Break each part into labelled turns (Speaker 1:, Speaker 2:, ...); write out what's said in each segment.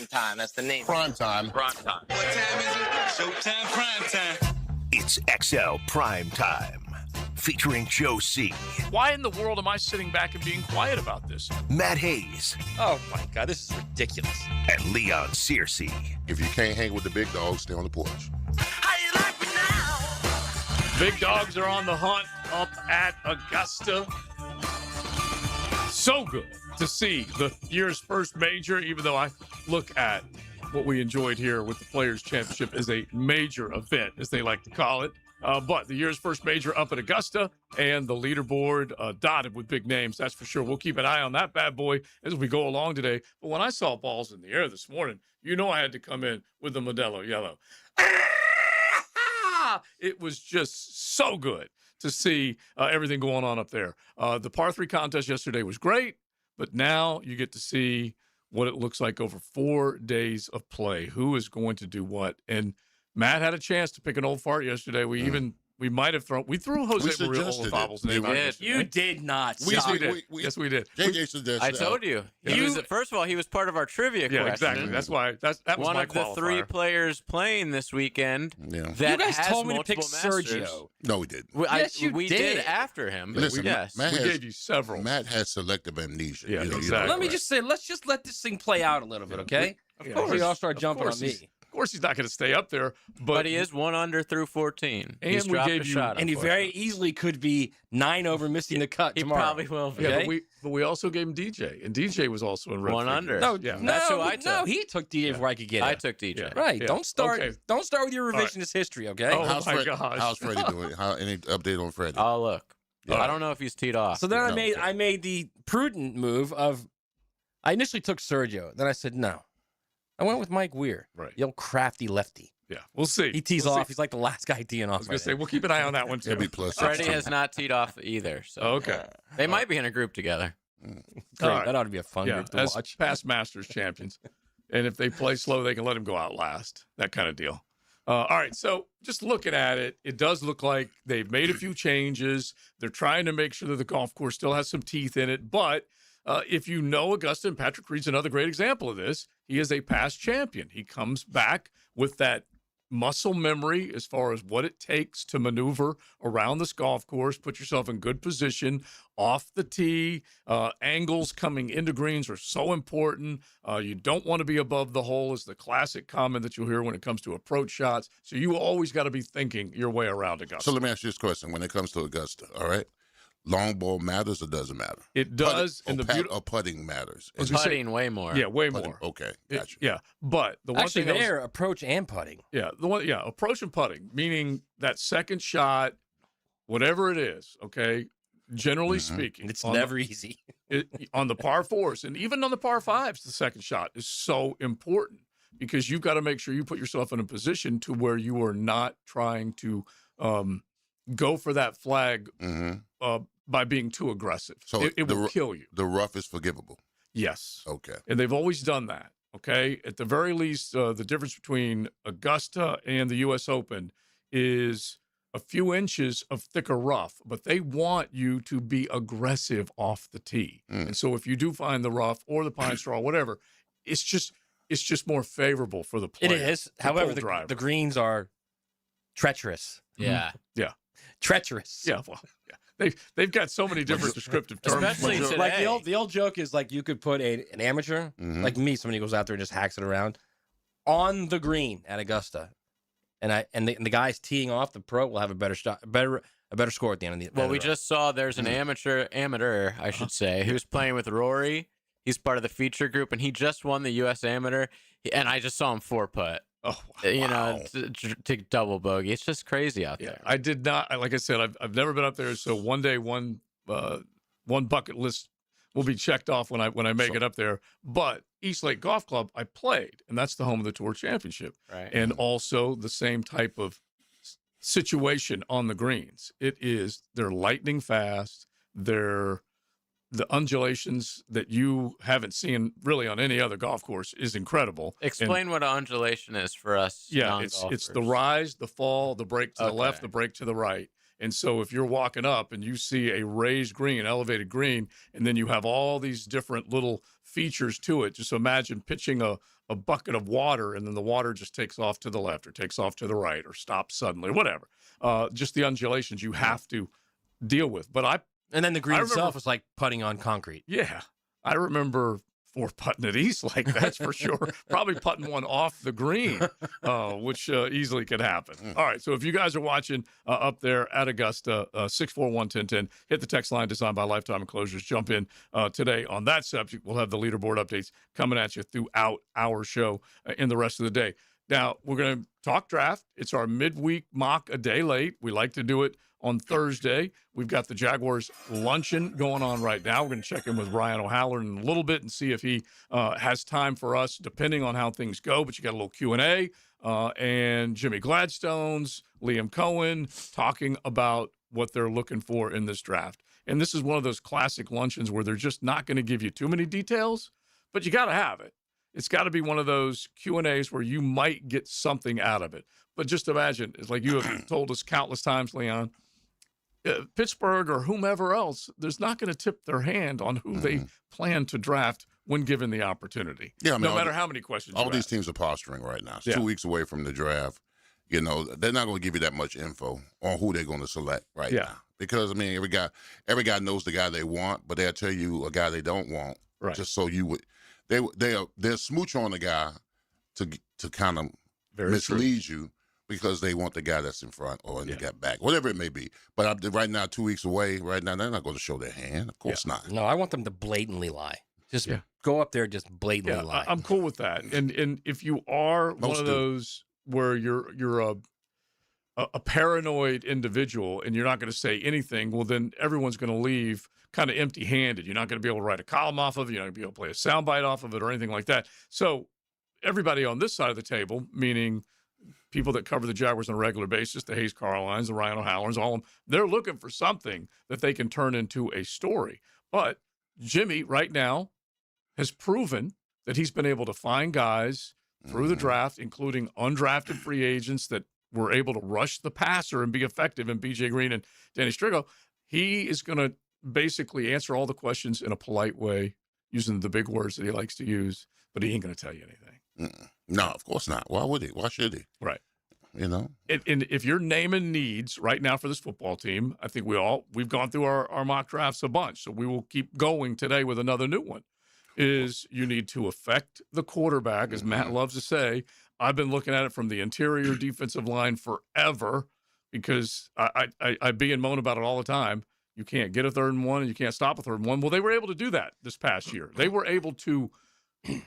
Speaker 1: Primetime. That's the name.
Speaker 2: Primetime.
Speaker 1: Primetime.
Speaker 3: What time is it? Showtime, primetime.
Speaker 4: It's XL Primetime, featuring Joe C.,
Speaker 5: Why in the world am I sitting back and being quiet about this?
Speaker 4: Matt Hayes,
Speaker 6: Oh, my God, this is ridiculous.
Speaker 4: and Leon Searcy.
Speaker 2: If you can't hang with the big dogs, stay on the porch.
Speaker 1: How you like me now?
Speaker 5: Big dogs are on the hunt up at Augusta. So good to see the year's first major, even though I look at what we enjoyed here with the Players' Championship as a major event, as they like to call it. But the year's first major up at Augusta, and the leaderboard dotted with big names, that's for sure. We'll keep an eye on that bad boy as we go along today. But when I saw balls in the air this morning, you know I had to come in with the Modelo Yellow. It was just so good to see everything going on up there. The par 3 contest yesterday was great, but now you get to see what it looks like over 4 days of play. Who is going to do what? And Matt had a chance to pick an old fart yesterday. We might have threw Jose Maria Olafabel's name out yesterday.
Speaker 6: You did not.
Speaker 5: Yes, we
Speaker 6: stop.
Speaker 5: did. Yes, we did.
Speaker 2: JJ suggested
Speaker 7: I told you. He was first of all, he was part of our trivia
Speaker 5: Yeah,
Speaker 7: question.
Speaker 5: exactly. That's why that was
Speaker 7: one
Speaker 5: my
Speaker 7: of the three
Speaker 5: qualifier.
Speaker 7: players playing this weekend.
Speaker 2: Yeah.
Speaker 7: That
Speaker 6: You guys
Speaker 7: has
Speaker 6: told me to pick
Speaker 7: multiple Masters.
Speaker 6: Sergio.
Speaker 2: No, we didn't.
Speaker 6: Yes, you
Speaker 7: we
Speaker 6: did.
Speaker 7: after him. But
Speaker 2: Listen,
Speaker 7: yes.
Speaker 2: Matt
Speaker 5: We
Speaker 2: has,
Speaker 5: gave you several.
Speaker 2: Matt has selective amnesia.
Speaker 5: Yeah,
Speaker 2: You
Speaker 5: exactly.
Speaker 6: Let me just say, let's just let this thing play out a little bit, okay?
Speaker 5: Of
Speaker 6: Before
Speaker 5: course.
Speaker 6: y'all start
Speaker 5: Of
Speaker 6: jumping
Speaker 5: course
Speaker 6: on
Speaker 5: he's-
Speaker 6: me.
Speaker 5: Of course, he's not going to stay up there,
Speaker 7: but he is 1 under through 14.
Speaker 5: And
Speaker 7: He's
Speaker 5: we
Speaker 7: dropped
Speaker 5: gave
Speaker 7: a
Speaker 5: you-
Speaker 7: shot.
Speaker 6: And he very easily could be 9 over missing the cut
Speaker 7: He
Speaker 6: tomorrow.
Speaker 7: probably will be.
Speaker 5: Yeah,
Speaker 6: Okay.
Speaker 5: but we also gave him DJ, and DJ was also in red
Speaker 7: 1
Speaker 5: figures.
Speaker 7: under.
Speaker 6: No,
Speaker 5: Yeah.
Speaker 7: That's who I
Speaker 6: No,
Speaker 7: took.
Speaker 6: he took DJ before I could get it.
Speaker 7: I took DJ.
Speaker 5: Yeah.
Speaker 6: Right.
Speaker 5: Yeah.
Speaker 6: Don't start.
Speaker 5: Okay.
Speaker 6: Don't start with your
Speaker 5: right.
Speaker 6: revisionist history, okay?
Speaker 5: Oh,
Speaker 2: how's
Speaker 5: my
Speaker 2: Fred,
Speaker 5: gosh.
Speaker 2: how's Freddie doing? Any update on Freddie?
Speaker 7: Oh, look.
Speaker 5: Yeah.
Speaker 7: I don't know if he's teed off.
Speaker 6: So then
Speaker 2: No, okay.
Speaker 6: I made the prudent move of I initially took Sergio. Then I said no. I went with Mike Weir.
Speaker 5: Right.
Speaker 6: The old crafty lefty.
Speaker 5: Yeah, we'll see.
Speaker 6: He tees
Speaker 5: We'll
Speaker 6: off.
Speaker 5: see.
Speaker 6: He's like the last guy teeing
Speaker 5: I
Speaker 6: off.
Speaker 5: was going to say, we'll keep an eye on that one, too.
Speaker 2: He'll be plus
Speaker 7: Freddie
Speaker 2: 16.
Speaker 7: has not teed off either. So
Speaker 5: Okay.
Speaker 7: they might be in a group together.
Speaker 6: Great.
Speaker 5: All right.
Speaker 6: That ought to be a fun
Speaker 5: Yeah,
Speaker 6: group to
Speaker 5: as
Speaker 6: watch.
Speaker 5: past Masters champions. And if they play slow, they can let him go out last. That kind of deal. All right, so just looking at it, it does look like they've made a few changes. They're trying to make sure that the golf course still has some teeth in it. But if you know Augusta, and Patrick Reed's another great example of this, he is a past champion. He comes back with that muscle memory as far as what it takes to maneuver around this golf course, put yourself in good position off the tee. Angles coming into greens are so important. You don't want to be above the hole is the classic comment that you'll hear when it comes to approach shots. So you always got to be thinking your way around Augusta.
Speaker 2: So let me ask you this question: when it comes to Augusta, all right, long ball matters or doesn't matter?
Speaker 5: It does.
Speaker 2: Putting,
Speaker 5: And the
Speaker 2: or putting matters.
Speaker 5: was gonna say-
Speaker 7: Putting way more.
Speaker 5: yeah, way
Speaker 2: Putting-
Speaker 5: more.
Speaker 2: Okay,
Speaker 5: It-
Speaker 2: gotcha.
Speaker 5: yeah, but the one
Speaker 6: Actually,
Speaker 5: thing I was-
Speaker 6: there, approach and putting.
Speaker 5: approach and putting, meaning that second shot, whatever it is, okay, generally speaking.
Speaker 6: It's
Speaker 5: on
Speaker 6: never easy.
Speaker 5: on the par fours and even on the par fives, the second shot is so important because you've got to make sure you put yourself in a position to where you are not trying to go for that flag by being too aggressive.
Speaker 2: So
Speaker 5: it will kill you.
Speaker 2: The rough is forgivable.
Speaker 5: Yes.
Speaker 2: Okay.
Speaker 5: And they've always done that. Okay. At the very least, the difference between Augusta and the U.S. Open is a few inches of thicker rough, but they want you to be aggressive off the tee. And so if you do find the rough or the pine straw, whatever, it's just more favorable for the
Speaker 6: It
Speaker 5: player.
Speaker 6: is. However,
Speaker 5: driver.
Speaker 6: the greens are treacherous.
Speaker 7: Yeah.
Speaker 5: Yeah.
Speaker 6: Treacherous.
Speaker 5: Yeah. Well, yeah. They've got so many different descriptive terms.
Speaker 7: Especially
Speaker 5: for it.
Speaker 7: today.
Speaker 6: Like the old joke is like you could put an amateur, like me, somebody goes out there and just hacks it around, on the green at Augusta, and the guys teeing off, the pro will have a better shot, a better score at the end of the.
Speaker 7: Well,
Speaker 6: end
Speaker 7: we
Speaker 6: of the round.
Speaker 7: just saw there's an amateur, I should say, who's playing with Rory. He's part of the feature group, and he just won the U.S. Amateur. And I just saw him 4-putt.
Speaker 5: Oh,
Speaker 7: You know,
Speaker 5: wow.
Speaker 7: to double bogey. It's just crazy out
Speaker 5: Yeah,
Speaker 7: there.
Speaker 5: I did not. Like I said, I've never been up there. So one day, one bucket list will be checked off when I make it up there. But East Lake Golf Club, I played, and that's the home of the Tour Championship,
Speaker 7: Right.
Speaker 5: and also the same type of situation on the greens. They're lightning fast. They're the undulations that you haven't seen really on any other golf course is incredible.
Speaker 7: Explain what undulation is for us.
Speaker 5: Yeah, it's the rise, the fall, the break to the left,
Speaker 7: Okay.
Speaker 5: the break to the right. And so if you're walking up and you see a raised green, an elevated green, and then you have all these different little features to it, just imagine pitching a a bucket of water and then the water just takes off to the left or takes off to the right or stops suddenly, whatever. Just the undulations you have to deal with. But
Speaker 6: And then the green
Speaker 5: I remember-
Speaker 6: itself is like putting on concrete.
Speaker 5: yeah, I remember 4-putting at East like that's for sure. Probably putting one off the green, which easily could happen. All right, so if you guys are watching up there at Augusta, 641-1010, hit the text line designed by Lifetime Enclosures. Jump in today on that subject. We'll have the leaderboard updates coming at you throughout our show in the rest of the day. Now, we're going to talk draft. It's our midweek mock a day late. We like to do it on Thursday. We've got the Jaguars luncheon going on right now. We're going to check in with Ryan O'Halloran in a little bit and see if he has time for us, depending on how things go. But you got a little Q&A and Jimmy Gladstone's, Liam Cohen talking about what they're looking for in this draft. And this is one of those classic luncheons where they're just not going to give you too many details, but you got to have it. It's got to be one of those Q&As where you might get something out of it. But just imagine, it's like you have told us countless times, Leon, Pittsburgh or whomever else, there's not going to tip their hand on who they plan to draft when given the opportunity.
Speaker 2: Yeah, I mean,
Speaker 5: no matter how many questions.
Speaker 2: All these teams are posturing right now. It's 2 weeks away from the draft. You know, they're not going to give you that much info on who they're going to select now. Because I mean, every guy knows the guy they want, but they'll tell you a guy they don't want, just so you would. They'll smooch on the guy to kind of mislead you because they want the guy that's in front or in the guy back, whatever it may be. But right now, 2 weeks away, right now, they're not going to show their hand. Of course not.
Speaker 6: No, I want them to blatantly lie. Just go up there, just blatantly lie.
Speaker 5: I'm cool with that. And if you are one of those where you're a paranoid individual and you're not going to say anything, well, then everyone's going to leave kind of empty-handed. You're not going to be able to write a column off of it. You're not going to be able to play a soundbite off of it or anything like that. So everybody on this side of the table, meaning people that cover the Jaguars on a regular basis, the Hayes Carlines, the Ryan O'Hallorans, all of them, they're looking for something that they can turn into a story. But Jimmy right now has proven that he's been able to find guys through the draft, including undrafted free agents that were able to rush the passer and be effective in B.J. Green and Danny Strigo. He is going to basically answer all the questions in a polite way, using the big words that he likes to use, but he ain't going to tell you anything.
Speaker 2: No, of course not. Why would he? Why should he?
Speaker 5: Right.
Speaker 2: You know?
Speaker 5: And if you're naming needs right now for this football team, I think we've gone through our mock drafts a bunch, so we will keep going today with another new one, is you need to affect the quarterback, as Matt loves to say. I've been looking at it from the interior defensive line forever because I be and moan about it all the time. You can't get a 3rd and 1 and you can't stop a 3rd and 1. Well, they were able to do that this past year. They were able to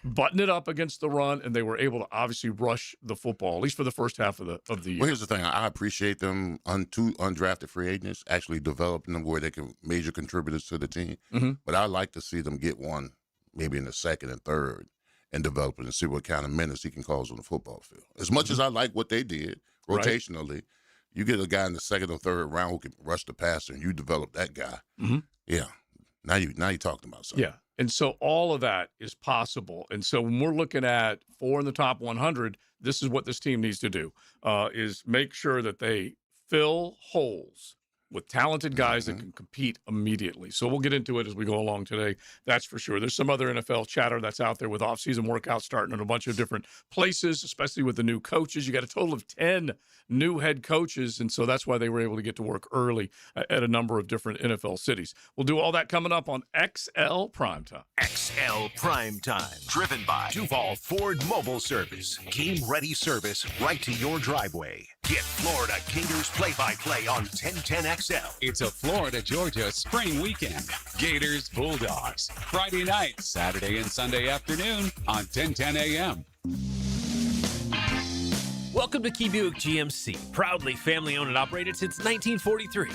Speaker 5: button it up against the run, and they were able to obviously rush the football, at least for the first half of the year.
Speaker 2: Well, here's the thing. I appreciate them undrafted free agents actually developing them where they can major contributors to the team. But I like to see them get one maybe in the 2nd and 3rd and develop it and see what kind of menace he can cause on the football field. As much as I like what they did rotationally, you get a guy in the 2nd or 3rd round who can rush the passer, and you develop that guy. Yeah, now you're talking about something.
Speaker 5: Yeah, and so all of that is possible. And so when we're looking at 4 in the top 100, this is what this team needs to do: is make sure that they fill holes with talented guys that can compete immediately. So we'll get into it as we go along today. That's for sure. There's some other NFL chatter that's out there with off-season workouts starting in a bunch of different places, especially with the new coaches. You got a total of 10 new head coaches, and so that's why they were able to get to work early at a number of different NFL cities. We'll do all that coming up on XL Primetime.
Speaker 4: XL Primetime, driven by Duval Ford Mobile Service. Game-ready service right to your driveway. Get Florida Gators play-by-play on 1010XL.
Speaker 8: It's a Florida-Georgia spring weekend. Gators, Bulldogs. Friday night, Saturday and Sunday afternoon on 1010 a.m.
Speaker 9: Welcome to Key Buick GMC, proudly family-owned and operated since 1943.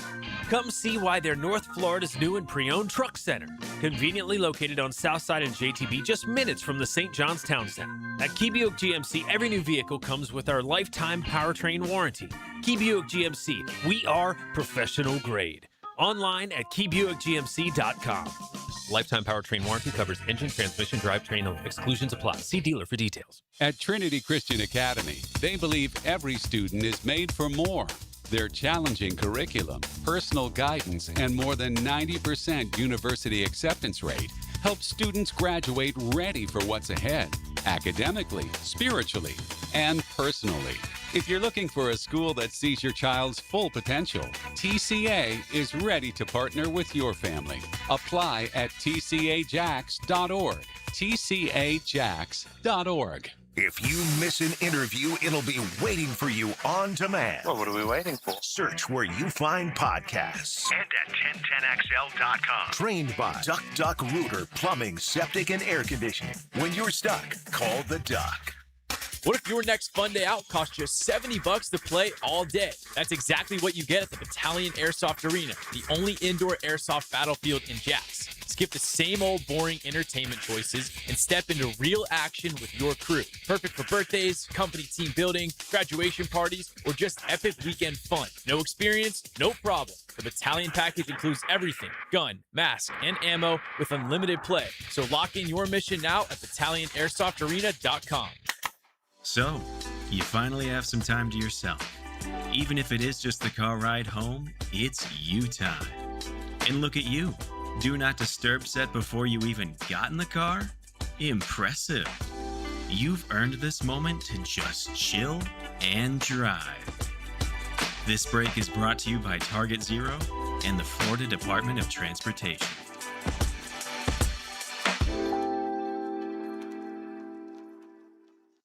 Speaker 9: Come see why they're North Florida's new and pre-owned truck center, conveniently located on Southside and JTB, just minutes from the St. John's Town Center. At Key Buick GMC, every new vehicle comes with our lifetime powertrain warranty. Key Buick GMC, we are professional grade. Online at keybuickgmc.com. Lifetime powertrain warranty covers engine, transmission, drivetrain only. Exclusions apply. See dealer for details.
Speaker 8: At Trinity Christian Academy, they believe every student is made for more. Their challenging curriculum, personal guidance, and more than 90% university acceptance rate help students graduate ready for what's ahead, academically, spiritually, and personally. If you're looking for a school that sees your child's full potential, TCA is ready to partner with your family. Apply at tcajax.org. tcajax.org.
Speaker 4: If you miss an interview, it'll be waiting for you on demand.
Speaker 1: Well, what are we waiting for?
Speaker 4: Search where you find podcasts. And at 1010XL.com. Trained by Duck Duck Rooter Plumbing, Septic, and Air Conditioning. When you're stuck, call the Duck.
Speaker 10: What if your next fun day out costs you $70 to play all day? That's exactly what you get at the Battalion Airsoft Arena, the only indoor airsoft battlefield in Jax. Skip the same old boring entertainment choices and step into real action with your crew. Perfect for birthdays, company team building, graduation parties, or just epic weekend fun. No experience? No problem. The Battalion package includes everything: gun, mask, and ammo with unlimited play. So lock in your mission now at BattalionAirsoftArena.com.
Speaker 11: So, you finally have some time to yourself. Even if it is just the car ride home, it's you time. And look at you. Do not disturb set before you even got in the car? Impressive. You've earned this moment to just chill and drive. This break is brought to you by Target Zero and the Florida Department of Transportation.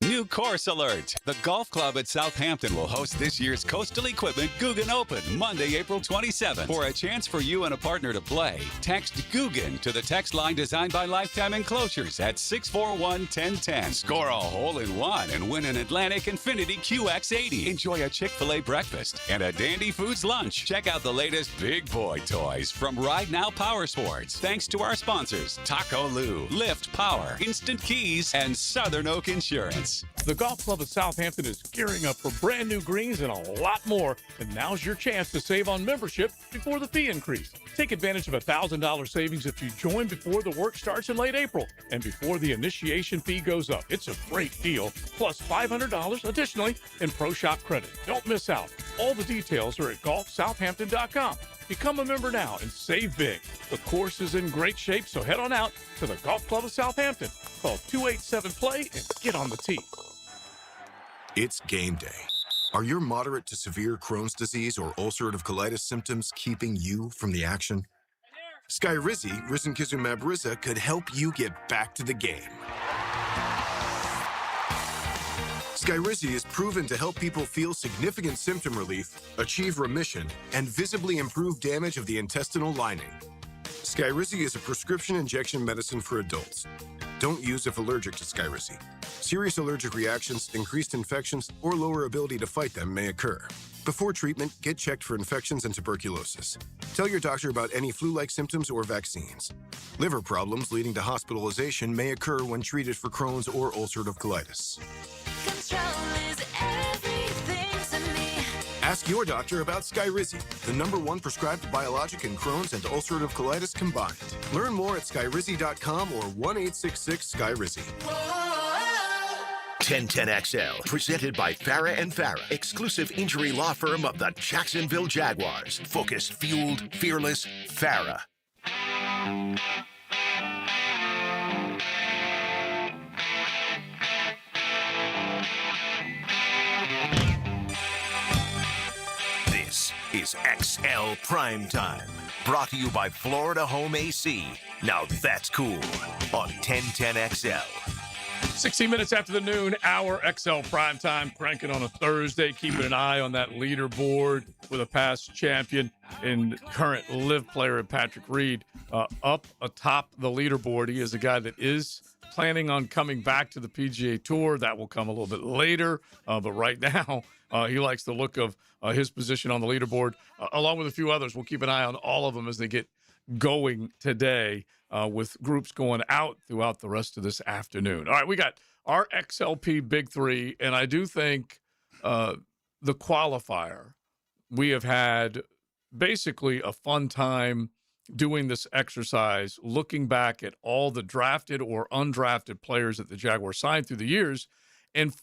Speaker 8: New course alert! The Golf Club at Southampton will host this year's Coastal Equipment Guggen Open, Monday, April 27th. For a chance for you and a partner to play, text Guggen to the text line designed by Lifetime Enclosures at 641-1010. Score a hole-in-one and win an Atlantic Infinity QX80. Enjoy a Chick-fil-A breakfast and a Dandy Foods lunch. Check out the latest big boy toys from Ride Now Power Sports. Thanks to our sponsors, Taco Lou, Lift Power, Instant Keys, and Southern Oak Insurance.
Speaker 5: The Golf Club of Southampton is gearing up for brand new greens and a lot more, and now's your chance to save on membership before the fee increase. Take advantage of $1,000 savings if you join before the work starts in late April and before the initiation fee goes up. It's a great deal, plus $500 additionally in Pro Shop credit. Don't miss out. All the details are at golfsouthampton.com. Become a member now and save big. The course is in great shape, so head on out to the Golf Club of Southampton. Call 287-PLAY and get on the tee.
Speaker 12: It's game day. Are your moderate to severe Crohn's disease or ulcerative colitis symptoms keeping you from the action? Skyrizi, risankizumab Riza, could help you get back to the game. Skyrizi is proven to help people feel significant symptom relief, achieve remission, and visibly improve damage of the intestinal lining. Skyrizi is a prescription injection medicine for adults. Don't use if allergic to Skyrizi. Serious allergic reactions, increased infections, or lower ability to fight them may occur. Before treatment, get checked for infections and tuberculosis. Tell your doctor about any flu-like symptoms or vaccines. Liver problems leading to hospitalization may occur when treated for Crohn's or ulcerative colitis.
Speaker 13: Control is everything to me.
Speaker 12: Ask your doctor about Skyrizi, the #1 prescribed biologic in Crohn's and ulcerative colitis combined. Learn more at skyrizi.com or 1-866-SKYRIZI.
Speaker 4: 1010XL, presented by Farah and Farah, exclusive injury law firm of the Jacksonville Jaguars. Focused, fueled, fearless, Farah. This is XL Primetime, brought to you by Florida Home AC. Now that's cool on 1010XL.
Speaker 5: 16 minutes after the noon hour, XL Primetime, cranking on a Thursday, keeping an eye on that leaderboard with a past champion and current live player Patrick Reed. Up atop the leaderboard, he is a guy that is planning on coming back to the PGA Tour. That will come a little bit later, but right now he likes the look of his position on the leaderboard, along with a few others. We'll keep an eye on all of them as they get going today, with groups going out throughout the rest of this afternoon. All right, we got our XLP Big Three, and I do think the qualifier, we have had basically a fun time doing this exercise, looking back at all the drafted or undrafted players that the Jaguars signed through the years and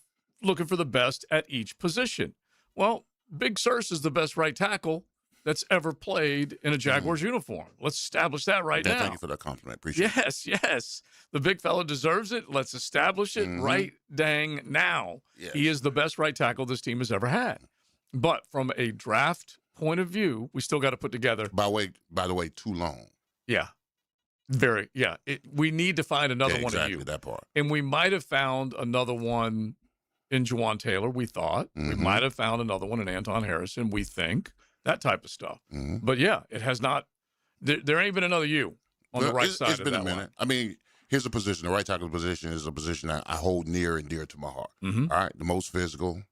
Speaker 5: looking for the best at each position. Well, Big Surse is the best right tackle that's ever played in a Jaguars uniform. Let's establish that right now.
Speaker 2: Thank you for that compliment. Appreciate it.
Speaker 5: Yes. The big fella deserves it. Let's establish it right dang now.
Speaker 2: Yes.
Speaker 5: He is the best right tackle this team has ever had. But from a draft point of view, we still got to put together.
Speaker 2: By the way, too long.
Speaker 5: Yeah. Very. Yeah. We need to find another one of you.
Speaker 2: That part.
Speaker 5: And we might have found another one in Juwan Taylor, we thought. We might have found another one in Anton Harrison, we think. That type of stuff. But yeah, it has not. There ain't been another you on the right side.
Speaker 2: It's been a minute.
Speaker 5: Line.
Speaker 2: I mean, here's a position. The right tackle position is a position that I hold near and dear to my heart. All right, the most physical,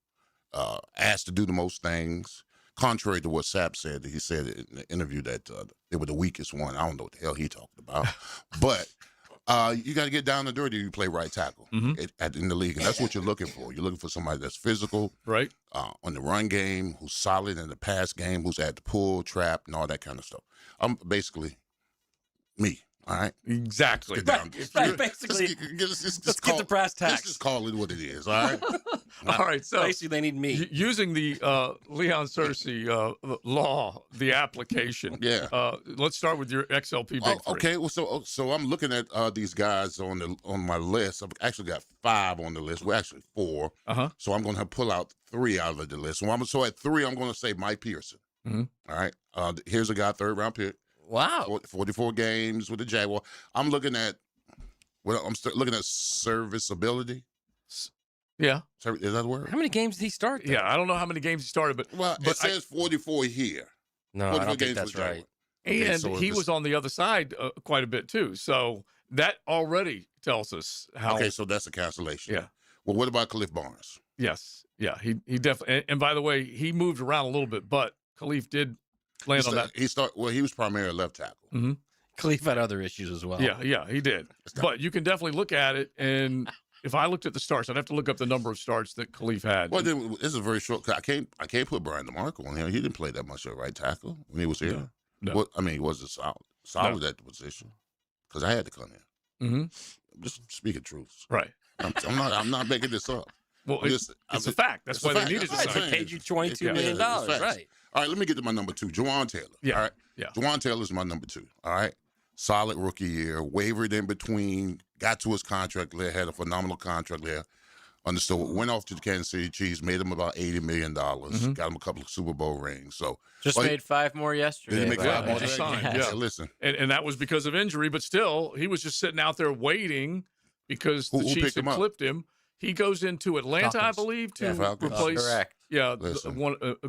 Speaker 2: asked to do the most things. Contrary to what Sapp said, he said in the interview that they were the weakest one. I don't know what the hell he talked about, but. You got to get down and dirty. You play right tackle in the league, and that's what you're looking for. You're looking for somebody that's physical,
Speaker 5: right,
Speaker 2: on the run game, who's solid in the pass game, who's at the pull, trap, and all that kind of stuff. I'm basically me. All right,
Speaker 5: exactly.
Speaker 6: Basically, let's get the brass tacks.
Speaker 2: Let's just call it what it is. All right.
Speaker 5: All right. So
Speaker 6: basically, they need me
Speaker 5: using the Leon Searcy law, the application.
Speaker 2: Yeah.
Speaker 5: Let's start with your XLP big three.
Speaker 2: Okay. Well, so I'm looking at these guys on my list. I've actually got 5 on the list. Well, actually 4. So I'm going to pull out 3 out of the list. So at 3, I'm going to say Mike Pearson. All right. Here's a guy, 3rd round pick.
Speaker 6: Wow.
Speaker 2: 44 games with the Jaguars. I'm looking at looking at serviceability.
Speaker 5: Yeah.
Speaker 2: Is that the word?
Speaker 6: How many games did he start then?
Speaker 5: Yeah, I don't know how many games he started, but
Speaker 2: it says 44 here.
Speaker 6: No, I don't think that's right.
Speaker 5: And he was on the other side quite a bit too. So that already tells us how.
Speaker 2: Okay, so that's a cancellation.
Speaker 5: Yeah.
Speaker 2: Well, what about Khalif Barnes?
Speaker 5: Yes. Yeah. He definitely. And by the way, he moved around a little bit, but Khalif did land on that.
Speaker 2: He was primarily left tackle.
Speaker 6: Khalif had other issues as well.
Speaker 5: Yeah, he did. But you can definitely look at it, and if I looked at the starts, I'd have to look up the number of starts that Khalif had.
Speaker 2: Well, this is a very short. I can't put Brian DeMarco on here. He didn't play that much at right tackle when he was here.
Speaker 5: No.
Speaker 2: He wasn't solid at the position because I had to come in. I'm just speaking truth.
Speaker 5: Right.
Speaker 2: I'm not making this up.
Speaker 5: Well, it's a fact. That's why they needed to sign.
Speaker 6: They paid you $22 million, right?
Speaker 2: All right, let me get to my number 2, Juwan Taylor.
Speaker 5: Yeah.
Speaker 2: All right.
Speaker 5: Yeah.
Speaker 2: Juwan Taylor's my number 2. All right. Solid rookie year, wavered in between, got to his contract there, had a phenomenal contract there. Understood. Went off to the Kansas City Chiefs, made him about $80 million, got him a couple of Super Bowl rings. So
Speaker 7: just made 5 more yesterday.
Speaker 2: Did he make 5 more?
Speaker 5: Just signed.
Speaker 2: Yeah. Listen.
Speaker 5: And that was because of injury, but still, he was just sitting out there waiting because the Chiefs had clipped him. He goes into Atlanta, I believe, to replace a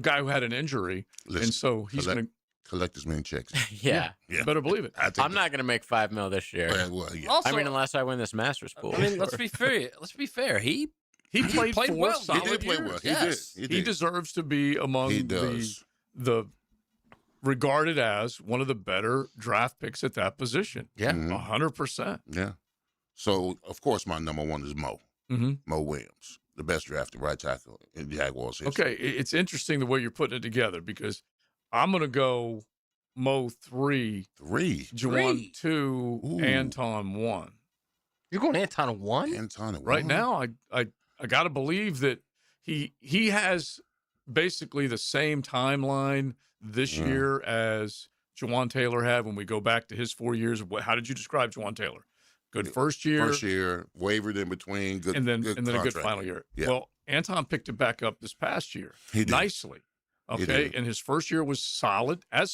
Speaker 5: guy who had an injury.
Speaker 2: Listen,
Speaker 5: and so he's going to
Speaker 2: collect his main checks.
Speaker 7: Yeah.
Speaker 5: Better believe it.
Speaker 7: I'm not going to make $5 million this year.
Speaker 2: Well, yeah.
Speaker 6: Also,
Speaker 7: I mean, unless I win this Masters pool.
Speaker 6: I mean, let's be fair. He
Speaker 5: played 4
Speaker 6: well.
Speaker 5: solid
Speaker 2: He did play
Speaker 5: years.
Speaker 2: well.
Speaker 6: Yes.
Speaker 2: He did.
Speaker 5: He deserves to be among the regarded as one of the better draft picks at that position.
Speaker 6: Yeah.
Speaker 5: 100%.
Speaker 2: Yeah. So, of course, my number 1 is Mo. Mo Williams, the best drafted right tackle in Jaguars history.
Speaker 5: Okay, it's interesting the way you're putting it together because I'm going to go Mo 3, Juwan 2, Anton 1.
Speaker 6: You're going Anton 1?
Speaker 2: Anton 1.
Speaker 5: Right now, I got to believe that he has basically the same timeline this year as Juwan Taylor had when we go back to his 4 years. How did you describe Juwan Taylor? Good first year,
Speaker 2: wavered in between, good,
Speaker 5: and then
Speaker 2: good
Speaker 5: a good final year.
Speaker 2: Yeah.
Speaker 5: Well, Anton picked it back up this past year nicely. Okay, and his first year was solid as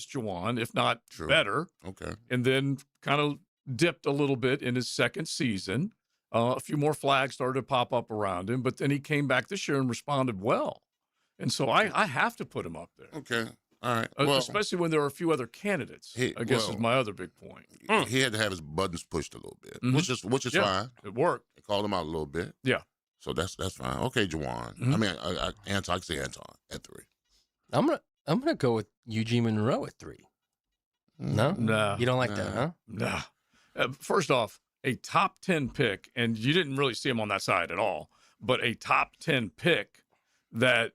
Speaker 5: Juwan, if not better.
Speaker 2: Okay,
Speaker 5: and then kind of dipped a little bit in his second season. A few more flags started to pop up around him, but then he came back this year and responded well. And so I have to put him up there.
Speaker 2: Okay. All right.
Speaker 5: Especially when there are a few other candidates, I guess is my other big point.
Speaker 2: He had to have his buttons pushed a little bit, which is fine.
Speaker 5: It worked.
Speaker 2: They called him out a little bit.
Speaker 5: Yeah.
Speaker 2: So that's fine. Okay, Juwan. I mean, I can say Anton at 3.
Speaker 6: I'm gonna go with Eugene Monroe at 3. No, you don't like that, huh?
Speaker 5: No. First off, a top 10 pick, and you didn't really see him on that side at all, but a top 10 pick that.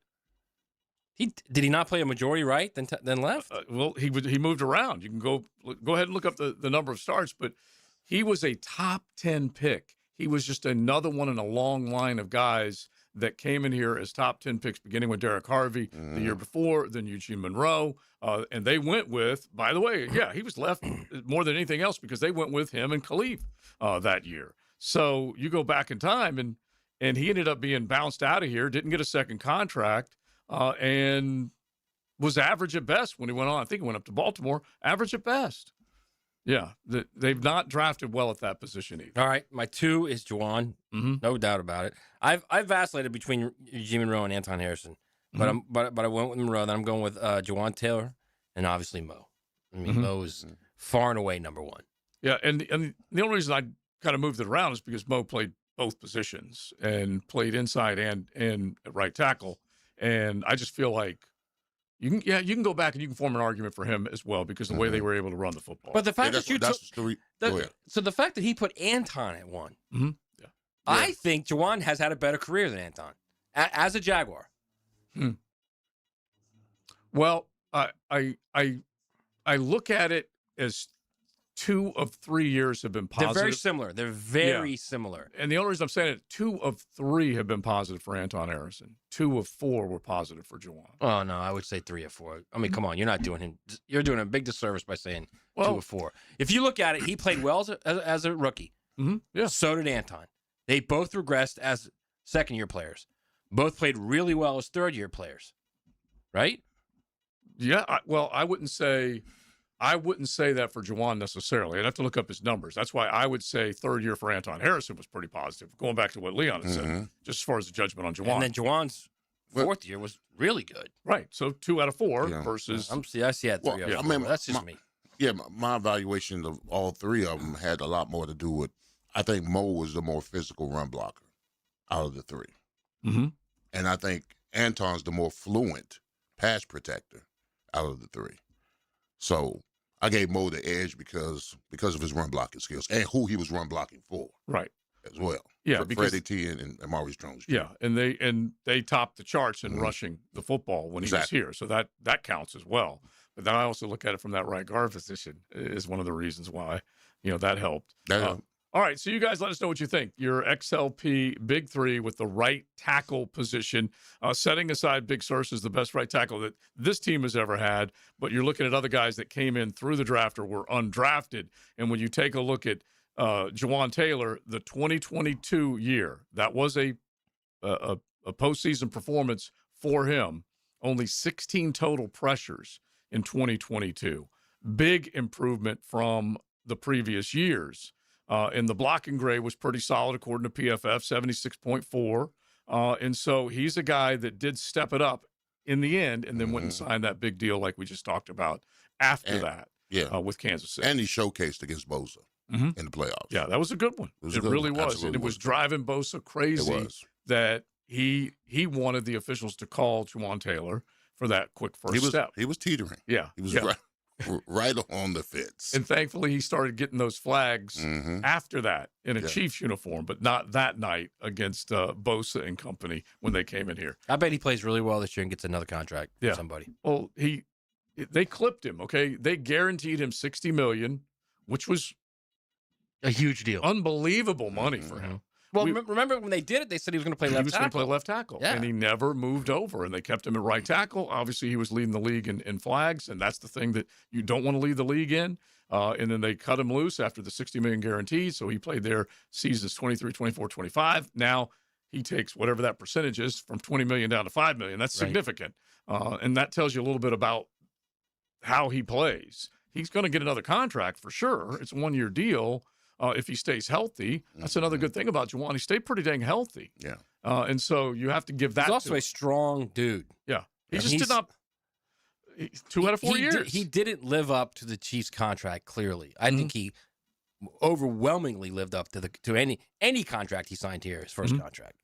Speaker 6: Did he not play a majority right, then left?
Speaker 5: Well, he moved around. You can go ahead and look up the number of starts, but he was a top 10 pick. he was just another one in a long line of guys that came in here as top 10 picks, beginning with Derek Harvey the year before, then Eugene Monroe. And they went with, by the way, he was left more than anything else because they went with him and Khalif that year. So you go back in time, and he ended up being bounced out of here, didn't get a second contract, and was average at best when he went on. I think he went up to Baltimore, average at best. Yeah, they've not drafted well at that position either.
Speaker 6: All right, my 2 is Juwan. No doubt about it. I've vacillated between Eugene Monroe and Anton Harrison, but I went with Monroe. Then I'm going with Juwan Taylor and obviously Mo. I mean, Mo is far and away number 1.
Speaker 5: Yeah, and the only reason I kind of moved it around is because Mo played both positions and played inside and at right tackle, and I just feel like you can go back and you can form an argument for him as well because of the way they were able to run the football.
Speaker 6: But the fact that you took
Speaker 2: the
Speaker 6: so the fact that he put Anton at 1, I think Juwan has had a better career than Anton as a Jaguar.
Speaker 5: Well, I look at it as 2 of 3 years have been positive.
Speaker 6: They're very similar. They're very similar.
Speaker 5: And the only reason I'm saying it, 2 of 3 have been positive for Anton Harrison. 2 of 4 were positive for Juwan.
Speaker 6: Oh, no, I would say 3 or 4. I mean, come on. You're not doing him. You're doing a big disservice by saying 2 or 4. If you look at it, he played well as a rookie.
Speaker 5: Yeah.
Speaker 6: So did Anton. They both regressed as second-year players. Both played really well as third-year players. Right?
Speaker 5: Yeah. I wouldn't say that for Juwan necessarily. I'd have to look up his numbers. That's why I would say third year for Anton Harrison was pretty positive. Going back to what Leon had said, just as far as the judgment on Juwan.
Speaker 6: And then Juwan's fourth year was really good.
Speaker 5: Right. So 2 out of 4 versus.
Speaker 6: I see that 3 out of 4. I mean, that's just me.
Speaker 2: Yeah, my evaluation of all 3 of them had a lot more to do with. I think Mo was the more physical run blocker out of the 3, and I think Anton's the more fluent pass protector out of the 3. So I gave Mo the edge because of his run blocking skills and who he was run blocking for,
Speaker 5: right,
Speaker 2: as well.
Speaker 5: Yeah,
Speaker 2: for
Speaker 5: because
Speaker 2: Freddie T and Maurice Jones.
Speaker 5: Yeah, and they topped the charts in rushing the football when he was here, so that counts as well. But then I also look at it from that right guard position is one of the reasons why that helped. All right, so you guys let us know what you think. Your XLP Big 3 with the right tackle position, setting aside Big Source as the best right tackle that this team has ever had, but you're looking at other guys that came in through the draft or were undrafted. And when you take a look at Juwan Taylor, the 2022 year, that was a postseason performance for him. Only 16 total pressures in 2022. Big improvement from the previous years. And the blocking grade was pretty solid according to PFF, 76.4. And so he's a guy that did step it up in the end and then went and signed that big deal like we just talked about after that with Kansas City.
Speaker 2: And he showcased against Bosa in the playoffs.
Speaker 5: Yeah, that was a good one. It really was. And it was driving Bosa crazy that he wanted the officials to call Juwan Taylor for that quick first step.
Speaker 2: He was teetering.
Speaker 5: Yeah.
Speaker 2: He was right on the fence.
Speaker 5: And thankfully, he started getting those flags after that in a Chiefs uniform, but not that night against Bosa and company when they came in here.
Speaker 6: I bet he plays really well this year and gets another contract from somebody.
Speaker 5: Well, they clipped him, okay? They guaranteed him $60 million, which was
Speaker 6: a huge deal.
Speaker 5: Unbelievable money for him.
Speaker 6: Well, remember when they did it, they said he was going to play left tackle.
Speaker 5: He was going to play left tackle, and he never moved over, and they kept him at right tackle. Obviously, he was leading the league in flags, and that's the thing that you don't want to lead the league in. And then they cut him loose after the $60 million guarantee, so he played there seasons 23, 24, 25. Now he takes whatever that percentage is from $20 million down to $5 million. That's significant, and that tells you a little bit about how he plays. He's going to get another contract for sure. It's a one-year deal. If he stays healthy, that's another good thing about Juwan. He stayed pretty dang healthy.
Speaker 2: Yeah.
Speaker 5: And so you have to give that.
Speaker 6: He's also a strong dude.
Speaker 5: Yeah. He just did not. 2 out of 4 years.
Speaker 6: He didn't live up to the Chiefs contract, clearly. I think he overwhelmingly lived up to any contract he signed here, his first contract.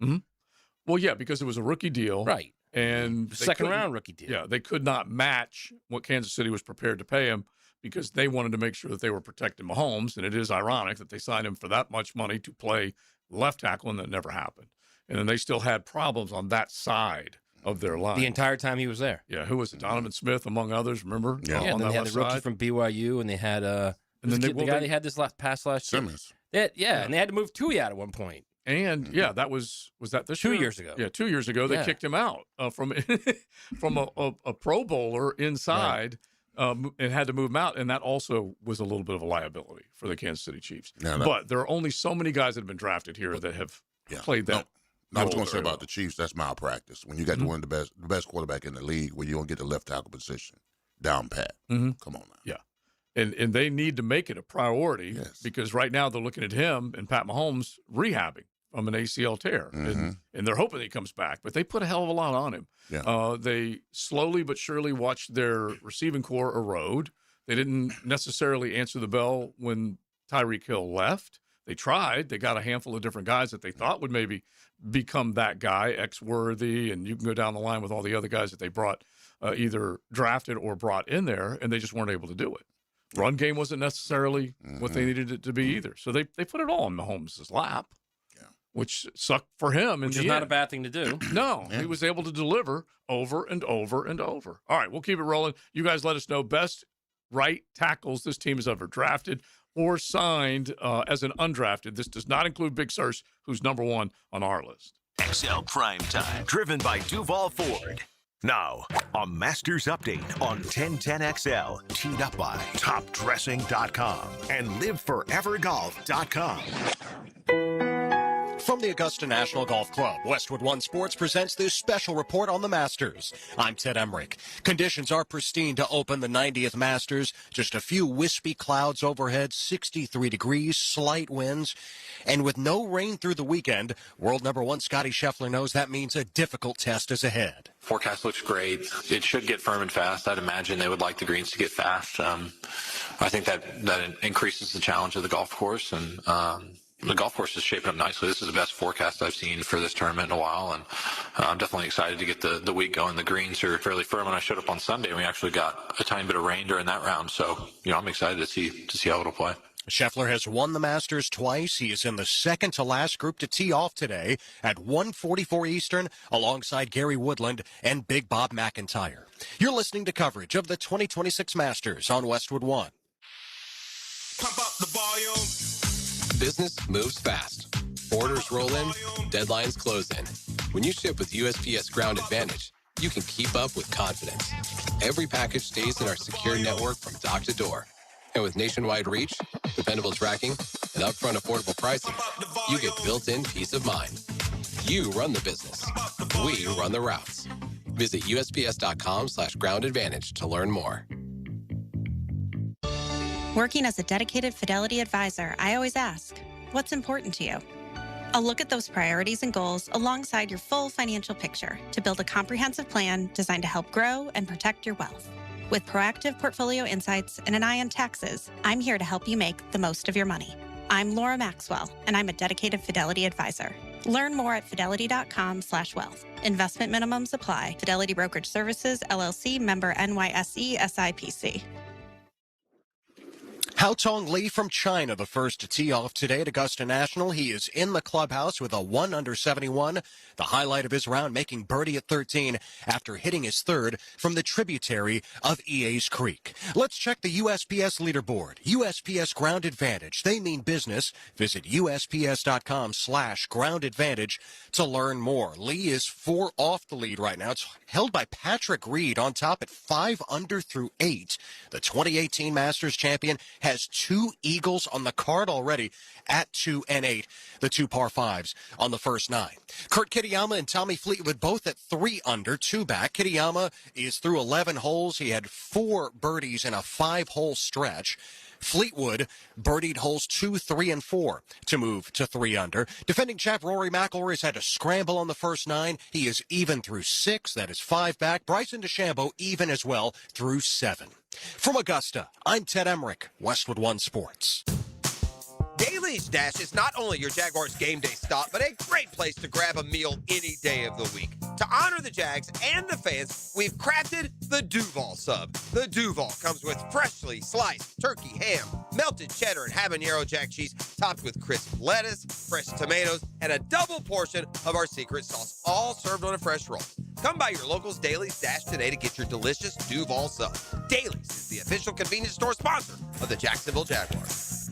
Speaker 5: Well, yeah, because it was a rookie deal.
Speaker 6: Right.
Speaker 5: And
Speaker 6: second-round rookie deal.
Speaker 5: Yeah, they could not match what Kansas City was prepared to pay him, because they wanted to make sure that they were protecting Mahomes, and it is ironic that they signed him for that much money to play left tackle, and that never happened. And then they still had problems on that side of their line.
Speaker 6: The entire time he was there.
Speaker 5: Yeah, who was it? Donovan Smith, among others, remember?
Speaker 6: Yeah, and then they had the rookie from BYU, and they had the guy they had this past last year.
Speaker 2: Simmons.
Speaker 6: And they had to move Tui out at one point.
Speaker 5: And that was that this
Speaker 6: 2
Speaker 5: year?
Speaker 6: years ago.
Speaker 5: Yeah, 2 years ago they kicked him out from a Pro Bowler inside, and had to move him out, and that also was a little bit of a liability for the Kansas City Chiefs. But there are only so many guys that have been drafted here that have played that.
Speaker 2: I was going to say about the Chiefs, that's malpractice. When you got one of the best quarterback in the league, where you don't get the left tackle position down pat. Come on now.
Speaker 5: Yeah. And they need to make it a priority because right now they're looking at him and Pat Mahomes rehabbing from an ACL tear. And they're hoping he comes back, but they put a hell of a lot on him.
Speaker 2: Yeah.
Speaker 5: They slowly but surely watched their receiving core erode. They didn't necessarily answer the bell when Tyreek Hill left. They tried. They got a handful of different guys that they thought would maybe become that guy, X-Worthy, and you can go down the line with all the other guys that they brought, either drafted or brought in there, and they just weren't able to do it. Run game wasn't necessarily what they needed it to be either. So they put it all in Mahomes' lap, which sucked for him.
Speaker 6: Which is not a bad thing to do.
Speaker 5: No, he was able to deliver over and over and over. All right, we'll keep it rolling. You guys let us know best right tackles this team has ever drafted or signed as an undrafted. This does not include Big Surse, who's number one on our list.
Speaker 4: XL Primetime, driven by Duval Ford. Now, a Masters update on 1010XL, teed up by TopDressing.com and LiveForeverGolf.com.
Speaker 14: From the Augusta National Golf Club, Westwood One Sports presents this special report on the Masters. I'm Ted Emmerich. Conditions are pristine to open the 90th Masters. Just a few wispy clouds overhead, 63 degrees, slight winds. And with no rain through the weekend, world number one Scottie Scheffler knows that means a difficult test is ahead.
Speaker 15: Forecast looks great. It should get firm and fast. I'd imagine they would like the greens to get fast. I think that increases the challenge of the golf course, and the golf course is shaping up nicely. This is the best forecast I've seen for this tournament in a while, and I'm definitely excited to get the week going. The greens are fairly firm. When I showed up on Sunday, we actually got a tiny bit of rain during that round, so I'm excited to see how it'll play.
Speaker 14: Scheffler has won the Masters twice. He is in the second to last group to tee off today at 1:44 Eastern alongside Gary Woodland and Big Bob McIntyre. You're listening to coverage of the 2026 Masters on Westwood One.
Speaker 3: Pump up the volume.
Speaker 16: Business moves fast. Orders roll in, deadlines close in. When you ship with USPS Ground Advantage, you can keep up with confidence. Every package stays in our secure network from dock to door. And with nationwide reach, dependable tracking, and upfront affordable pricing, you get built-in peace of mind. You run the business. We run the routes. Visit USPS.com/Ground Advantage to learn more.
Speaker 17: Working as a dedicated Fidelity advisor, I always ask, what's important to you? I'll look at those priorities and goals alongside your full financial picture to build a comprehensive plan designed to help grow and protect your wealth. With proactive portfolio insights and an eye on taxes, I'm here to help you make the most of your money. I'm Laura Maxwell, and I'm a dedicated Fidelity advisor. Learn more at fidelity.com/wealth. Investment minimums apply. Fidelity Brokerage Services, LLC, member NYSE, SIPC.
Speaker 14: Hao Tong Lee from China, the first to tee off today at Augusta National. He is in the clubhouse with a 1 under 71. The highlight of his round, making birdie at 13 after hitting his third from the tributary of EA's Creek. Let's check the USPS leaderboard. USPS Ground Advantage. They mean business. Visit USPS.com/Ground Advantage to learn more. Lee is 4 off the lead right now. It's held by Patrick Reed on top at 5 under through 8. The 2018 Masters champion has 2 eagles on the card already at 2 and 8, the 2 par 5s on the first 9. Kurt Kitayama and Tommy Fleetwood both at 3 under, 2 back. Kitayama is through 11 holes. He had 4 birdies in a 5-hole stretch. Fleetwood birdied holes 2, 3, and 4 to move to 3 under. Defending champ Rory McIlroy has had to scramble on the first 9. He is even through 6. That is 5 back. Bryson DeChambeau even as well through 7. From Augusta, I'm Ted Emmerich, Westwood One Sports.
Speaker 18: Daly's Dash is not only your Jaguars game day stop, but a great place to grab a meal any day of the week. To honor the Jags and the fans, we've crafted the Duval Sub. The Duval comes with freshly sliced turkey, ham, melted cheddar, and habanero jack cheese, topped with crisp lettuce, fresh tomatoes, and a double portion of our secret sauce, all served on a fresh roll. Come by your local's Daly's Dash today to get your delicious Duval Sub. Daly's is the official convenience store sponsor of the Jacksonville Jaguars.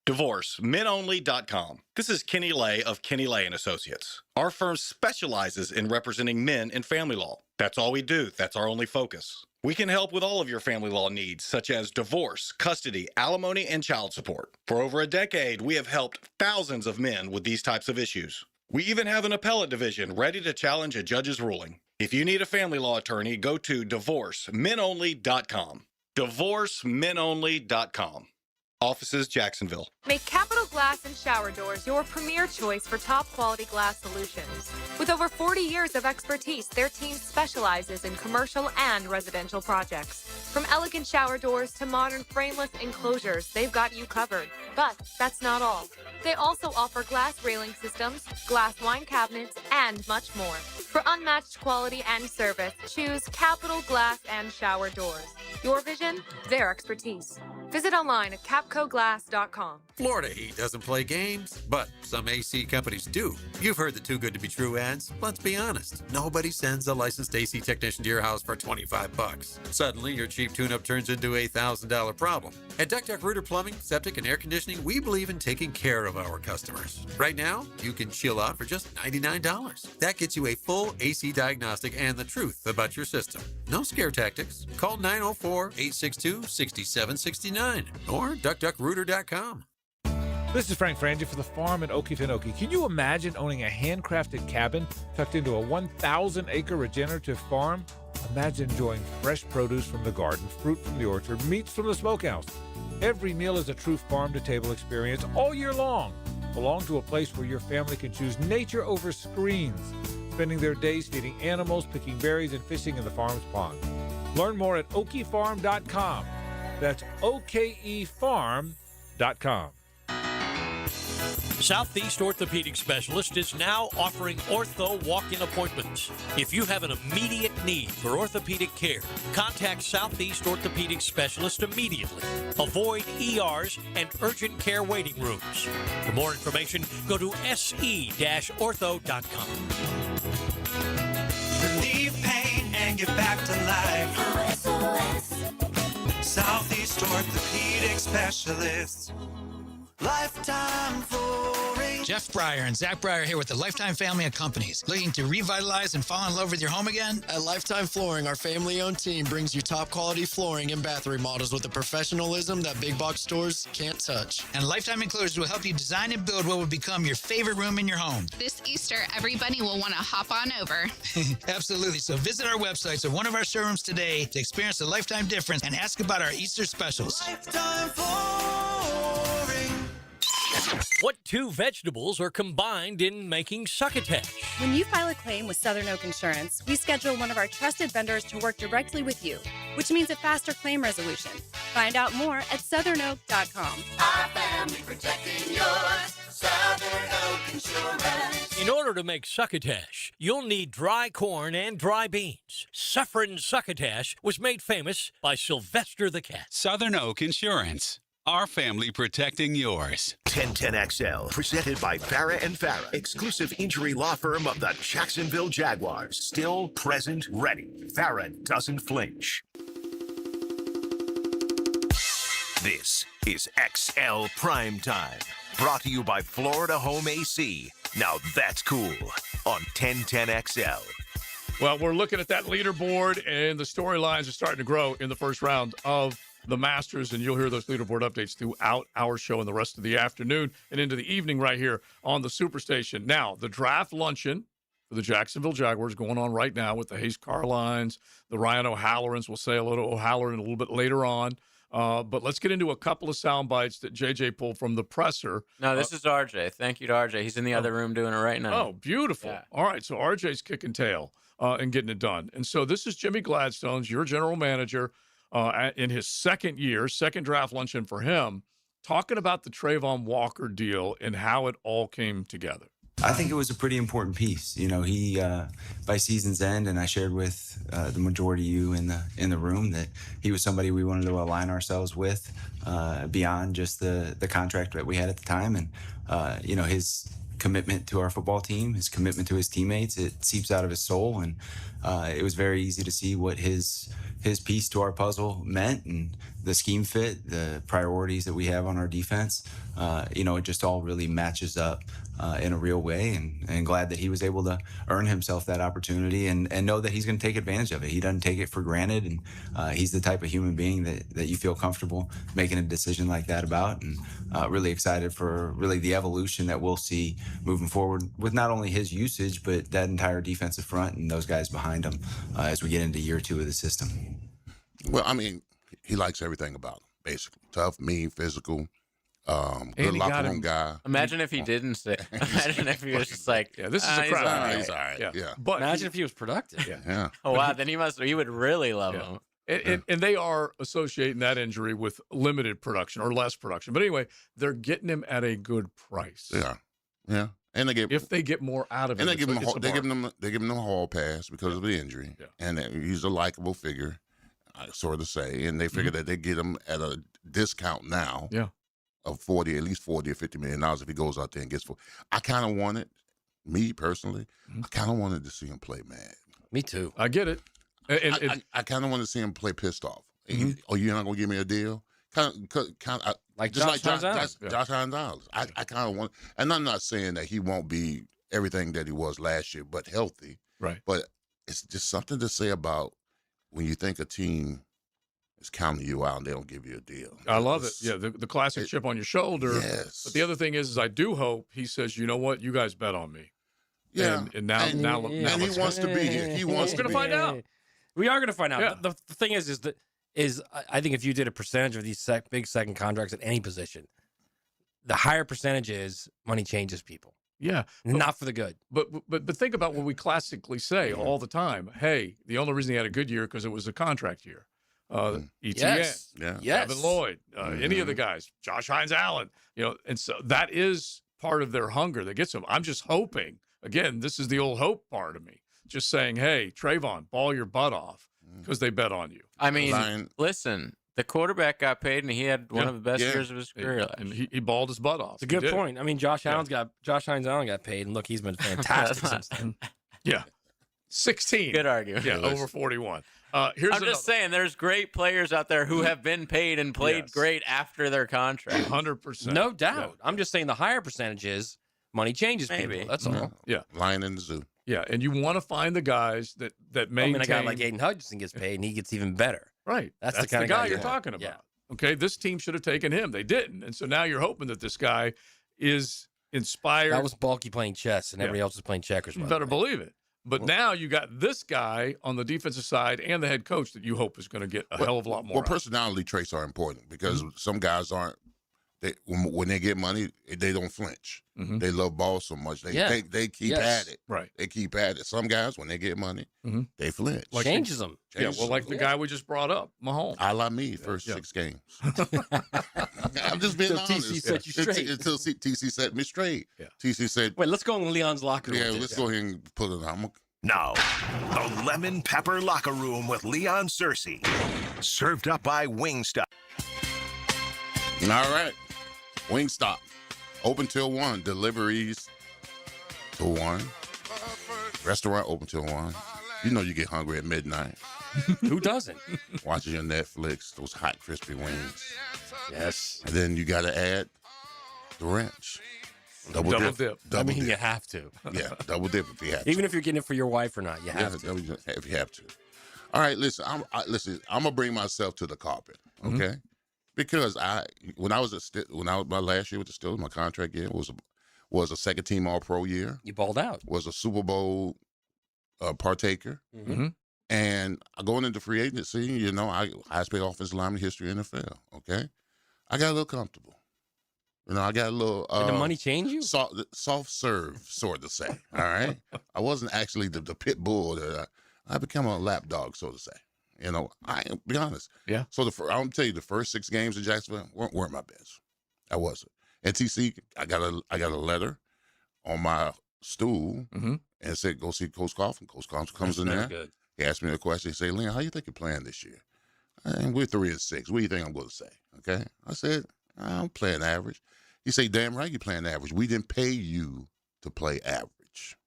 Speaker 19: DivorceMenOnly.com. This is Kenny Lay of Kenny Lay and Associates. Our firm specializes in representing men in family law. That's all we do. That's our only focus. We can help with all of your family law needs, such as divorce, custody, alimony, and child support. For over a decade, we have helped thousands of men with these types of issues. We even have an appellate division ready to challenge a judge's ruling. If you need a family law attorney, go to DivorceMenOnly.com. DivorceMenOnly.com. Offices, Jacksonville.
Speaker 20: Make Capital Glass and Shower Doors your premier choice for top quality glass solutions. With over 40 years of expertise, their team specializes in commercial and residential projects. From elegant shower doors to modern frameless enclosures, they've got you covered. But that's not all. They also offer glass railing systems, glass wine cabinets, and much more. For unmatched quality and service, choose Capital Glass and Shower Doors. Your vision, their expertise. Visit online at capcoglass.com.
Speaker 21: Florida Heat doesn't play games, but some AC companies do. You've heard the too good to be true ads. Let's be honest. Nobody sends a licensed AC technician to your house for $25. Suddenly, your cheap tune-up turns into a $1,000 problem. At Duck Duck Rooter Plumbing, Septic, and Air Conditioning, we believe in taking care of our customers. Right now, you can chill out for just $99. That gets you a full AC diagnostic and the truth about your system. No scare tactics. Call 904-862-6769 or duckduckrooter.com.
Speaker 22: This is Frank Frangie for the farm in Okefenokee. Can you imagine owning a handcrafted cabin tucked into a 1,000-acre regenerative farm? Imagine enjoying fresh produce from the garden, fruit from the orchard, meats from the smokehouse. Every meal is a true farm-to-table experience all year long. Belong to a place where your family can choose nature over screens, spending their days feeding animals, picking berries, and fishing in the farm's pond. Learn more at okefarm.com. That's okefarm.com.
Speaker 23: Southeast Orthopedic Specialist is now offering ortho walk-in appointments. If you have an immediate need for orthopedic care, contact Southeast Orthopedic Specialist immediately. Avoid ERs and urgent care waiting rooms. For more information, go to se-ortho.com.
Speaker 3: Relieve pain and get back to life. Southeast Orthopedic Specialists. Lifetime Flooring.
Speaker 24: Jeff Breyer and Zach Breyer here with the Lifetime family of companies. Looking to revitalize and fall in love with your home again?
Speaker 25: At Lifetime Flooring, our family-owned team brings you top-quality flooring and bath remodels with the professionalism that big box stores can't touch.
Speaker 24: And Lifetime Enclosures will help you design and build what will become your favorite room in your home.
Speaker 26: This Easter, everybody will want to hop on over.
Speaker 24: Absolutely. So visit our websites or one of our showrooms today to experience the Lifetime difference and ask about our Easter specials.
Speaker 3: Lifetime Flooring.
Speaker 23: What two vegetables are combined in making succotash?
Speaker 27: When you file a claim with Southern Oak Insurance, we schedule one of our trusted vendors to work directly with you, which means a faster claim resolution. Find out more at southernoak.com.
Speaker 3: Our family protecting yours. Southern Oak Insurance.
Speaker 23: In order to make succotash, you'll need dry corn and dry beans. Suffering succotash was made famous by Sylvester the Cat.
Speaker 8: Southern Oak Insurance. Our family protecting yours.
Speaker 4: 1010XL, presented by Farah and Farah, exclusive injury law firm of the Jacksonville Jaguars. Still, present, ready. Farah doesn't flinch. This is XL Primetime, brought to you by Florida Home AC. Now that's cool on 1010XL.
Speaker 5: Well, we're looking at that leaderboard, and the storylines are starting to grow in the first round of the Masters, and you'll hear those leaderboard updates throughout our show and the rest of the afternoon and into the evening right here on the Superstation. Now, the draft luncheon for the Jacksonville Jaguars going on right now with the Hayes Carlines, the Ryan O'Hallorans. We'll say a little O'Halloran a little bit later on. But let's get into a couple of sound bites that JJ pulled from the presser.
Speaker 7: No, this is RJ. Thank you to RJ. He's in the other room doing it right now.
Speaker 5: Oh, beautiful. Yeah. All right, so RJ's kicking tail and getting it done. And so this is Jimmy Gladstone's, your general manager, in his second year, second draft luncheon for him, talking about the Trayvon Walker deal and how it all came together.
Speaker 28: I think it was a pretty important piece. You know, he by season's end, and I shared with the majority of you in the room that he was somebody we wanted to align ourselves with beyond just the contract that we had at the time, and you know, his commitment to our football team, his commitment to his teammates, it seeps out of his soul, and it was very easy to see what his piece to our puzzle meant, and the scheme fit, the priorities that we have on our defense, it just all really matches up in a real way. And glad that he was able to earn himself that opportunity and know that he's going to take advantage of it. He doesn't take it for granted. And he's the type of human being that you feel comfortable making a decision like that about. And really excited for really the evolution that we'll see moving forward with not only his usage, but that entire defensive front and those guys behind him as we get into year 2 of the system.
Speaker 1: Well, I mean, he likes everything about him, basically. Tough, mean, physical, good
Speaker 5: he
Speaker 1: locker
Speaker 5: got
Speaker 1: room
Speaker 5: him.
Speaker 1: guy.
Speaker 7: Imagine if he didn't say. Imagine if he was just like,
Speaker 5: Yeah, this is a
Speaker 7: he's
Speaker 5: crap.
Speaker 7: all right.
Speaker 1: He's all right. Yeah.
Speaker 5: But
Speaker 2: Imagine if he was productive.
Speaker 1: Yeah.
Speaker 7: Oh wow, then he would really love him.
Speaker 5: And they are associating that injury with limited production or less production. But anyway, they're getting him at a good price.
Speaker 1: Yeah. Yeah. And
Speaker 5: If they get more out of him,
Speaker 1: and they give him
Speaker 5: it's a
Speaker 1: they give
Speaker 5: bargain.
Speaker 1: him a hall pass because of the injury.
Speaker 5: Yeah.
Speaker 1: And he's a likable figure, I sort of say. And they figure that they get him at a discount now.
Speaker 5: Yeah.
Speaker 1: Of at least $40 or $50 million if he goes out there and gets full. I kind of wanted, me personally, I kind of wanted to see him play mad.
Speaker 2: Me too.
Speaker 5: I get it.
Speaker 1: I kind of want to see him play pissed off. Oh, you're not gonna give me a deal? Kind of
Speaker 2: like
Speaker 1: just
Speaker 2: Josh
Speaker 1: like
Speaker 2: Hines.
Speaker 1: Josh Hines. I kind of want, and I'm not saying that he won't be everything that he was last year, but healthy.
Speaker 5: Right.
Speaker 1: But it's just something to say about when you think a team is counting you out and they don't give you a deal.
Speaker 5: I love it. Yeah, the classic chip on your shoulder.
Speaker 1: Yes.
Speaker 5: But the other thing is I do hope he says, you know what, you guys bet on me.
Speaker 1: Yeah.
Speaker 5: And now
Speaker 1: and he wants to be here. He wants to
Speaker 5: We're
Speaker 1: be
Speaker 5: going to find
Speaker 1: here.
Speaker 5: out.
Speaker 2: We are going to find out.
Speaker 5: Yeah.
Speaker 2: The thing is I think if you did a percentage of these big second contracts at any position, the higher percentage is money changes people.
Speaker 5: Yeah.
Speaker 2: Not for the good.
Speaker 5: But think about what we classically say all the time. Hey, the only reason he had a good year because it was a contract year. ETN,
Speaker 2: Yes.
Speaker 1: Yeah.
Speaker 5: Kevin Lloyd, any of the guys, Josh Hines Allen, and so that is part of their hunger that gets them. I'm just hoping, again, this is the old hope part of me, just saying, hey, Trayvon, ball your butt off because they bet on you.
Speaker 7: I mean, listen, the quarterback got paid and he had one of the best years of his career.
Speaker 5: And he balled his butt off.
Speaker 2: It's a good point. I mean, Josh Hines Allen got paid, and look, he's been fantastic since then.
Speaker 5: Yeah. 16.
Speaker 7: Good argument.
Speaker 5: Yeah, over 41.
Speaker 7: I'm just saying, there's great players out there who have been paid and played great after their contract.
Speaker 5: 100%.
Speaker 2: No doubt. I'm just saying the higher percentage is money changes people. That's all.
Speaker 5: Yeah.
Speaker 1: Lion in the zoo.
Speaker 5: Yeah, and you want to find the guys that maintain.
Speaker 2: a guy like Aiden Hutchinson gets paid, and he gets even better.
Speaker 5: Right.
Speaker 2: That's the kind of
Speaker 5: guy
Speaker 2: guy
Speaker 5: you're talking about. Okay, this team should have taken him. They didn't. And so now you're hoping that this guy is inspired.
Speaker 2: That was Bulky playing chess, and everybody else was playing checkers.
Speaker 5: You better believe it. But now you got this guy on the defensive side and the head coach that you hope is going to get a hell of a lot more.
Speaker 1: Well, personality traits are important because some guys aren't. When they get money, they don't flinch. They love ball so much. They keep at it.
Speaker 5: Right.
Speaker 1: They keep at it. Some guys, when they get money, they flinch.
Speaker 2: Changes them.
Speaker 5: Like the guy we just brought up, Mahomes.
Speaker 1: I like me first 6 games. I'm just being honest.
Speaker 2: TC set you straight.
Speaker 1: Until TC set me straight.
Speaker 5: Yeah.
Speaker 1: TC said,
Speaker 2: "Wait, let's go in Leon's locker room."
Speaker 1: Yeah, let's go ahead and put it on.
Speaker 4: Now, the Lemon Pepper Locker Room with Leon Searcy. Served up by Wingstop.
Speaker 1: All right. Wingstop. Open till 1. Deliveries till 1. Restaurant open till 1. You know you get hungry at midnight.
Speaker 2: Who doesn't?
Speaker 1: Watching your Netflix, those hot, crispy wings.
Speaker 2: Yes.
Speaker 1: And then you got to add the ranch. Double dip.
Speaker 2: I mean, you have to.
Speaker 1: Yeah, double dip if you have to.
Speaker 2: Even if you're getting it for your wife or not, you have to.
Speaker 1: If you have to. All right, listen. I'm gonna bring myself to the carpet, okay? Because when I was my last year with the Steelers, my contract year was a second team All Pro year.
Speaker 2: You balled out.
Speaker 1: Was a Super Bowl partaker, and going into free agency, highest paid offensive lineman in history in the NFL. Okay, I got a little comfortable. I got a little.
Speaker 2: Did the money change you?
Speaker 1: Soft serve, sort to say. All right, I wasn't actually the pit bull. I became a lap dog, so to say. I be honest.
Speaker 5: Yeah.
Speaker 1: So I'm gonna tell you, the first 6 games in Jacksonville weren't my best. I wasn't. At TC, I got a letter on my stool and it said, "Go see Coach Coughlin." Coach Coughlin comes in there.
Speaker 2: Good.
Speaker 1: He asked me a question. He said, "Leon, how you think you're playing this year?" And we're 3-6. What do you think I'm going to say? Okay. I said, "I'm playing average." He said, "Damn right you're playing average. We didn't pay you to play average."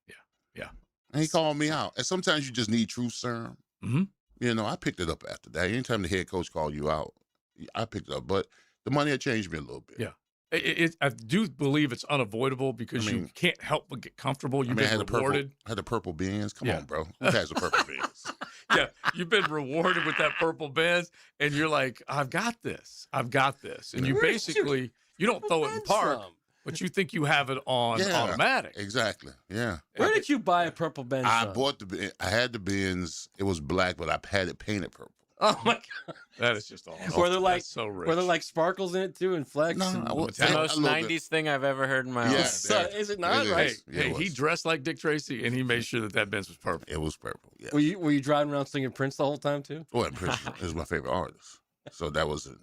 Speaker 5: Yeah.
Speaker 1: And he called me out. And sometimes you just need truth serum. I picked it up after that. Anytime the head coach called you out, I picked it up, but the money had changed me a little bit.
Speaker 5: Yeah. I do believe it's unavoidable because you can't help but get comfortable. You've been rewarded.
Speaker 1: I had the purple Benz. Come on, bro. Who has the purple Benz?
Speaker 5: Yeah, you've been rewarded with that purple Benz, and you're like, I've got this. I've got this. And you basically, you don't throw it in park, but you think you have it on automatic.
Speaker 1: Exactly. Yeah.
Speaker 2: Where did you buy a purple Benz?
Speaker 1: I bought I had the Benz. It was black, but I had it painted purple.
Speaker 2: Oh my God.
Speaker 5: That is just awesome.
Speaker 2: Were there like
Speaker 5: That's so rich.
Speaker 2: Were there like sparkles in it too and flex?
Speaker 1: No,
Speaker 7: It's the most 90s thing I've ever heard in my life.
Speaker 2: Is it not? Right.
Speaker 5: Hey, he dressed like Dick Tracy, and he made sure that Benz was purple.
Speaker 1: It was purple. Yeah.
Speaker 2: Were you driving around singing Prince the whole time too?
Speaker 1: Well, Prince is my favorite artist, so that was an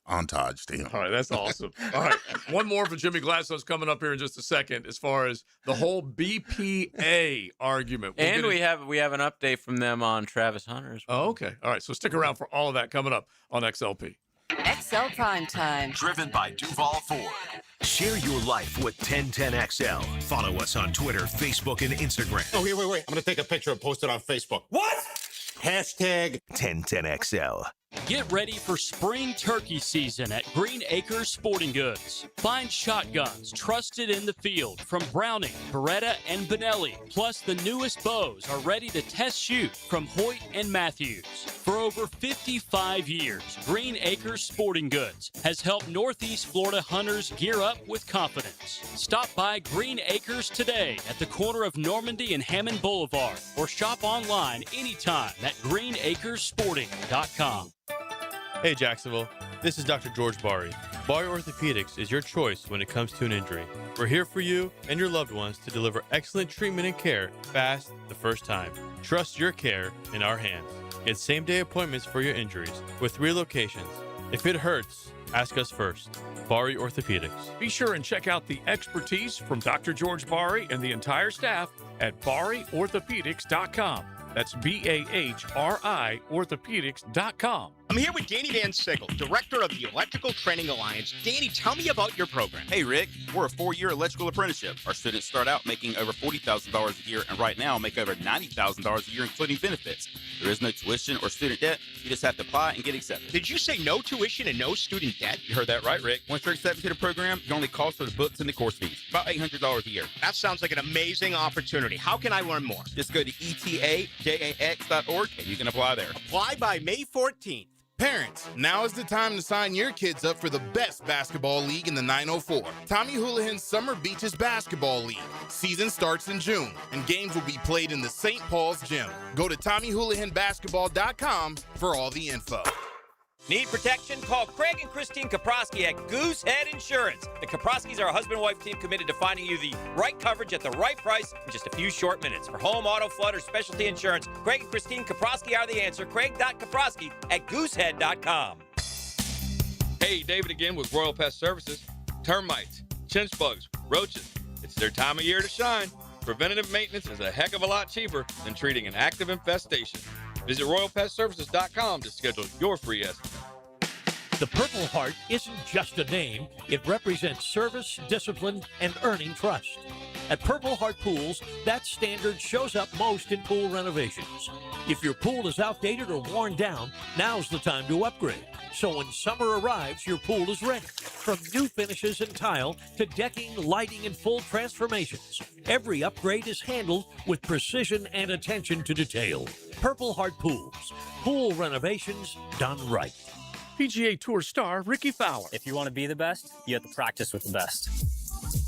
Speaker 1: entourage to him.
Speaker 5: All right, that's awesome. All right, one more for Jimmy Glasnow's coming up here in just a second. As far as the whole BPA argument,
Speaker 7: and we have an update from them on Travis Hunter as well.
Speaker 5: Oh, okay. All right, so stick around for all of that coming up on XLP.
Speaker 6: XL Primetime.
Speaker 4: Driven by Duval Ford. Share your life with 1010XL. Follow us on Twitter, Facebook, and Instagram.
Speaker 14: Oh, wait. I'm going to take a picture and post it on Facebook. What? Hashtag
Speaker 4: 1010XL.
Speaker 9: Get ready for spring turkey season at Green Acres Sporting Goods. Find shotguns trusted in the field from Browning, Beretta, and Benelli. Plus, the newest bows are ready to test shoot from Hoyt and Matthews. For over 55 years, Green Acres Sporting Goods has helped Northeast Florida hunters gear up with confidence. Stop by Green Acres today at the corner of Normandy and Hammond Boulevard or shop online anytime at greenacresporting.com.
Speaker 10: Hey Jacksonville, this is Dr. George Bari. Bari Orthopedics is your choice when it comes to an injury. We're here for you and your loved ones to deliver excellent treatment and care fast the first time. Trust your care in our hands. Get same-day appointments for your injuries with 3 locations. If it hurts, ask us first. Bari Orthopedics.
Speaker 5: Be sure and check out the expertise from Dr. George Bari and the entire staff at BariOrthopedics.com. That's BAHRI Orthopedics.com.
Speaker 11: I'm here with Danny Van Sickle, Director of the Electrical Training Alliance. Danny, tell me about your program.
Speaker 12: Hey, Rick. We're a 4-year electrical apprenticeship. Our students start out making over $40,000 a year and right now make over $90,000 a year, including benefits. There is no tuition or student debt. You just have to apply and get accepted.
Speaker 11: Did you say no tuition and no student debt?
Speaker 12: You heard that right, Rick. Once you're accepted to the program, your only cost for the books and the course fees. About $800 a year.
Speaker 11: That sounds like an amazing opportunity. How can I learn more?
Speaker 12: Just go to etajax.org and you can apply there.
Speaker 11: Apply by May 14th.
Speaker 13: Parents, now is the time to sign your kids up for the best basketball league in the 904. Tommy Houlihan's Summer Beaches Basketball League. Season starts in June, and games will be played in the St. Paul's Gym. Go to TommyHoulihanBasketball.com for all the info.
Speaker 15: Need protection? Call Craig and Christine Kaprosky at Goosehead Insurance. The Kaproskys are a husband-wife team committed to finding you the right coverage at the right price in just a few short minutes. For home, auto, flood, or specialty insurance, Craig and Christine Kaprosky are the answer. Craig.Kaprosky at Goosehead.com.
Speaker 16: Hey, David again with Royal Pest Services. Termites, chinch bugs, roaches. It's their time of year to shine. Preventative maintenance is a heck of a lot cheaper than treating an active infestation. Visit RoyalPestServices.com to schedule your free estimate.
Speaker 23: The Purple Heart isn't just a name. It represents service, discipline, and earning trust. At Purple Heart Pools, that standard shows up most in pool renovations. If your pool is outdated or worn down, now's the time to upgrade. So when summer arrives, your pool is ready. From new finishes and tile to decking, lighting, and full transformations, every upgrade is handled with precision and attention to detail. Purple Heart Pools. Pool renovations done right.
Speaker 5: PGA Tour star Ricky Fowler.
Speaker 29: If you want to be the best, you have to practice with the best.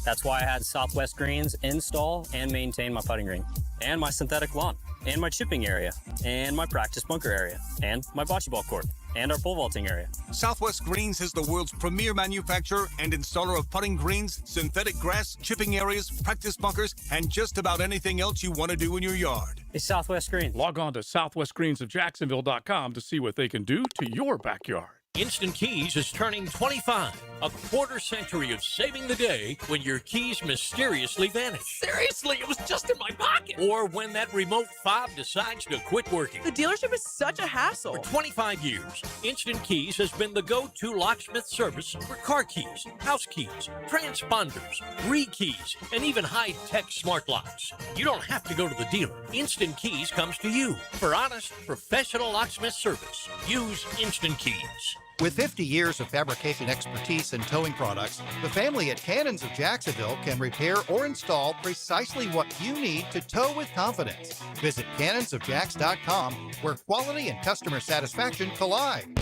Speaker 29: That's why I had Southwest Greens install and maintain my putting green, and my synthetic lawn, and my chipping area, and my practice bunker area, and my bocce ball court, and our pole vaulting area.
Speaker 30: Southwest Greens is the world's premier manufacturer and installer of putting greens, synthetic grass, chipping areas, practice bunkers, and just about anything else you want to do in your yard.
Speaker 29: It's Southwest Greens.
Speaker 5: Log on to southwestgreensofjacksonville.com to see what they can do to your backyard.
Speaker 23: Instant Keys is turning 25. A quarter century of saving the day when your keys mysteriously vanish.
Speaker 31: Seriously, it was just in my pocket.
Speaker 23: Or when that remote fob decides to quit working.
Speaker 31: The dealership is such a hassle.
Speaker 23: For 25 years, Instant Keys has been the go-to locksmith service for car keys, house keys, transponders, re-keys, and even high-tech smart locks. You don't have to go to the dealer. Instant Keys comes to you. For honest, professional locksmith service, use Instant Keys.
Speaker 3: With 50 years of fabrication expertise and towing products, the family at Cannons of Jacksonville can repair or install precisely what you need to tow with confidence. Visit cannonsofjacks.com, where quality and customer satisfaction collide.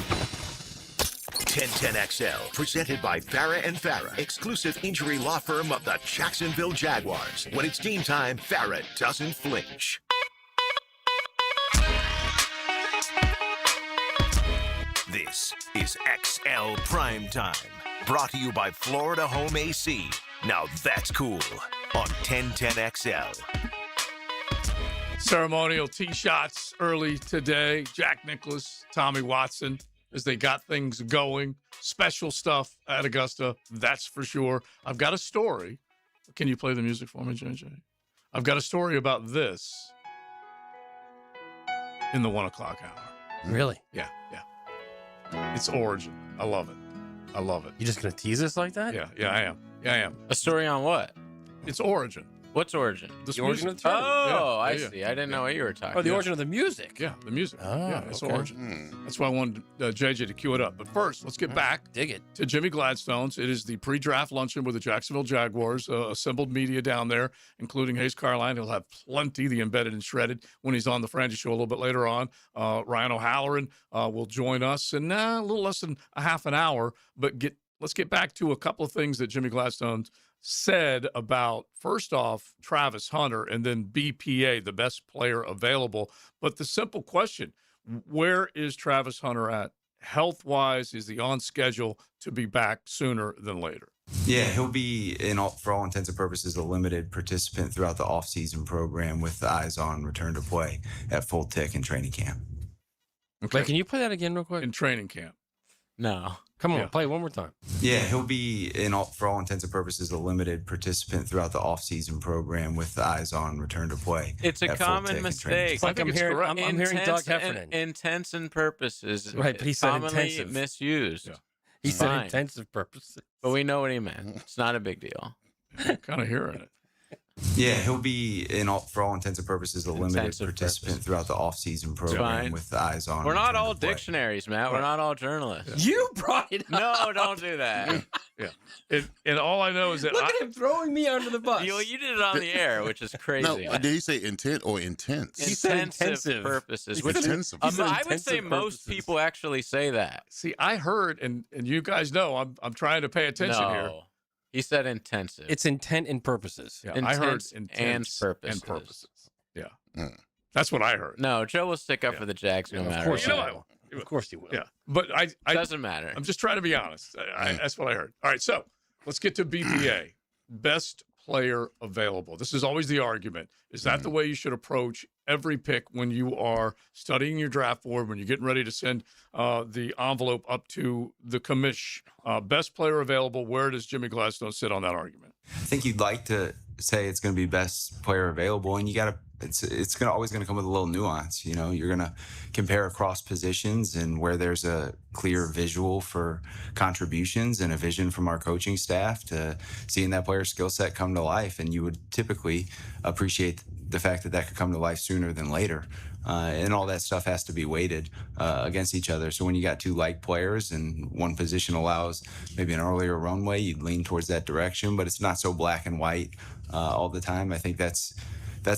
Speaker 4: 1010XL, presented by Farah and Farah, exclusive injury law firm of the Jacksonville Jaguars. When it's game time, Farah doesn't flinch. This is XL Primetime, brought to you by Florida Home AC. Now that's cool on 1010XL.
Speaker 5: Ceremonial tee shots early today. Jack Nicklaus, Tommy Watson, as they got things going. Special stuff at Augusta, that's for sure. I've got a story. Can you play the music for me, JJ? I've got a story about this in the 1 o'clock hour.
Speaker 2: Really?
Speaker 5: Yeah. It's origin. I love it.
Speaker 2: You just gonna tease us like that?
Speaker 5: Yeah, I am.
Speaker 7: A story on what?
Speaker 5: It's origin.
Speaker 7: What's origin?
Speaker 5: The
Speaker 2: origin of the tournament.
Speaker 7: Oh, I
Speaker 5: Yeah.
Speaker 7: see. I didn't know what you were talking
Speaker 2: Oh, the
Speaker 7: about.
Speaker 2: origin of the music.
Speaker 5: Yeah, the music.
Speaker 2: Oh,
Speaker 5: It's
Speaker 2: okay.
Speaker 5: origin. That's why I wanted JJ to cue it up. But first, let's get back
Speaker 2: Dig it.
Speaker 5: to Jimmy Gladstone's. It is the pre-draft luncheon with the Jacksonville Jaguars, assembled media down there, including Hayes Carline. He'll have plenty, the embedded and shredded, when he's on the Frangie Show a little bit later on. Ryan O'Halloran will join us in a little less than a half an hour. But let's get back to a couple of things that Jimmy Gladstone said about, first off, Travis Hunter, and then BPA, the best player available. But the simple question, where is Travis Hunter at health-wise? Is he on schedule to be back sooner than later?
Speaker 28: Yeah, he'll be, for all intents and purposes, a limited participant throughout the off-season program with the eyes on return to play at full tick in training camp.
Speaker 5: Okay.
Speaker 2: Wait, can you play that again real quick?
Speaker 5: In training camp.
Speaker 7: No.
Speaker 2: Come on,
Speaker 5: Yeah.
Speaker 2: play it one more time.
Speaker 28: Yeah, he'll be, for all intents and purposes, a limited participant throughout the off-season program with the eyes on return to play.
Speaker 7: It's a
Speaker 28: at full
Speaker 7: common
Speaker 28: tick in training
Speaker 7: mistake.
Speaker 28: camp.
Speaker 5: I think it's correct.
Speaker 2: I'm hearing Doug
Speaker 7: Intense
Speaker 2: Heffernan.
Speaker 7: Intents and purposes.
Speaker 2: Right, but he said
Speaker 7: commonly
Speaker 2: intensive.
Speaker 7: misused.
Speaker 5: Yeah.
Speaker 2: He said
Speaker 7: Fine.
Speaker 2: intensive purposes.
Speaker 7: But we know what he meant. It's not a big deal.
Speaker 5: Kind of hearing it.
Speaker 28: Yeah, he'll be, for all intents and purposes, a limited
Speaker 7: Intensive
Speaker 28: participant
Speaker 7: purposes.
Speaker 28: througnot the off-season
Speaker 7: fine.
Speaker 28: program with the eyes on.
Speaker 7: We're not
Speaker 28: return
Speaker 7: all
Speaker 28: to play.
Speaker 7: dictionaries, Matt. We're not all journalists.
Speaker 2: You brought it up.
Speaker 7: No, don't do that.
Speaker 5: Yeah. And all I know is that
Speaker 2: Look at him throwing me under the bus.
Speaker 7: You did it on the air, which is crazy.
Speaker 1: No, did he say intent or intense?
Speaker 2: He said
Speaker 7: Intensive
Speaker 2: intensive
Speaker 7: purposes.
Speaker 1: He
Speaker 7: Which
Speaker 1: said intensive.
Speaker 7: I
Speaker 2: said
Speaker 7: would say
Speaker 2: intensive
Speaker 7: most
Speaker 2: purposes.
Speaker 7: people actually say that.
Speaker 5: See, I heard, and you guys know, I'm trying to pay attention
Speaker 7: No.
Speaker 5: here.
Speaker 7: He said intensive.
Speaker 2: It's intent and purposes.
Speaker 5: Yeah, I heard
Speaker 7: Intense
Speaker 5: intense
Speaker 7: and purposes.
Speaker 5: Yeah.
Speaker 1: Mm.
Speaker 5: That's what I heard.
Speaker 7: No, Joe will stick up
Speaker 5: Yeah.
Speaker 7: for the Jags no
Speaker 2: Of
Speaker 7: matter
Speaker 2: course
Speaker 5: You know
Speaker 7: what.
Speaker 5: I will.
Speaker 2: Of course you will.
Speaker 5: Yeah. But I
Speaker 7: Doesn't matter.
Speaker 5: I'm just trying to be honest. That's what I heard. All right, so let's get to BPA. Best player available. This is always the argument. Is that the way you should approach every pick when you are studying your draft board, when you're getting ready to send the envelope up to the commish? Best player available, where does Jimmy Gladstone sit on that argument?
Speaker 28: I think you'd like to say it's going to be best player available, and you got to. It's always going to come with a little nuance. You know, you're going to compare across positions and where there's a clear visual for contributions and a vision from our coaching staff to seeing that player's skill set come to life. And you would typically appreciate the fact that could come to life sooner than later. And all that stuff has to be weighted against each other. So when you got two like players and one position allows maybe an earlier runway, you'd lean towards that direction, but it's not so black and white all the time. I think that's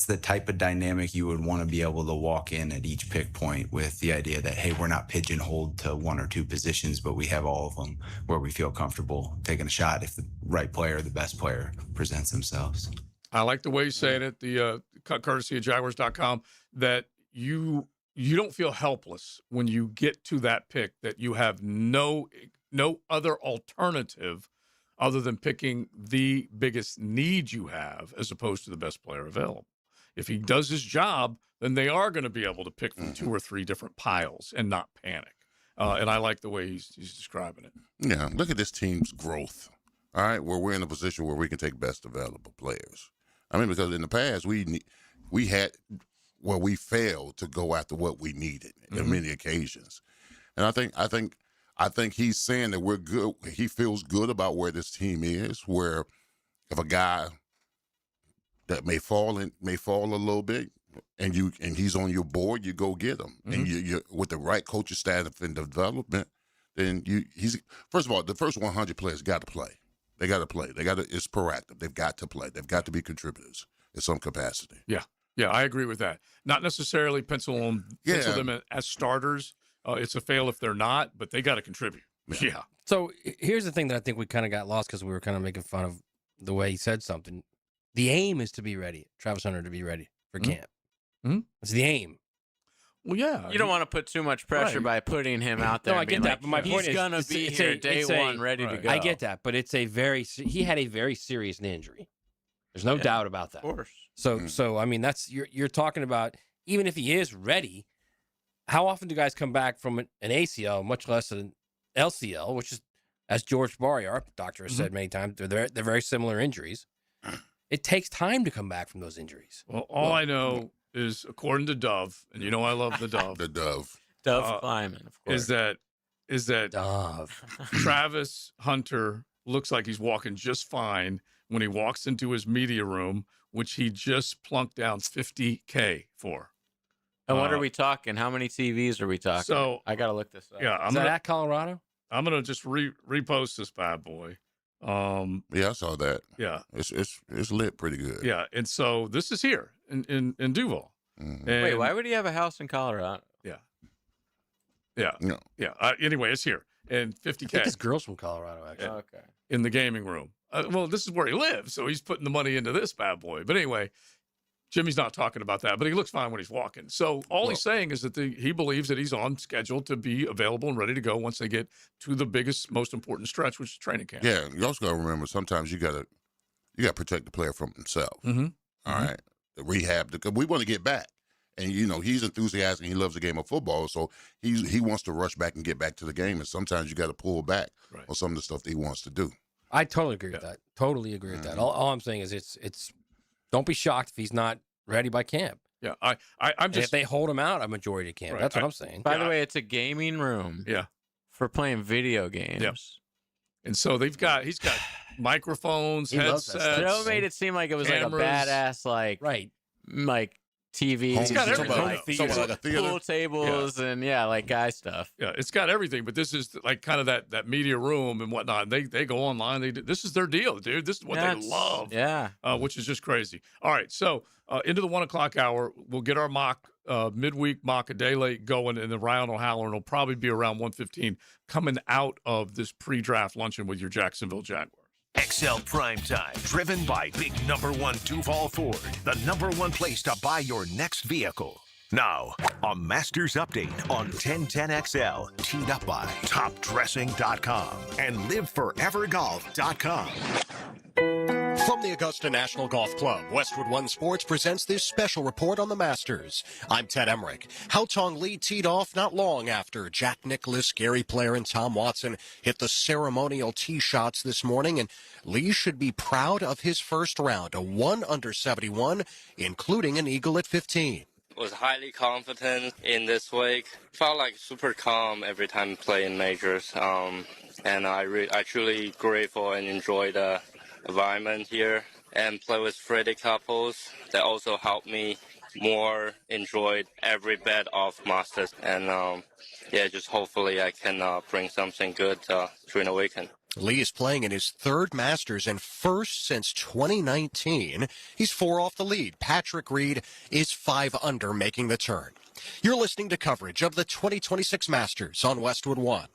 Speaker 28: the type of dynamic you would want to be able to walk in at each pick point with the idea that, hey, we're not pigeonholed to one or two positions, but we have all of them where we feel comfortable taking a shot if the right player, the best player presents themselves.
Speaker 5: I like the way you saying it, the courtesy of Jaguars.com, that you don't feel helpless when you get to that pick, that you have no other alternative other than picking the biggest need you have as opposed to the best player available. If he does his job, then they are going to be able to pick from two or three different piles and not panic. And I like the way he's describing it.
Speaker 1: Yeah, look at this team's growth. All right, where we're in a position where we can take best available players. I mean, because in the past we failed to go after what we needed on many occasions, and I think he's saying that we're good. He feels good about where this team is. Where if a guy that may fall a little bit, and he's on your board, you go get him, and you with the right coaching staff and development, then he's first of all, the first 100 players got to play. They got to play. It's proactive. They've got to play. They've got to be contributors in some capacity.
Speaker 5: Yeah, I agree with that. Not necessarily pencil them as starters. It's a fail if they're not, but they got to contribute. Yeah.
Speaker 2: So here's the thing that I think we kind of got lost because we were kind of making fun of the way he said something. The aim is to be ready, Travis Hunter to be ready for camp. It's the aim.
Speaker 5: Well, yeah.
Speaker 7: You don't want to put too much pressure by putting him out there.
Speaker 2: No, I get that, but my point is
Speaker 7: he's gonna be here day one, ready to go.
Speaker 2: I get that, but it's he had a very serious knee injury. There's no doubt about that.
Speaker 7: Of course.
Speaker 2: So I mean, that's you're talking about. Even if he is ready, how often do guys come back from an ACL, much less an LCL, which is, as George Barry, our doctor, has said many times, they're very similar injuries. It takes time to come back from those injuries.
Speaker 5: Well, all I know is, according to Dove, and you know I love the Dove.
Speaker 1: The Dove.
Speaker 7: Dove Kleiman, of course.
Speaker 5: Is that
Speaker 2: Dove.
Speaker 5: Travis Hunter looks like he's walking just fine when he walks into his media room, which he just plunked down $50K for.
Speaker 7: And what are we talking? How many TVs are we talking?
Speaker 5: So
Speaker 7: I got to look this up.
Speaker 5: Yeah,
Speaker 2: Is that at Colorado?
Speaker 5: I'm gonna just repost this bad boy.
Speaker 1: Yeah, I saw that.
Speaker 5: Yeah,
Speaker 1: it's lit pretty good.
Speaker 5: Yeah, and so this is here in Duval.
Speaker 1: Mm-hmm.
Speaker 7: Wait, why would he have a house in Colorado?
Speaker 5: Yeah.
Speaker 1: No.
Speaker 5: Yeah. Anyway, it's here and $50K.
Speaker 2: I think his girl's from Colorado, actually.
Speaker 7: Okay.
Speaker 5: In the gaming room. Well, this is where he lives, so he's putting the money into this bad boy. But anyway, Jimmy's not talking about that, but he looks fine when he's walking. So all he's saying is that he believes that he's on schedule to be available and ready to go once they get to the biggest, most important stretch, which is training camp.
Speaker 1: Yeah, you also got to remember sometimes you got to protect the player from himself.
Speaker 5: Mm-hmm.
Speaker 1: All right, the rehab, because we want to get back. And, he's enthusiastic. He loves the game of football. So he wants to rush back and get back to the game. And sometimes you got to pull back on some of the stuff that he wants to do.
Speaker 2: I totally agree with that. Totally agree with that. All I'm saying is it's don't be shocked if he's not ready by camp.
Speaker 5: Yeah, I'm just.
Speaker 2: If they hold him out, a majority of camp. That's what I'm saying.
Speaker 7: By the way, it's a gaming room.
Speaker 5: Yeah.
Speaker 7: For playing video games.
Speaker 5: Yep. And so he's got microphones, headsets.
Speaker 7: Joe made it seem like it was cameras. Like a badass, like TV.
Speaker 5: It's got everything.
Speaker 1: Like a theater.
Speaker 7: Pool tables and like guy stuff.
Speaker 5: Yeah, it's got everything. But this is like kind of that media room and whatnot. They go online. This is their deal, dude. This is what they love.
Speaker 7: Yeah.
Speaker 5: Which is just crazy. All right, so into the 1 o'clock hour, we'll get our mock midweek mock a day late going, and the round will holler, and it'll probably be around 1:15 coming out of this pre-draft luncheon with your Jacksonville Jaguars.
Speaker 4: XL Primetime, driven by Big #1 Duval Ford, the #1 place to buy your next vehicle. Now, a Masters update on 1010XL, teed up by TopDressing.com and LiveForeverGolf.com.
Speaker 14: From the Augusta National Golf Club, Westwood One Sports presents this special report on the Masters. I'm Ted Emmerich. Haotong Li teed off not long after Jack Nicklaus, Gary Player, and Tom Watson hit the ceremonial tee shots this morning, and Li should be proud of his first round, a 1 under 71, including an eagle at 15.
Speaker 8: Was highly confident in this week. Felt like super calm every time playing majors. And I truly grateful and enjoy the environment here and play with Freddie couples. That also helped me more enjoy every bit of Masters. And just hopefully I can bring something good during the weekend.
Speaker 14: Li is playing in his third Masters and first since 2019. He's 4 off the lead. Patrick Reed is 5 under, making the turn. You're listening to coverage of the 2026 Masters on Westwood One.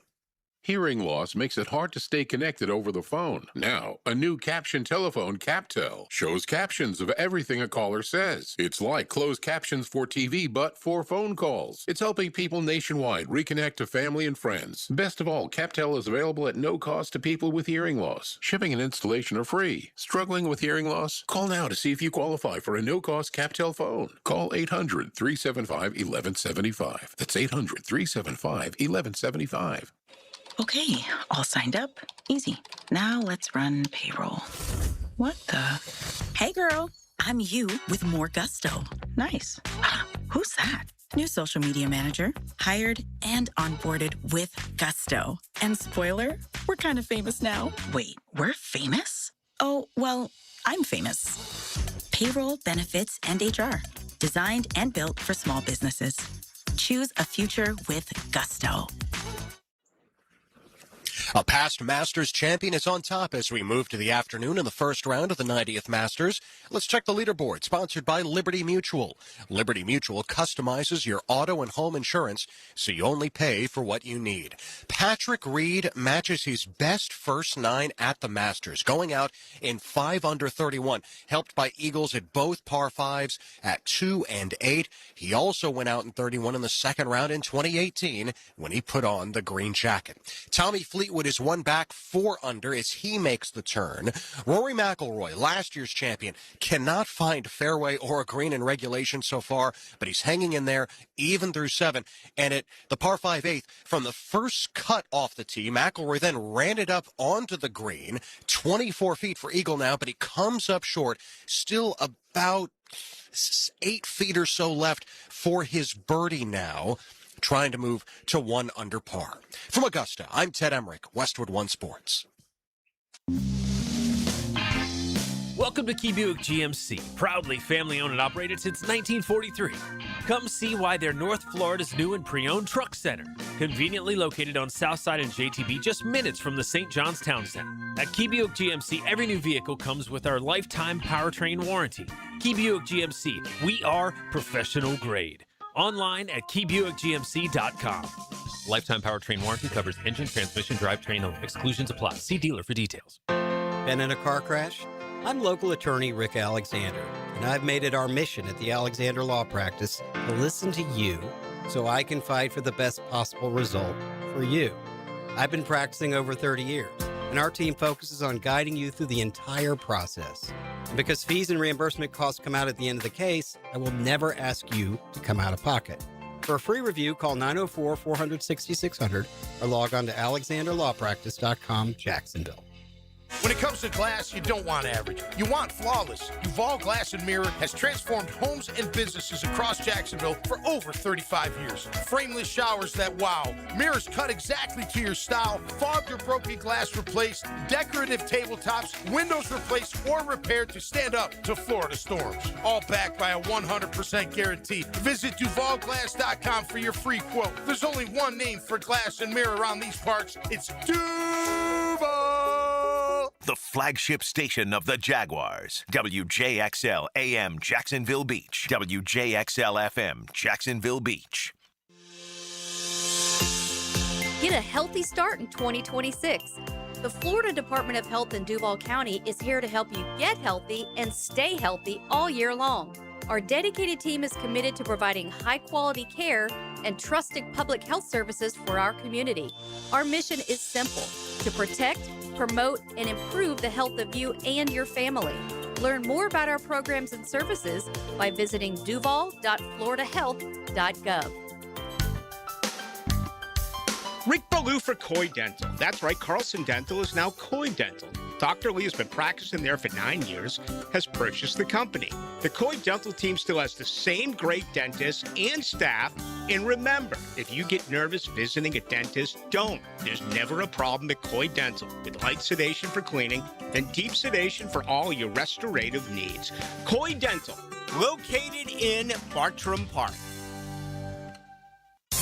Speaker 17: Hearing loss makes it hard to stay connected over the phone. Now, a new caption telephone, CapTel, shows captions of everything a caller says. It's like closed captions for TV, but for phone calls. It's helping people nationwide reconnect to family and friends. Best of all, CapTel is available at no cost to people with hearing loss. Shipping and installation are free. Struggling with hearing loss? Call now to see if you qualify for a no-cost CapTel phone. Call 800-375-1175. That's 800-375-1175.
Speaker 18: Okay, all signed up. Easy. Now let's run payroll. What the? Hey, girl. I'm you with more gusto. Nice. Who's that? New social media manager. Hired and onboarded with gusto. And spoiler, we're kind of famous now. Wait, we're famous? Oh, well, I'm famous. Payroll, benefits, and HR. Designed and built for small businesses. Choose a future with gusto.
Speaker 14: A past Masters champion is on top as we move to the afternoon in the first round of the 90th Masters. Let's check the leaderboard, sponsored by Liberty Mutual. Liberty Mutual customizes your auto and home insurance so you only pay for what you need. Patrick Reed matches his best first 9 at the Masters, going out in 5 under 31, helped by eagles at both par 5s at 2 and 8. He also went out in 31 in the second round in 2018 when he put on the green jacket. Tommy Fleetwood is one back 4 under as he makes the turn. Rory McIlroy, last year's champion, cannot find fairway or a green in regulation so far, but he's hanging in there even through 7. And at the par 5 8th, from the first cut off the tee, McIlroy then ran it up onto the green, 24 feet for eagle now, but he comes up short, still about 8 feet or so left for his birdie now, trying to move to 1 under par. From Augusta, I'm Ted Emmerich, Westwood One Sports.
Speaker 23: Welcome to Key Buick GMC, proudly family-owned and operated since 1943. Come see why they're North Florida's new and pre-owned truck center, conveniently located on Southside and JTB, just minutes from the St. John's Town Center. At Key Buick GMC, every new vehicle comes with our lifetime powertrain warranty. Key Buick GMC, we are professional grade. Online at keybuickgmc.com. Lifetime powertrain warranty covers engine, transmission, drivetrain only. Exclusions apply. See dealer for details.
Speaker 6: Been in a car crash? I'm local attorney Rick Alexander, and I've made it our mission at the Alexander Law Practice to listen to you so I can fight for the best possible result for you. I've been practicing over 30 years, and our team focuses on guiding you through the entire process. And because fees and reimbursement costs come out at the end of the case, I will never ask you to come out of pocket. For a free review, call 904-400-6600 or log on to alexanderlawpractice.com, Jacksonville.
Speaker 9: When it comes to glass, you don't want average. You want flawless. Duval Glass and Mirror has transformed homes and businesses across Jacksonville for over 35 years. Frameless showers that wow. Mirrors cut exactly to your style. Fogged or broken glass replaced. Decorative tabletops. Windows replaced or repaired to stand up to Florida storms. All backed by a 100% guarantee. Visit DuvalGlass.com for your free quote. There's only one name for glass and mirror around these parts. It's Duval.
Speaker 4: The flagship station of the Jaguars. WJXL AM Jacksonville Beach. WJXL FM Jacksonville Beach.
Speaker 10: Get a healthy start in 2026. The Florida Department of Health in Duval County is here to help you get healthy and stay healthy all year long. Our dedicated team is committed to providing high-quality care and trusted public health services for our community. Our mission is simple: to protect, promote, and improve the health of you and your family. Learn more about our programs and services by visiting duval.floridahealth.gov.
Speaker 11: Rick Ballou for Coy Dental. That's right, Carlson Dental is now Coy Dental. Dr. Lee has been practicing there for 9 years, has purchased the company. The Coy Dental team still has the same great dentists and staff. And remember, if you get nervous visiting a dentist, don't. There's never a problem at Coy Dental, with light sedation for cleaning and deep sedation for all your restorative needs. Coy Dental, located in Bartram Park.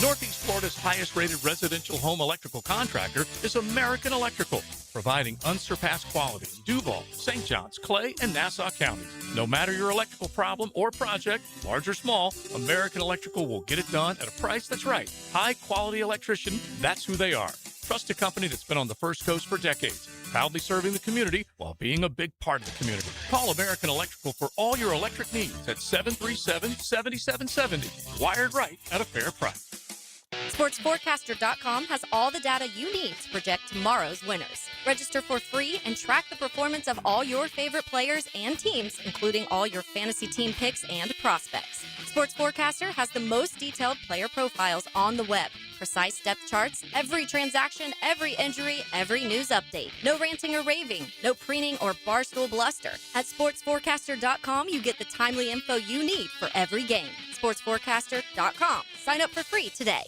Speaker 23: Northeast Florida's highest-rated residential home electrical contractor is American Electrical, providing unsurpassed quality in Duval, St. Johns, Clay, and Nassau counties. No matter your electrical problem or project, large or small, American Electrical will get it done at a price that's right. High-quality electrician, that's who they are. Trust a company that's been on the First Coast for decades, proudly serving the community while being a big part of the community. Call American Electrical for all your electric needs at 737-7770. Wired right at a fair price.
Speaker 10: SportsForecaster.com has all the data you need to project tomorrow's winners. Register for free and track the performance of all your favorite players and teams, including all your fantasy team picks and prospects. Sports Forecaster has the most detailed player profiles on the web, precise depth charts, every transaction, every injury, every news update. No ranting or raving, no preening or barstool bluster. At SportsForecaster.com, you get the timely info you need for every game. SportsForecaster.com. Sign up for free today.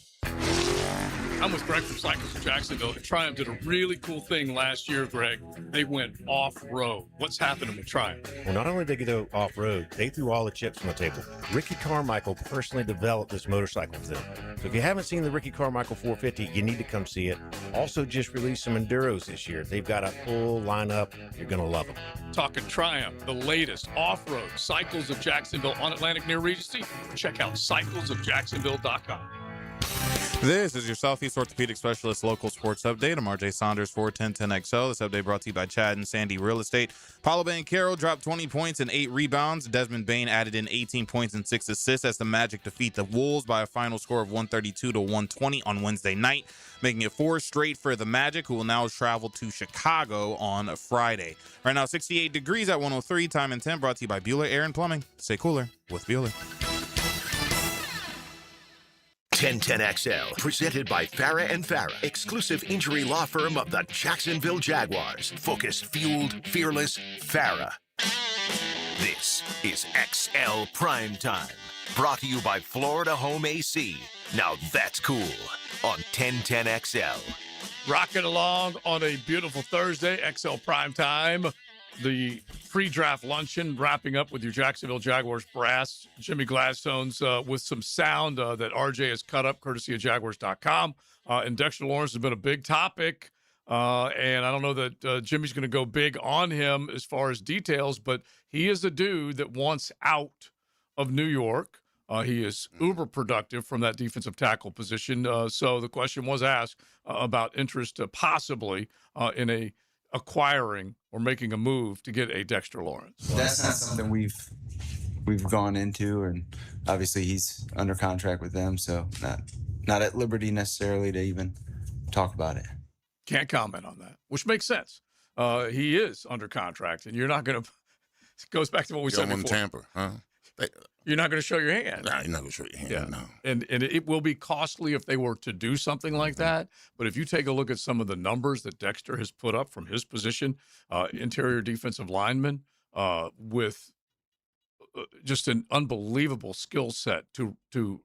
Speaker 5: I'm with Greg from Cycles of Jacksonville. Triumph did a really cool thing last year, Greg. They went off-road. What's happening with Triumph?
Speaker 12: Well, not only did they go off-road, they threw all the chips on the table. Ricky Carmichael personally developed this motorcycle for them. So if you haven't seen the Ricky Carmichael 450, you need to come see it. Also just released some Enduros this year. They've got a full lineup. You're going to love them.
Speaker 5: Talking Triumph, the latest off-road Cycles of Jacksonville on Atlantic near Regency. Check out cyclesofjacksonville.com.
Speaker 13: This is your Southeast Orthopedic Specialist local sports update. I'm RJ Saunders for 1010XL. This update brought to you by Chad and Sandy Real Estate. Paulo Banchero dropped 20 points and 8 rebounds. Desmond Bain added in 18 points and 6 assists as the Magic defeat the Wolves by a final score of 132-120 on Wednesday night, making it 4 straight for the Magic, who will now travel to Chicago on Friday. Right now, 68 degrees at 103. Time and 10 brought to you by Bueller Air and Plumbing. Stay cooler with Bueller.
Speaker 4: 1010XL, presented by Farah and Farah, exclusive injury law firm of the Jacksonville Jaguars. Focused, fueled, fearless, Farah. This is XL Primetime, brought to you by Florida Home AC. Now that's cool on 1010XL.
Speaker 5: Rocking along on a beautiful Thursday, XL Primetime. The pre-draft luncheon wrapping up with your Jacksonville Jaguars brass. Jimmy Gladstone's with some sound that RJ has cut up courtesy of Jaguars.com. And Dexter Lawrence has been a big topic. And I don't know that Jimmy's going to go big on him as far as details, but he is a dude that wants out of New York. He is uber productive from that defensive tackle position. So the question was asked about interest possibly in acquiring or making a move to get a Dexter Lawrence.
Speaker 28: That's not something we've gone into, and obviously he's under contract with them, so not at liberty necessarily to even talk about it.
Speaker 5: Can't comment on that, which makes sense. He is under contract, and you're not going to. It goes back to what we said before.
Speaker 1: Tampa, huh?
Speaker 5: You're not going to show your hand.
Speaker 1: Nah, you're not going to show your hand.
Speaker 5: Yeah.
Speaker 1: No.
Speaker 5: And it will be costly if they were to do something like that. But if you take a look at some of the numbers that Dexter has put up from his position, interior defensive lineman, with just an unbelievable skill set to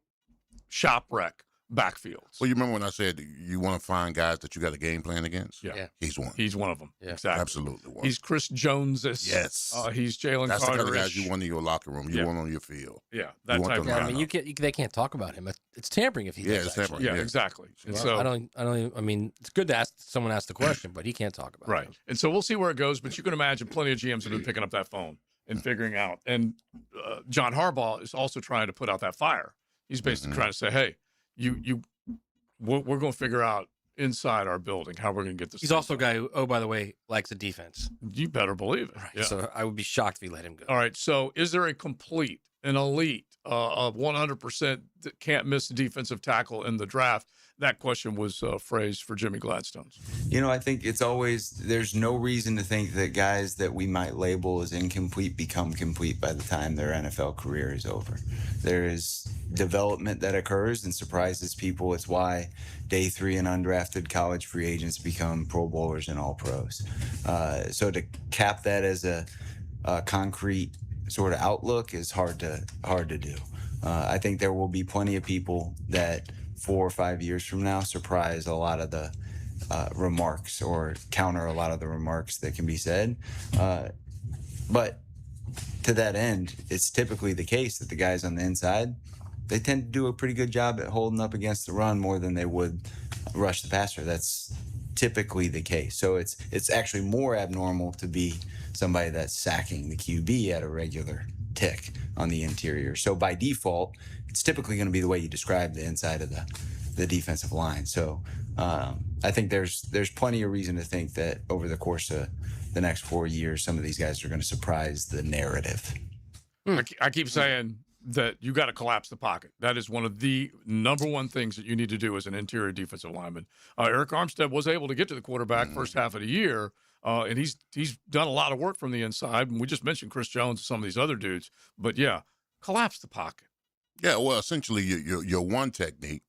Speaker 5: shop wreck backfields.
Speaker 1: Well, you remember when I said you want to find guys that you got a game plan against?
Speaker 5: Yeah.
Speaker 1: He's one.
Speaker 5: He's one of them. Yeah. Exactly.
Speaker 1: Absolutely one.
Speaker 5: He's Chris Jones.
Speaker 1: Yes.
Speaker 5: He's Jalen Carter.
Speaker 1: That's the kind of guys you want in your locker room. You want on your field.
Speaker 5: Yeah. That type of
Speaker 2: guy. I mean, they can't talk about him. It's tampering if he does.
Speaker 1: It's tampering.
Speaker 5: Yeah, exactly. And
Speaker 2: so I mean, it's good to someone ask the question, but he can't talk about it.
Speaker 5: Right. And so we'll see where it goes, but you can imagine plenty of GMs have been picking up that phone and figuring out. And John Harbaugh is also trying to put out that fire. He's basically trying to say, hey, we're going to figure out inside our building how we're going to get this.
Speaker 2: He's also a guy who, by the way, likes a defense.
Speaker 5: You better believe it.
Speaker 2: Right.
Speaker 5: Yeah.
Speaker 2: So I would be shocked if he let him go.
Speaker 5: All right. So is there a complete, an elite, a 100% that can't miss defensive tackle in the draft? That question was phrased for Jimmy Gladstone.
Speaker 28: I think it's always, there's no reason to think that guys that we might label as incomplete become complete by the time their NFL career is over. There is development that occurs and surprises people. It's why day 3 and undrafted college free agents become Pro Bowlers and All Pros. So to cap that as a concrete sort of outlook is hard to do. I think there will be plenty of people that 4 or 5 years from now surprise a lot of the remarks or counter a lot of the remarks that can be said. But to that end, it's typically the case that the guys on the inside, they tend to do a pretty good job at holding up against the run more than they would rush the passer. That's typically the case. So it's actually more abnormal to be somebody that's sacking the QB at a regular tick on the interior. So by default, it's typically going to be the way you describe the inside of the defensive line. So I think there's plenty of reason to think that over the course of the next 4 years, some of these guys are going to surprise the narrative.
Speaker 5: I keep saying that you got to collapse the pocket. That is one of the number one things that you need to do as an interior defensive lineman. Eric Armstead was able to get to the quarterback first half of the year, and he's done a lot of work from the inside. And we just mentioned Chris Jones and some of these other dudes. But, yeah, collapse the pocket.
Speaker 1: Yeah, well, essentially, your one technique,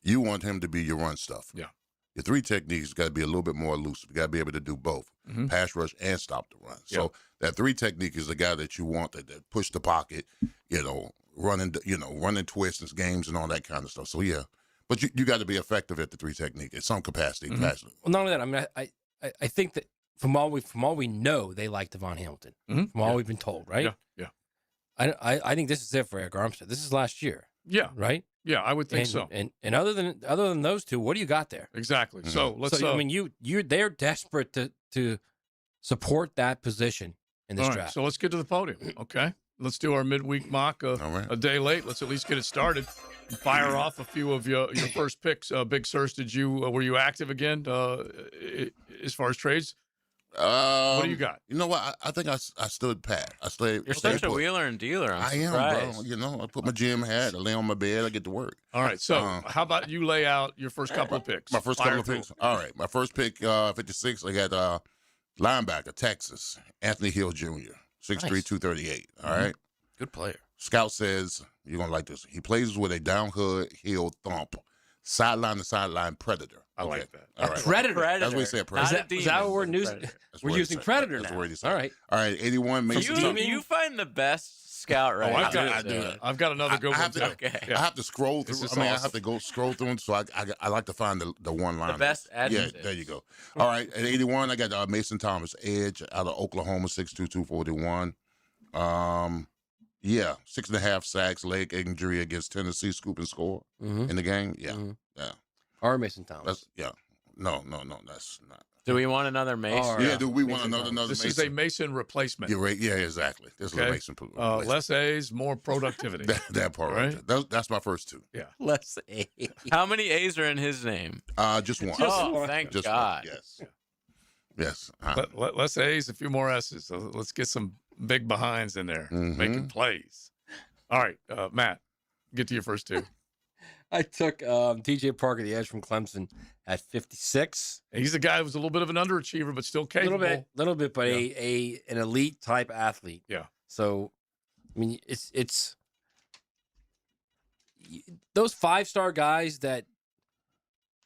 Speaker 1: you want him to be your run stuff.
Speaker 5: Yeah.
Speaker 1: Your 3 techniques got to be a little bit more elusive. You got to be able to do both, pass rush and stop the run. So that 3 technique is the guy that you want that push the pocket, running twists and games and all that kind of stuff. So, yeah, But you got to be effective at the three technique in some capacity.
Speaker 2: Well, not only that, I mean, I think that from all we know, they like Devon Hamilton. From all we've been told, right?
Speaker 5: Yeah.
Speaker 2: I think this is it for Eric Armstead. This is last year.
Speaker 5: Yeah.
Speaker 2: Right.
Speaker 5: Yeah, I would think so.
Speaker 2: And other than those two, what do you got there?
Speaker 5: Exactly. So let's.
Speaker 2: I mean, they're desperate to support that position in this
Speaker 5: all right,
Speaker 2: draft.
Speaker 5: so let's get to the podium. Okay. Let's do our midweek mock a day late. Let's at least get it started. Fire off a few of your first picks. Big Sirs, were you active again as far as trades? What do you got?
Speaker 1: You know what? I think I stood pat. I stayed.
Speaker 7: You're such a wheeler and dealer.
Speaker 1: I am, bro. You know, I put my gym hat, I lay on my bed, I get to work.
Speaker 5: All right. So how about you lay out your first couple of picks?
Speaker 1: My first couple of picks. All right. My first pick, 56, I got linebacker, Texas, Anthony Hill Jr., 6'3", 238. All right.
Speaker 2: Good player.
Speaker 1: Scout says, you're going to like this. He plays with a downhill heel thump, sideline to sideline predator.
Speaker 5: I like that.
Speaker 1: All right.
Speaker 2: Predator.
Speaker 1: That's what he said, predator.
Speaker 2: Is that what we're using predator
Speaker 1: That's
Speaker 2: now?
Speaker 1: what he said.
Speaker 2: All right.
Speaker 1: All right, 81 Mason Thomas.
Speaker 7: You find the best scout right
Speaker 5: I've got another good one, too.
Speaker 7: Okay.
Speaker 1: I have to scroll through.
Speaker 5: This is
Speaker 1: I
Speaker 5: awesome.
Speaker 1: have to go scroll through them, so I like to find the one line.
Speaker 7: The best
Speaker 1: Yeah,
Speaker 7: adjective.
Speaker 1: there you go. All right, at 81, I got Mason Thomas, edge out of Oklahoma, 6'2", 241. 6.5 sacks, leg injury against Tennessee, scoop and score in the game. Yeah, yeah.
Speaker 2: Or Mason Thomas.
Speaker 1: No, that's not.
Speaker 7: Do we want another Mason?
Speaker 1: Yeah, do we want another
Speaker 5: This
Speaker 1: Mason?
Speaker 5: is a Mason replacement.
Speaker 1: You're right. Yeah, exactly. This is a Mason.
Speaker 5: Less A's, more productivity.
Speaker 1: that part, right? That's my first two.
Speaker 5: Yeah.
Speaker 7: Less A's. How many A's are in his name?
Speaker 1: Just one.
Speaker 7: Oh, thank
Speaker 1: Just
Speaker 7: God.
Speaker 1: One. Yes. Yes.
Speaker 5: Less A's, a few more S's. So let's get some big behinds in there making plays. All right, Matt, get to your first two.
Speaker 2: I took DJ Parker, the edge from Clemson, at 56.
Speaker 5: He's a guy who was a little bit of an underachiever, but still capable.
Speaker 2: Little bit, but an elite type athlete.
Speaker 5: Yeah.
Speaker 2: So, I mean, it's those 5-star guys that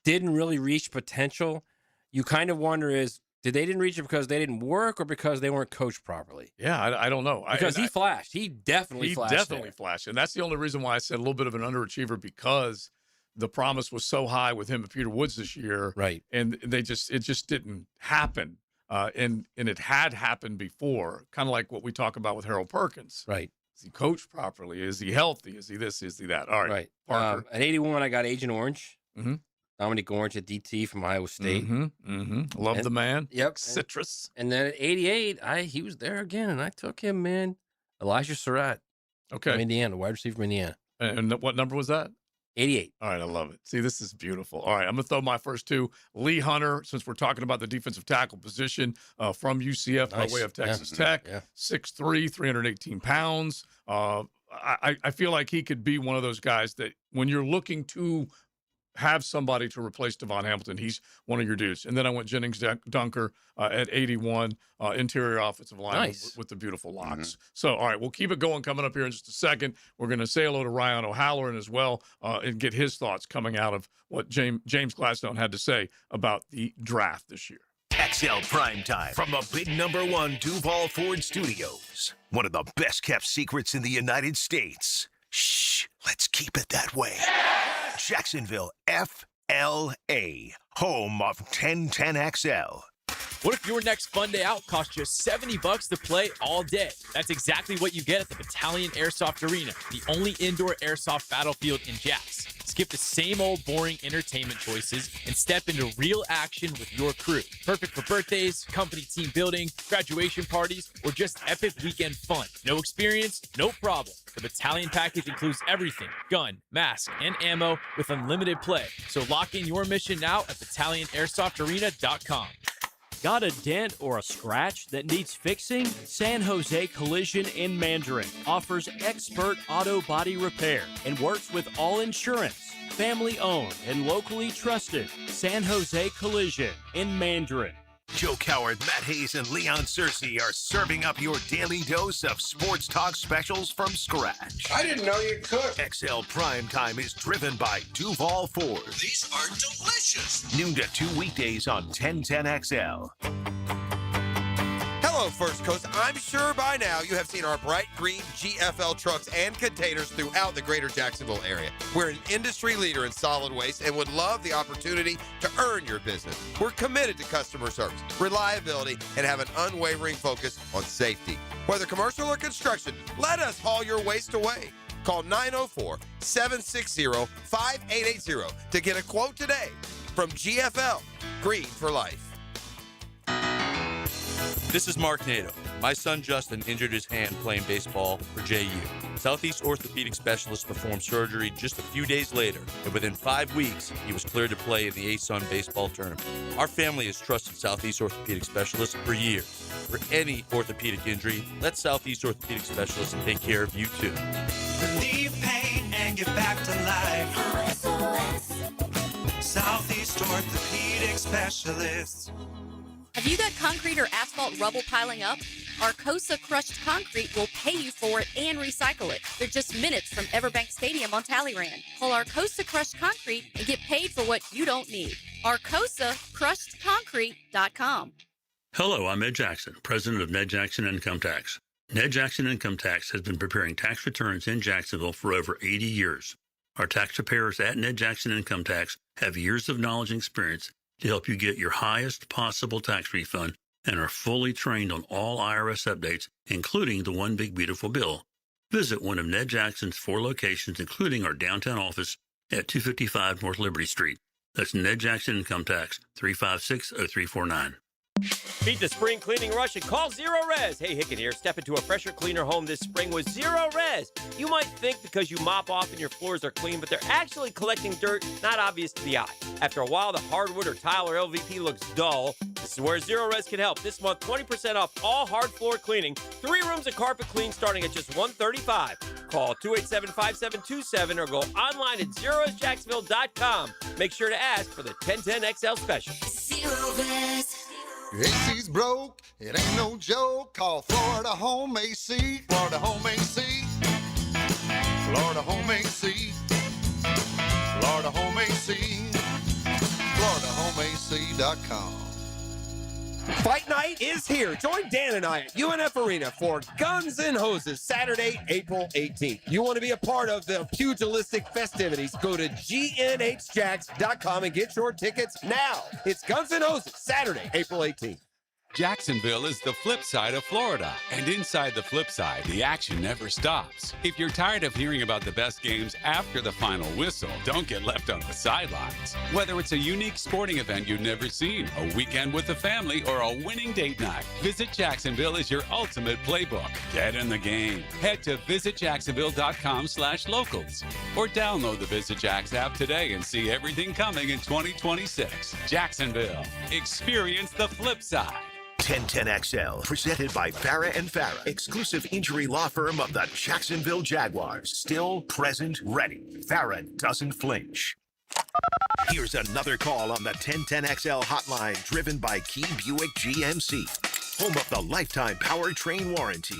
Speaker 2: didn't really reach potential. You kind of wonder did they didn't reach it because they didn't work or because they weren't coached properly?
Speaker 5: Yeah, I don't know.
Speaker 2: Because he flashed. He definitely
Speaker 5: flashed. And that's the only reason why I said a little bit of an underachiever, because the promise was so high with him and Peter Woods this year.
Speaker 2: Right.
Speaker 5: And it just didn't happen. And it had happened before, kind of like what we talk about with Harold Perkins.
Speaker 2: Right.
Speaker 5: Is he coached properly? Is he healthy? Is he this? Is he that? All right.
Speaker 2: Right.
Speaker 5: Parker.
Speaker 2: At 81, I got Agent Orange.
Speaker 5: Mm-hmm.
Speaker 2: Dominic Orange at DT from Iowa State.
Speaker 5: Love the man.
Speaker 2: Yep.
Speaker 5: Citrus.
Speaker 2: And then at 88, he was there again, and I took him, man. Elijah Surratt.
Speaker 5: Okay.
Speaker 2: From Indiana, wide receiver from Indiana.
Speaker 5: And what number was that?
Speaker 2: 88.
Speaker 5: All right, I love it. See, this is beautiful. All right, I'm going to throw my first two. Lee Hunter, since we're talking about the defensive tackle position, from UCF by way of Texas Tech. 6'3", 318 pounds. I feel like he could be one of those guys that when you're looking to have somebody to replace Devon Hamilton, he's one of your dudes. And then I went Jennings Dunker at 81, interior offensive line with the beautiful locks. So, all right, we'll keep it going coming up here in just a second. We're going to say hello to Ryan O'Halloran as well and get his thoughts coming out of what James Gladstone had to say about the draft this year.
Speaker 4: XL Primetime from the big #1 Duval Ford Studios. One of the best kept secrets in the United States. Shh, let's keep it that way. Jacksonville, FLA, home of 1010XL.
Speaker 15: What if your next fun day out costs you $70 to play all day? That's exactly what you get at the Battalion Airsoft Arena, the only indoor airsoft battlefield in Jax. Skip the same old boring entertainment choices and step into real action with your crew. Perfect for birthdays, company team building, graduation parties, or just epic weekend fun. No experience? No problem. The Battalion package includes everything: gun, mask, and ammo with unlimited play. So lock in your mission now at BattalionAirsoftArena.com.
Speaker 16: Got a dent or a scratch that needs fixing? San Jose Collision in Mandarin offers expert auto body repair and works with all insurance. Family owned and locally trusted. San Jose Collision in Mandarin.
Speaker 4: Joe Coward, Matt Hayes, and Leon Searcy are serving up your daily dose of sports talk specials from scratch.
Speaker 19: I didn't know you could.
Speaker 4: XL Primetime is driven by Duval Ford.
Speaker 19: These are delicious.
Speaker 4: Noon to 2 weekdays on 1010XL.
Speaker 20: Hello,
Speaker 19: Hello, First Coast. I'm sure by now you have seen our bright green GFL trucks and containers throughout the greater Jacksonville area. We're an industry leader in solid waste and would love the opportunity to earn your business. We're committed to customer service, reliability, and have an unwavering focus on safety. Whether commercial or construction, let us haul your waste away. Call 904-760-5880 to get a quote today from GFL, Green for Life.
Speaker 20: This is Mark Nato. My son Justin injured his hand playing baseball for JU. Southeast Orthopedic Specialist performed surgery just a few days later, and within 5 weeks, he was cleared to play in the ASUN baseball tournament. Our family has trusted Southeast Orthopedic Specialist for years. For any orthopedic injury, let Southeast Orthopedic Specialist take care of you too.
Speaker 21: Relieve pain and get back to life. Southeast Orthopedic Specialists.
Speaker 10: Have you got concrete or asphalt rubble piling up? Arcosa Crushed Concrete will pay you for it and recycle it. They're just minutes from Everbank Stadium on Talleyrand. Call Arcosa Crushed Concrete and get paid for what you don't need. ArcosaCrushedConcrete.com.
Speaker 23: Hello, I'm Ed Jackson, president of Ned Jackson Income Tax. Ned Jackson Income Tax has been preparing tax returns in Jacksonville for over 80 years. Our tax preparers at Ned Jackson Income Tax have years of knowledge and experience to help you get your highest possible tax refund and are fully trained on all IRS updates, including the One Big Beautiful Bill. Visit one of Ned Jackson's 4 locations, including our downtown office at 255 North Liberty Street. That's Ned Jackson Income Tax, 356-0349.
Speaker 22: Beat the spring cleaning rush and call Zero Res. Hey, Hicken here. Step into a fresher, cleaner home this spring with Zero Res. You might think because you mop off and your floors are clean, but they're actually collecting dirt not obvious to the eye. After a while, the hardwood or tile or LVP looks dull. This is where Zero Res can help. This month, 20% off all hard floor cleaning. 3 rooms of carpet clean starting at just $135. Call 287-5727 or go online at zeroresjacksonville.com. Make sure to ask for the 1010XL special.
Speaker 24: Zero Res. Your AC's broke, it ain't no joke. Call Florida Home AC. Florida Home AC. Florida Home AC. Florida Home AC. FloridaHomeAC.com.
Speaker 25: Fight night is here. Join Dan and I at UNF Arena for Guns N' Hoses, Saturday, April 18th. You want to be a part of the pugilistic festivities? Go to GNHJacks.com and get your tickets now. It's Guns N' Hoses, Saturday, April 18th.
Speaker 26: Jacksonville is the flip side of Florida. And inside the flip side, the action never stops. If you're tired of hearing about the best games after the final whistle, don't get left on the sidelines. Whether it's a unique sporting event you've never seen, a weekend with the family, or a winning date night, Visit Jacksonville is your ultimate playbook. Get in the game. Head to visitjacksonville.com/locals or download the Visit Jacks app today and see everything coming in 2026. Jacksonville. Experience the flip side.
Speaker 4: 1010XL, presented by Farah and Farah, exclusive injury law firm of the Jacksonville Jaguars. Still present, ready. Farah doesn't flinch. Here's another call on the 1010XL hotline, driven by Key Buick GMC, home of the lifetime powertrain warranty.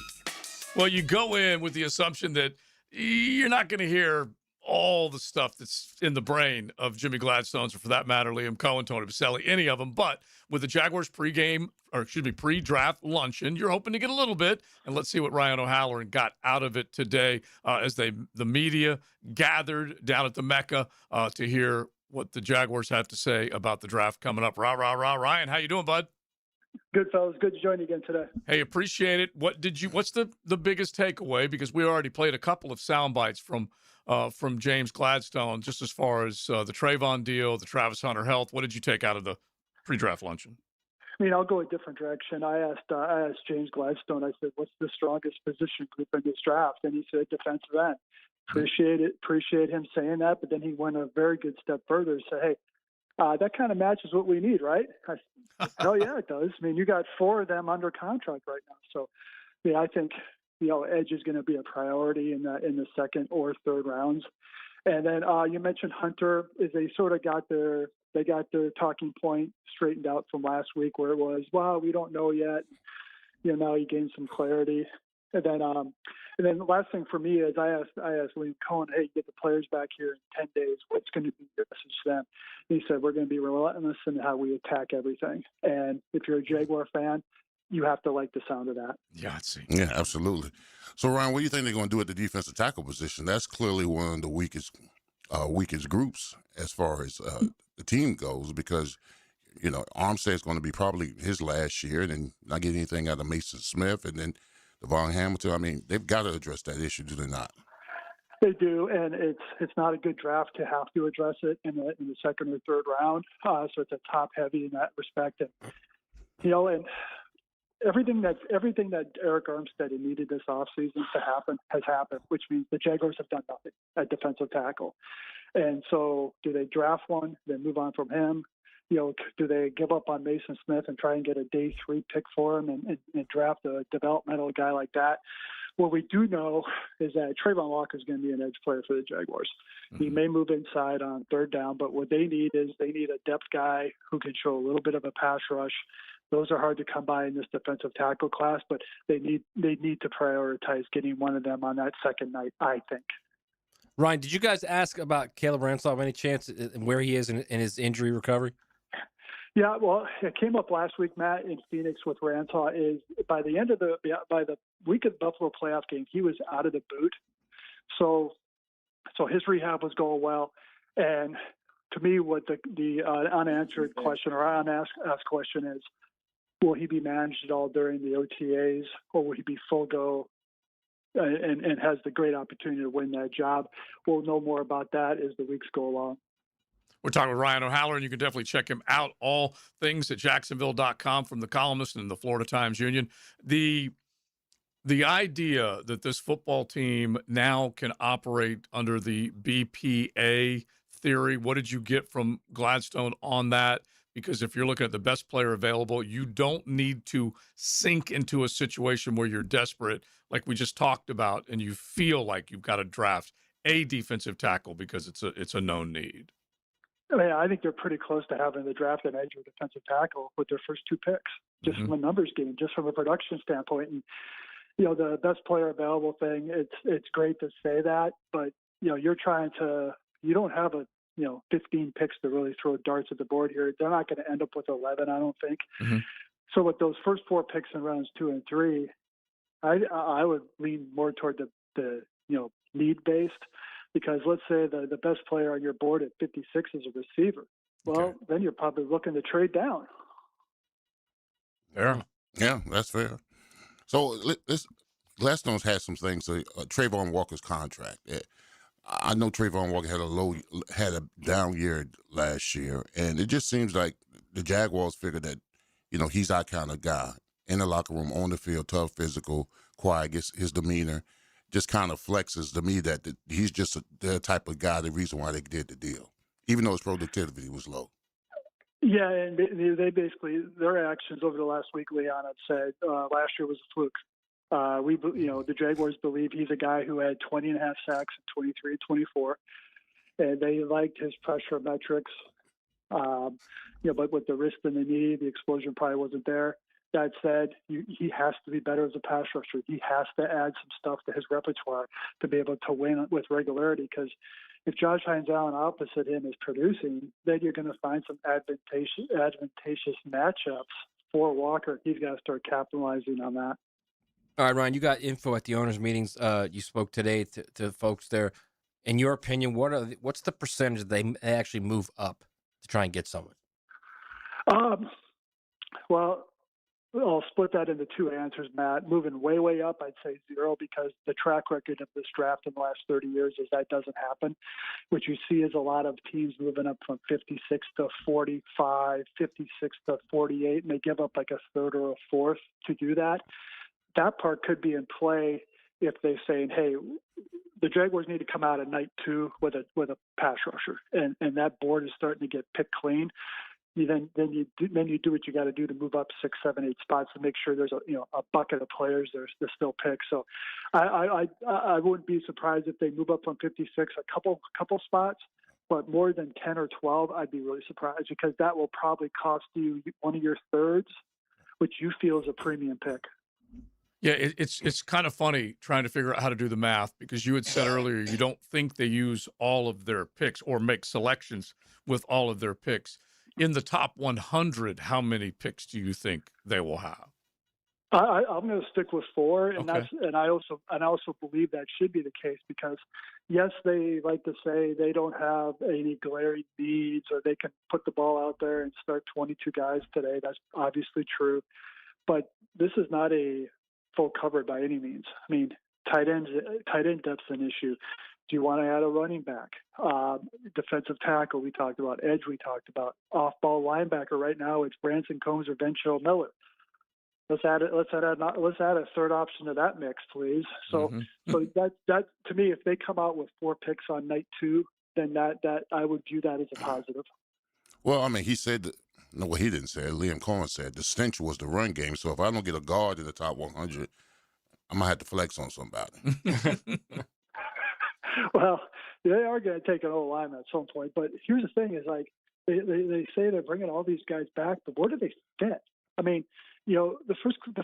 Speaker 5: Well, you go in with the assumption that you're not going to hear all the stuff that's in the brain of Jimmy Gladstone's, or for that matter, Liam Cohen, Tony Baselli, any of them. But with the Jaguars pre-draft luncheon, you're hoping to get a little bit. And let's see what Ryan O'Halloran got out of it today as the media gathered down at the Mecca to hear what the Jaguars have to say about the draft coming up. Rah, rah, rah. Ryan, how you doing, bud?
Speaker 27: Good, fellas. Good to join you again today.
Speaker 5: Hey, appreciate it. What's the biggest takeaway? Because we already played a couple of sound bites from James Gladstone, just as far as the Trayvon deal, the Travis Hunter health. What did you take out of the pre-draft luncheon?
Speaker 27: I mean, I'll go a different direction. I asked James Gladstone, I said, what's the strongest position group in this draft? And he said defensive end. Appreciate him saying that, but then he went a very good step further and said, hey, that kind of matches what we need, right? Hell yeah, it does. I mean, you got 4 of them under contract right now. So, yeah, I think, edge is going to be a priority in the second or third rounds. And then you mentioned Hunter, is they sort of got their talking point straightened out from last week, where it was, well, we don't know yet. Now you gained some clarity. And then the last thing for me is I asked Liam Cohen, hey, get the players back here in 10 days. What's going to be your message to them? And he said, we're going to be relentless in how we attack everything. And if you're a Jaguar fan, you have to like the sound of that.
Speaker 5: Yahtzee.
Speaker 1: Yeah, absolutely. So, Ryan, what do you think they're going to do at the defensive tackle position? That's clearly one of the weakest groups as far as the team goes, because Armstead's going to be probably his last year, and then not get anything out of Mason Smith, and then Devon Hamilton. I mean, they've got to address that issue, do they not?
Speaker 27: They do, and it's not a good draft to have to address it in the second or third round. So it's a top heavy in that respect, and and everything that Eric Armstead needed this offseason to happen has happened, which means the Jaguars have done nothing at defensive tackle. And so, do they draft one, then move on from him? Do they give up on Mason Smith and try and get a day 3 pick for him and draft a developmental guy like that? What we do know is that Trayvon Walker is going to be an edge player for the Jaguars. Mm-hmm. He may move inside on third down, but what they need is a depth guy who can show a little bit of a pass rush. Those are hard to come by in this defensive tackle class, but they need to prioritize getting one of them on that second night, I think.
Speaker 2: Ryan, did you guys ask about Caleb Ransaw by any chance and where he is in his injury recovery?
Speaker 27: Yeah, well, it came up last week, Matt, in Phoenix with Ransaw. Is by the week of the Buffalo playoff game, he was out of the boot, so his rehab was going well. And to me, what the unanswered question or unasked question is, will he be managed at all during the OTAs, or will he be full go and has the great opportunity to win that job? We'll know more about that as the weeks go along.
Speaker 5: We're talking with Ryan O'Haller, and you can definitely check him out. All things at Jacksonville.com from the Columnist and the Florida Times-Union. The idea that this football team now can operate under the BPA theory, what did you get from Gladstone on that? Because if you're looking at the best player available, you don't need to sink into a situation where you're desperate, like we just talked about, and you feel like you've got to draft a defensive tackle because it's a known need.
Speaker 27: I think they're pretty close to having the draft an edge or defensive tackle with their first 2 picks, just from a numbers game, just from a production standpoint. And, the best player available thing, it's great to say that, but, you don't have 15 picks to really throw darts at the board here. They're not going to end up with 11, I don't think. Mm-hmm. So with those first 4 picks in rounds 2 and 3, I would lean more toward the need-based. Because let's say the best player on your board at 56 is a receiver. Well, then you're probably looking to trade down.
Speaker 1: Yeah, that's fair. So Gladstone's had some things. Trayvon Walker's contract. I know Trayvon Walker had a down year last year, and it just seems like the Jaguars figured that, he's that kind of guy in the locker room, on the field, tough, physical, quiet, his demeanor just kind of flexes to me that he's just the type of guy, the reason why they did the deal, even though his productivity was low.
Speaker 27: Yeah, and they basically, their actions over the last week, Leon, had said last year was a fluke. The Jaguars believe he's a guy who had 20 and a half sacks in 23 and 24, and they liked his pressure metrics. But with the wrist and the knee, the explosion probably wasn't there. That said, he has to be better as a pass rusher. He has to add some stuff to his repertoire to be able to win with regularity. Because if Josh Hines Allen opposite him is producing, then you're going to find some advantageous matchups for Walker. He's got to start capitalizing on that.
Speaker 2: All right, Ryan, you got info at the owners' meetings. You spoke today to folks there. In your opinion, what's the percentage they actually move up to try and get someone?
Speaker 27: Well, I'll split that into 2 answers, Matt. Moving way up, I'd say 0, because the track record of this draft in the last 30 years is that doesn't happen. What you see is a lot of teams moving up from 56 to 45, 56 to 48, and they give up like a third or a fourth to do that. That part could be in play if they're saying, hey, the Jaguars need to come out at night 2 with a pass rusher, and that board is starting to get picked clean. Then you do what you got to do to move up 6, 7, 8 spots to make sure there's a bucket of players there's still picked. So I wouldn't be surprised if they move up from 56 a couple spots, but more than 10 or 12, I'd be really surprised, because that will probably cost you one of your thirds, which you feel is a premium pick.
Speaker 5: Yeah, it's kind of funny trying to figure out how to do the math, because you had said earlier you don't think they use all of their picks or make selections with all of their picks. In the top 100, how many picks do you think they will have?
Speaker 27: I'm going to stick with 4, and
Speaker 5: Okay.
Speaker 27: I also believe that should be the case because, yes, they like to say they don't have any glaring needs or they can put the ball out there and start 22 guys today. That's obviously true, but this is not a full cover by any means. I mean, tight end depth's an issue. Do you want to add a running back? Defensive tackle we talked about, edge we talked about, off-ball linebacker right now it's Branson Combs or Ventrell Miller. Let's add a third option to that mix, please. So that to me, if they come out with 4 picks on night 2, then that I would view that as a positive.
Speaker 1: Well, I mean, he said that, no, well, he didn't say it. Liam Cohen said the stench was the run game. So if I don't get a guard in the top 100, I might have to flex on somebody.
Speaker 27: Well, they are going to take an old lineman at some point. But here's the thing: is like they say they're bringing all these guys back, but where do they fit? I mean, the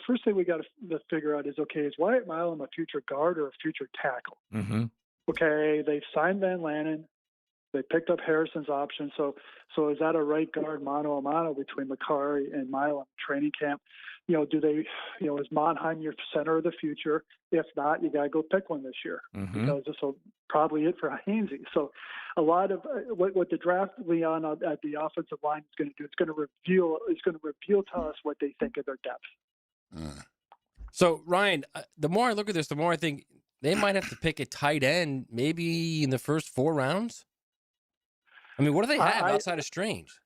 Speaker 27: first thing we got to figure out is, okay, is Wyatt Milam a future guard or a future tackle?
Speaker 5: Mm-hmm.
Speaker 27: Okay, they've signed Van Lanen. They picked up Harrison's option. So is that a right guard mano a mano between Macari and Milam training camp? Do they, is Monheim your center of the future? If not, you got to go pick one this year because this will probably it for Hainsey. So a lot of what the draft, Leon, at the offensive line is going to do, it's going to reveal to us what they think of their depth.
Speaker 2: So, Ryan, the more I look at this, the more I think they might have to pick a tight end maybe in the first 4 rounds. I mean, what do they have outside of Strange?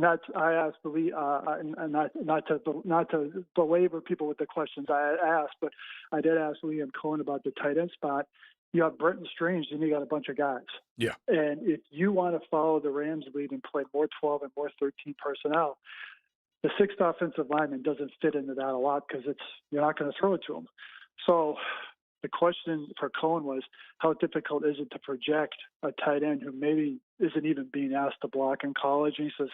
Speaker 27: I asked Lee, and not to belabor people with the questions I asked, but I did ask Liam Cohen about the tight end spot. You have Brenton Strange, and you got a bunch of guys.
Speaker 5: Yeah.
Speaker 27: And if you want to follow the Rams lead and play more 12 and more 13 personnel, the 6th offensive lineman doesn't fit into that a lot because you're not going to throw it to him. So the question for Cohen was, how difficult is it to project a tight end who maybe isn't even being asked to block in college? And he says,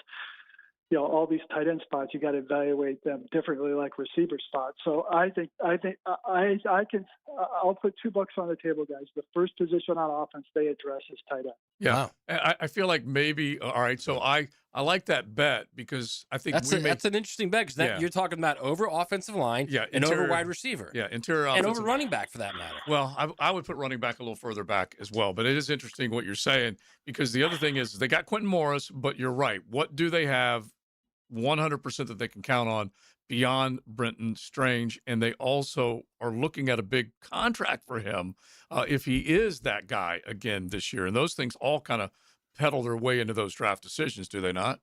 Speaker 27: all these tight end spots, you got to evaluate them differently, like receiver spots. So I think I'll put $2 on the table, guys. The first position on offense they address is tight end.
Speaker 5: Yeah, wow. I feel like maybe all right. So I like that bet because I think
Speaker 2: that's an interesting bet because you're talking about over offensive line, and over wide receiver,
Speaker 5: interior
Speaker 2: and over running back for that matter.
Speaker 5: Well, I would put running back a little further back as well, but it is interesting what you're saying because the other thing is they got Quentin Morris, but you're right. What do they have 100% that they can count on beyond Brenton Strange? And they also are looking at a big contract for him if he is that guy again this year. And those things all kind of pedal their way into those draft decisions, do they not?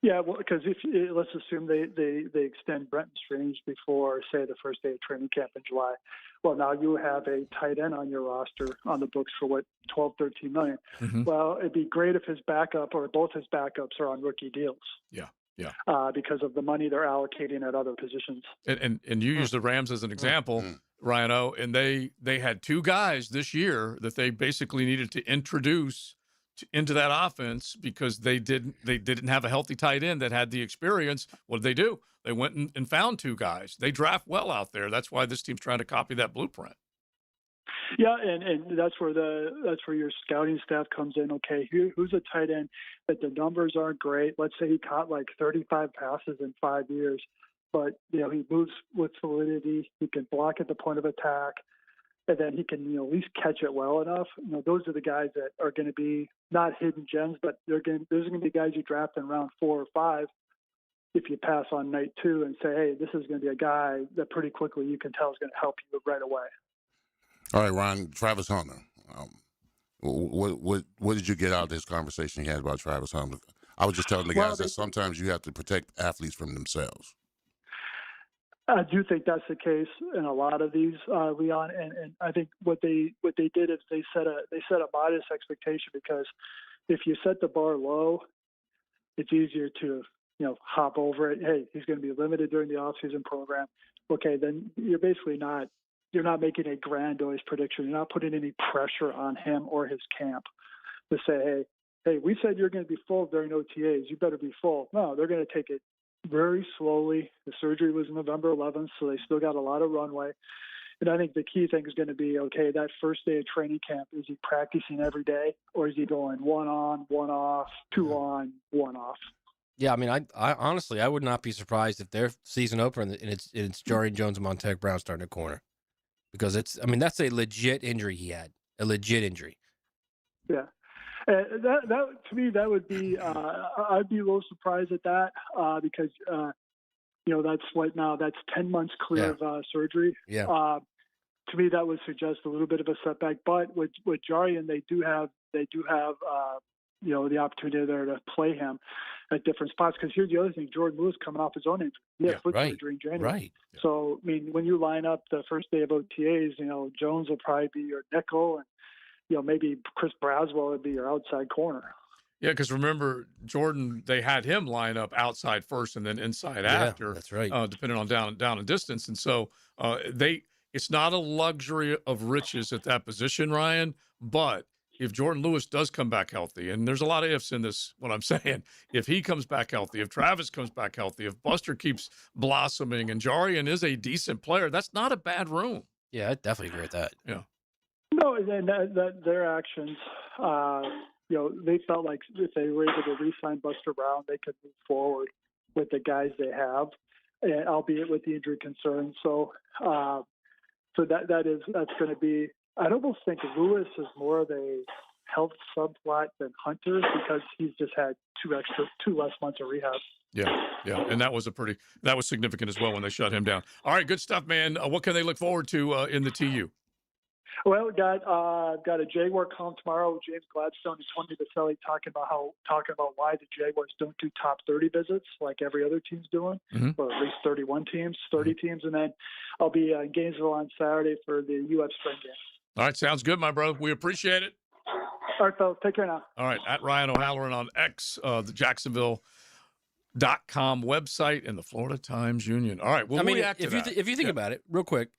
Speaker 27: Yeah, well, because let's assume they extend Brenton Strange before, say, the first day of training camp in July. Well, now you have a tight end on your roster on the books for 12, 13 million.
Speaker 5: Mm-hmm.
Speaker 27: Well, it'd be great if his backup or both his backups are on rookie deals.
Speaker 5: Yeah.
Speaker 27: Because of the money they're allocating at other positions.
Speaker 5: And you use the Rams as an example, Ryan O, and they had 2 guys this year that they basically needed to introduce into that offense because they didn't have a healthy tight end that had the experience. What did they do? They went and found 2 guys. They draft well out there. That's why this team's trying to copy that blueprint.
Speaker 27: Yeah, and that's where your scouting staff comes in. Okay, who's a tight end that the numbers aren't great? Let's say he caught like 35 passes in 5 years, but he moves with solidity. He can block at the point of attack, and then he can at least catch it well enough. Those are the guys that are going to be not hidden gems, but those are going to be guys you draft in round 4 or 5. If you pass on night 2 and say, hey, this is going to be a guy that pretty quickly you can tell is going to help you right away.
Speaker 1: All right, Ron, Travis Hunter. What did you get out of this conversation you had about Travis Hunter? I was just telling the guys that sometimes you have to protect athletes from themselves.
Speaker 27: I do think that's the case in a lot of these, Leon, and I think what they did is they set a modest expectation because if you set the bar low, it's easier to hop over it. Hey, he's going to be limited during the offseason program. Okay, then you're basically not. You're not making a grandiose prediction. You're not putting any pressure on him or his camp to say, hey, we said you're going to be full during OTAs. You better be full. No, they're going to take it very slowly. The surgery was November 11th, so they still got a lot of runway. And I think the key thing is going to be, okay, that first day of training camp, is he practicing every day or is he going 1 on, 1 off, 2 on, 1 off?
Speaker 2: Yeah, I mean, I honestly, I would not be surprised if their season opener and it's Jarian Jones and Montag Brown starting at corner, because that's a legit injury he had, a legit injury.
Speaker 27: Yeah. That to me, that would be I'd be a little surprised at that because that's 10 months clear of surgery.
Speaker 2: Yeah.
Speaker 27: To me, that would suggest a little bit of a setback. But with Jarian, they do have the opportunity there to play him at different spots. Because here's the other thing: Jordan Lewis coming off his own injury, he had foot surgery in January.
Speaker 2: Right.
Speaker 27: So I mean, when you line up the first day of OTAs, Jones will probably be your nickel, and maybe Chris Braswell would be your outside corner.
Speaker 5: Yeah, because remember, Jordan, they had him line up outside first and then inside after.
Speaker 2: That's right.
Speaker 5: Depending on down and distance. And so it's not a luxury of riches at that position, Ryan. But if Jordan Lewis does come back healthy, and there's a lot of ifs in this, what I'm saying, if he comes back healthy, if Travis comes back healthy, if Buster keeps blossoming and Jarian is a decent player, that's not a bad room.
Speaker 2: Yeah, I definitely agree with that.
Speaker 5: Yeah.
Speaker 27: No, and that their actions, they felt like if they were able to re-sign Buster Brown, they could move forward with the guys they have, and albeit with the injury concerns. So, that's going to be. I almost think Lewis is more of a health subplot than Hunter because he's just had two less months of rehab.
Speaker 5: Yeah, and that was significant as well when they shut him down. All right, good stuff, man. What can they look forward to in the TU?
Speaker 27: Well, got a Jaguar column tomorrow with James Gladstone and Tony Baselli talking about why the Jaguars don't do top 30 visits like every other team's doing, or at least 30 teams, and then I'll be in Gainesville on Saturday for the UF spring game.
Speaker 5: All right, sounds good, my brother. We appreciate it.
Speaker 27: All right, fellas, take care now.
Speaker 5: All right, at Ryan O'Halloran on X, the Jacksonville.com website and the Florida Times Union. All right, we'll react to that.
Speaker 2: If you think about it real quick,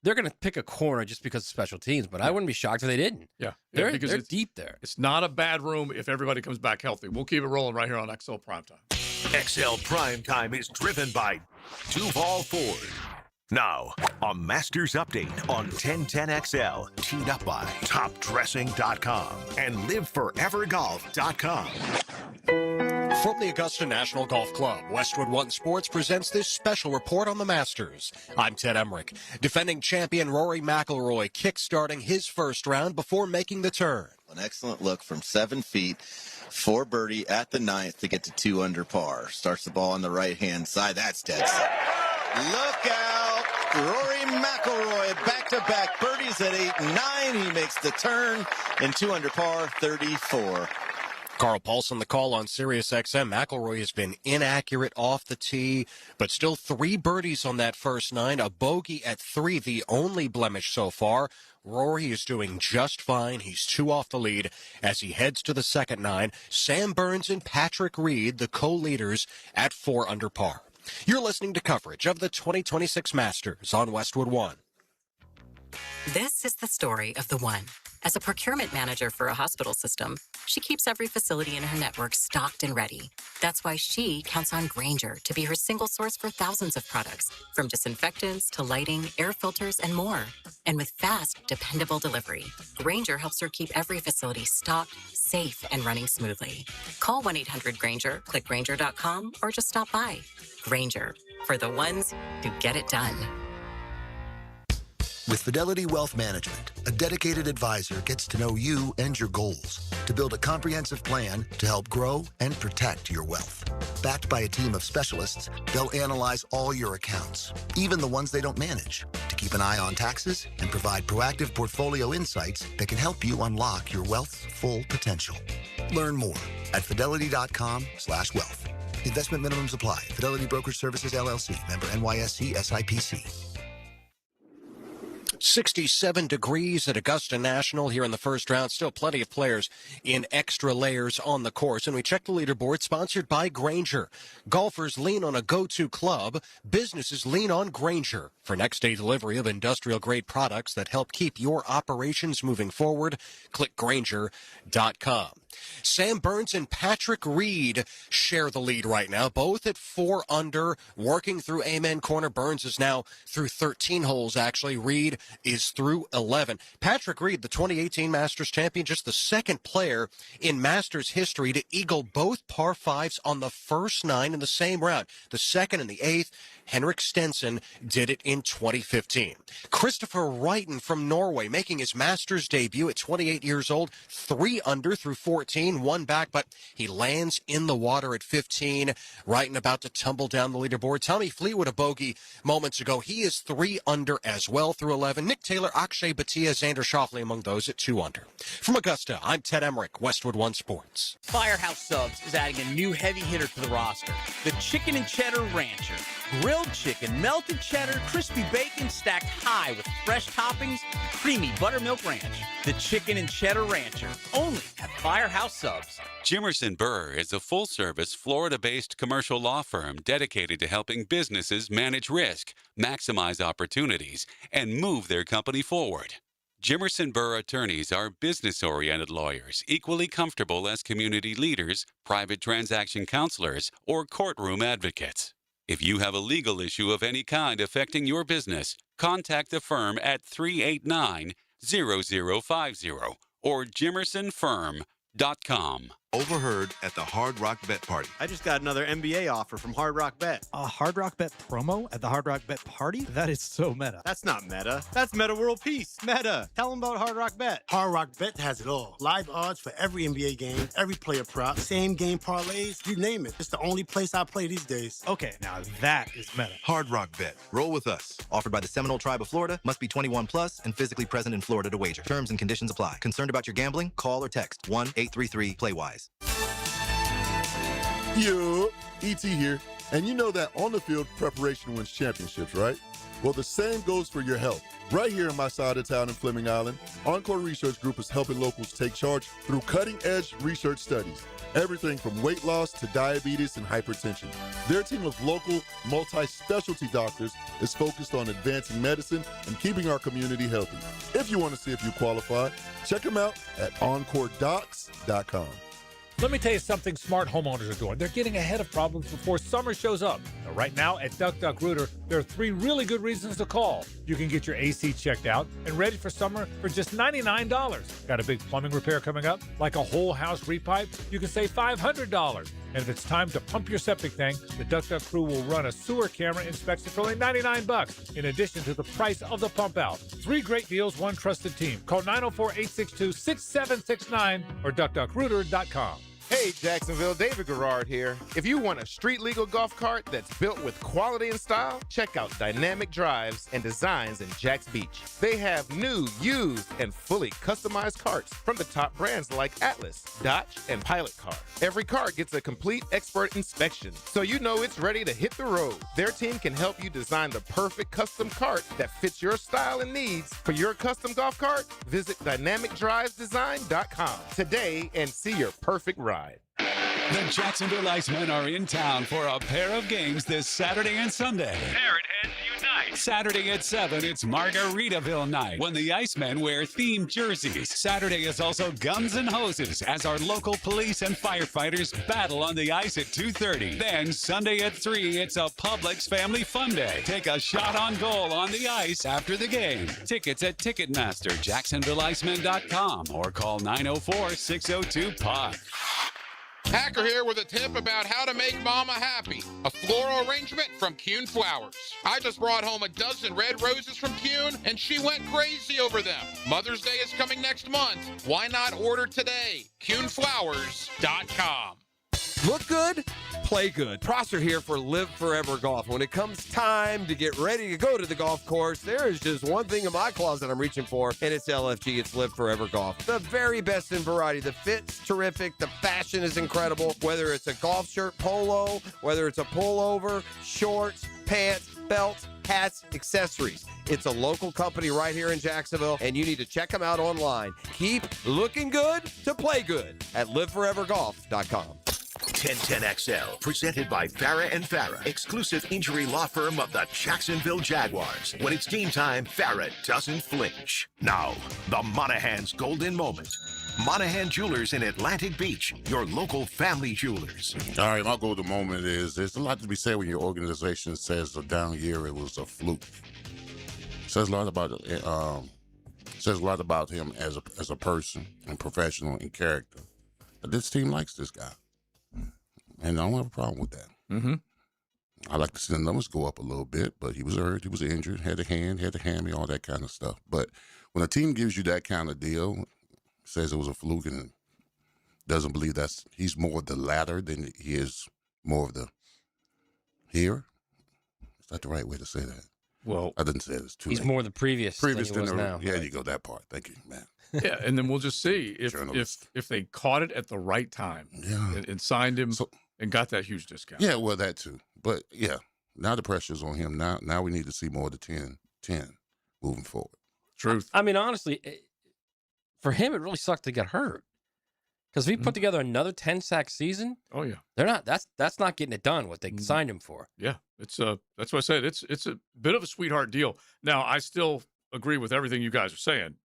Speaker 2: they're going to pick a corner just because of special teams, but I wouldn't be shocked if they didn't.
Speaker 5: Yeah,
Speaker 2: they're
Speaker 5: because
Speaker 2: deep there.
Speaker 5: It's not a bad room if everybody comes back healthy. We'll keep it rolling right here on XL Primetime.
Speaker 4: XL Primetime is driven by Duval Ford. Now, a Masters update on 1010XL, teed up by TopDressing.com and LiveForeverGolf.com.
Speaker 3: From the Augusta National Golf Club, Westwood One Sports presents this special report on the Masters. I'm Ted Emmerich. Defending champion Rory McIlroy kick-starting his first round before making the turn.
Speaker 6: An excellent look from 7 feet for birdie at the 9th to get to 2 under par. Starts the ball on the right-hand side. That's dead set. Look out! Rory McIlroy back-to-back birdies at 8 and 9. He makes the turn and 2 under par, 34.
Speaker 3: Carl Paulson, the call on SiriusXM. McIlroy has been inaccurate off the tee, but still 3 birdies on that first 9. A bogey at 3, the only blemish so far. Rory is doing just fine. He's 2 off the lead as he heads to the second 9. Sam Burns and Patrick Reed, the co-leaders, at 4 under par. You're listening to coverage of the 2026 Masters on Westwood One.
Speaker 8: This is the story of the One. As a procurement manager for a hospital system, she keeps every facility in her network stocked and ready. That's why she counts on Grainger to be her single source for thousands of products, from disinfectants to lighting, air filters, and more. And with fast, dependable delivery, Grainger helps her keep every facility stocked, safe, and running smoothly. Call 1-800-GRAINGER, click Grainger.com, or just stop by. Grainger, for the ones who get it done.
Speaker 9: With Fidelity Wealth Management, a dedicated advisor gets to know you and your goals to build a comprehensive plan to help grow and protect your wealth. Backed by a team of specialists, they'll analyze all your accounts, even the ones they don't manage, to keep an eye on taxes and provide proactive portfolio insights that can help you unlock your wealth's full potential. Learn more at fidelity.com/wealth. Investment minimums apply. Fidelity Brokerage Services, LLC. Member NYSE SIPC.
Speaker 3: 67 degrees at Augusta National here in the first round. Still plenty of players in extra layers on the course. And we check the leaderboard, sponsored by Grainger. Golfers lean on a go-to club. Businesses lean on Grainger. For next-day delivery of industrial-grade products that help keep your operations moving forward, click Grainger.com. Sam Burns and Patrick Reed share the lead right now, both at 4 under, working through Amen Corner. Burns is now through 13 holes, actually. Reed is through 11. Patrick Reed, the 2018 Masters champion, just the second player in Masters history to eagle both par fives on the first 9 in the same round. The second and the 8th, Henrik Stenson did it in 2015. Christopher Wrighton from Norway making his Masters debut at 28 years old, 3 under through 14, 1 back, but he lands in the water at 15. Wrighton about to tumble down the leaderboard. Tommy Fleetwood a bogey moments ago. He is 3 under as well through 11. Nick Taylor, Akshay Bhatia, Xander Schauffele among those at 2 under. From Augusta, I'm Ted Emmerich, Westwood One Sports.
Speaker 7: Firehouse Subs is adding a new heavy hitter to the roster, the Chicken and Cheddar Rancher. Grilled chicken, melted cheddar, crispy bacon stacked high with fresh toppings, creamy buttermilk ranch. The Chicken and Cheddar Rancher, only at Firehouse Subs.
Speaker 26: Jimerson Burr is a full-service, Florida-based commercial law firm dedicated to helping businesses manage risk, maximize opportunities, and move their company forward. Jimerson Burr attorneys are business-oriented lawyers, equally comfortable as community leaders, private transaction counselors, or courtroom advocates. If you have a legal issue of any kind affecting your business, contact the firm at 389-0050 or jimersonfirm.com.
Speaker 11: Overheard at the Hard Rock Bet Party.
Speaker 12: I just got another NBA offer from Hard Rock Bet.
Speaker 13: A Hard Rock Bet promo at the Hard Rock Bet Party? That is so meta.
Speaker 12: That's not meta. That's Meta World Peace. Meta. Tell them about Hard Rock Bet.
Speaker 14: Hard Rock Bet has it all. Live odds for every NBA game, every player prop, same game parlays, you name it. It's the only place I play these days.
Speaker 13: Okay, now that is meta.
Speaker 11: Hard Rock Bet. Roll with us.
Speaker 17: Offered by the Seminole Tribe of Florida. Must be 21 plus and physically present in Florida to wager. Terms and conditions apply. Concerned about your gambling? Call or text 1-833-PLAY-WISE.
Speaker 18: Yo, ET here. And you know that on the field, preparation wins championships, right? Well, the same goes for your health. Right here in my side of town in Fleming Island, Encore Research Group is helping locals take charge through cutting-edge research studies. Everything from weight loss to diabetes and hypertension. Their team of local, multi-specialty doctors is focused on advancing medicine and keeping our community healthy. If you want to see if you qualify, check them out at EncoreDocs.com.
Speaker 28: Let me tell you something smart homeowners are doing. They're getting ahead of problems before summer shows up. Now, right now at Duck Duck Rooter, there are 3 really good reasons to call. You can get your AC checked out and ready for summer for just $99. Got a big plumbing repair coming up, like a whole house repipe? You can save $500. And if it's time to pump your septic tank, the Duck Duck crew will run a sewer camera inspection for only $99, in addition to the price of the pump out. 3 great deals, 1 trusted team. Call 904-862-6769 or duckduckrooter.com.
Speaker 29: Hey, Jacksonville, David Garrard here. If you want a street-legal golf cart that's built with quality and style, check out Dynamic Drives and Designs in Jax Beach. They have new, used, and fully customized carts from the top brands like Atlas, Dodge, and Pilot Car. Every cart gets a complete expert inspection, so you know it's ready to hit the road. Their team can help you design the perfect custom cart that fits your style and needs. For your custom golf cart, visit dynamicdrivesdesign.com today and see your perfect ride.
Speaker 26: The Jacksonville Icemen are in town for a pair of games this Saturday and Sunday.
Speaker 30: Parrot Heads unite.
Speaker 26: Saturday at 7, it's Margaritaville night when the Icemen wear themed jerseys. Saturday is also Guns and Hoses as our local police and firefighters battle on the ice at 2:30. Then Sunday at 3, it's a Publix Family Fun Day. Take a shot on goal on the ice after the game. Tickets at Ticketmaster, JacksonvilleIcemen.com or call 904-602-PUCK.
Speaker 31: Hacker here with a tip about how to make mama happy. A floral arrangement from Kuhn Flowers. I just brought home a dozen red roses from Kuhn, and she went crazy over them. Mother's Day is coming next month. Why not order today? KuhnFlowers.com.
Speaker 25: Look good, play good. Prosser here for Live Forever Golf. When it comes time to get ready to go to the golf course, there is just one thing in my closet I'm reaching for, and it's LFG. It's Live Forever Golf. The very best in variety. The fit's terrific. The fashion is incredible. Whether it's a golf shirt, polo, whether it's a pullover, shorts, pants, belts, hats, accessories. It's a local company right here in Jacksonville, and you need to check them out online. Keep looking good to play good at liveforevergolf.com.
Speaker 4: 1010XL, presented by Farah and Farah, exclusive injury law firm of the Jacksonville Jaguars. When it's game time, Farah doesn't flinch. Now, the Monahan's golden moment. Monahan Jewelers in Atlantic Beach, your local family jewelers.
Speaker 1: All right, my golden moment is there's a lot to be said when your organization says a down year it was a fluke. Says a lot about him as a person and professional and character. But this team likes this guy, and I don't have a problem with that.
Speaker 5: Mm-hmm.
Speaker 1: I like to see the numbers go up a little bit, but he was hurt, he was injured, had a hammy, all that kind of stuff. But when a team gives you that kind of deal, says it was a fluke, and doesn't believe he's more of the latter than he is more of the here. Is that the right way to say that?
Speaker 5: Well,
Speaker 1: I didn't say it. It's too
Speaker 2: He's
Speaker 1: late.
Speaker 2: more the previous than he was now.
Speaker 1: Yeah, you go that part. Thank you, man.
Speaker 5: Yeah, and then we'll just see if they caught it at the right time and signed him and got that huge discount.
Speaker 1: Yeah, well, that too. But yeah, now the pressure's on him. Now we need to see more of the 10 moving forward.
Speaker 5: Truth.
Speaker 2: I mean, honestly, for him, it really sucked to get hurt. Because if he put together another 10-sack season,
Speaker 5: oh yeah,
Speaker 2: they're not. That's not getting it done. What they signed him for.
Speaker 5: Yeah, it's that's what I said. It's a bit of a sweetheart deal. Now, I still agree with everything you guys are saying.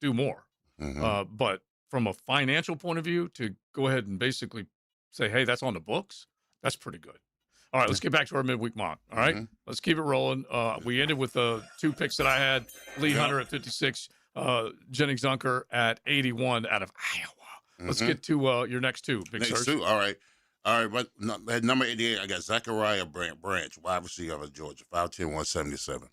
Speaker 5: Do more, but from a financial point of view, to go ahead and basically say, hey, that's on the books. That's pretty good. All right, let's get back to our midweek mock. All right, let's keep it rolling. We ended with the 2 picks that I had: Lee Hunter at 56, Jennings Dunker at 81 out of Iowa. Let's get to your next 2. Big
Speaker 1: Next
Speaker 5: Search.
Speaker 1: 2, all right. But at number 88, I got Zachariah Branch, wide receiver of Georgia, 5'10", 177.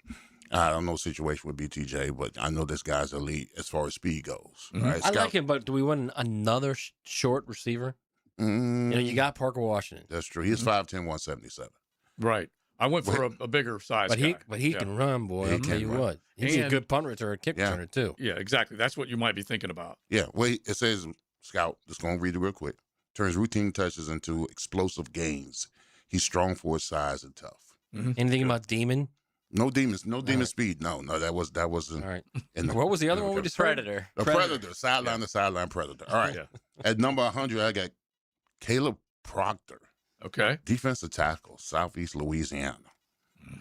Speaker 1: I don't know the situation with BTJ, but I know this guy's elite as far as speed goes. Right?
Speaker 2: I like him, but do we want another short receiver? You got Parker Washington.
Speaker 1: That's true. He's 5'10", 177.
Speaker 5: Right. I went for a bigger size guy.
Speaker 2: But he can run, boy. I'll tell you what. He's a good punt returner, kick returner, too.
Speaker 5: Yeah, exactly. That's what you might be thinking about.
Speaker 1: Yeah. Well, it says, Scout, just going to read it real quick. Turns routine touches into explosive gains. He's strong for his size and tough.
Speaker 2: Anything about Demon?
Speaker 1: No demons. No demon speed. No, that wasn't.
Speaker 2: All right. What was the other one we just
Speaker 10: Predator.
Speaker 1: The Predator. Sideline to sideline Predator. All right. At number 100, I got Caleb Proctor.
Speaker 5: Okay.
Speaker 1: Defensive tackle, Southeast Louisiana.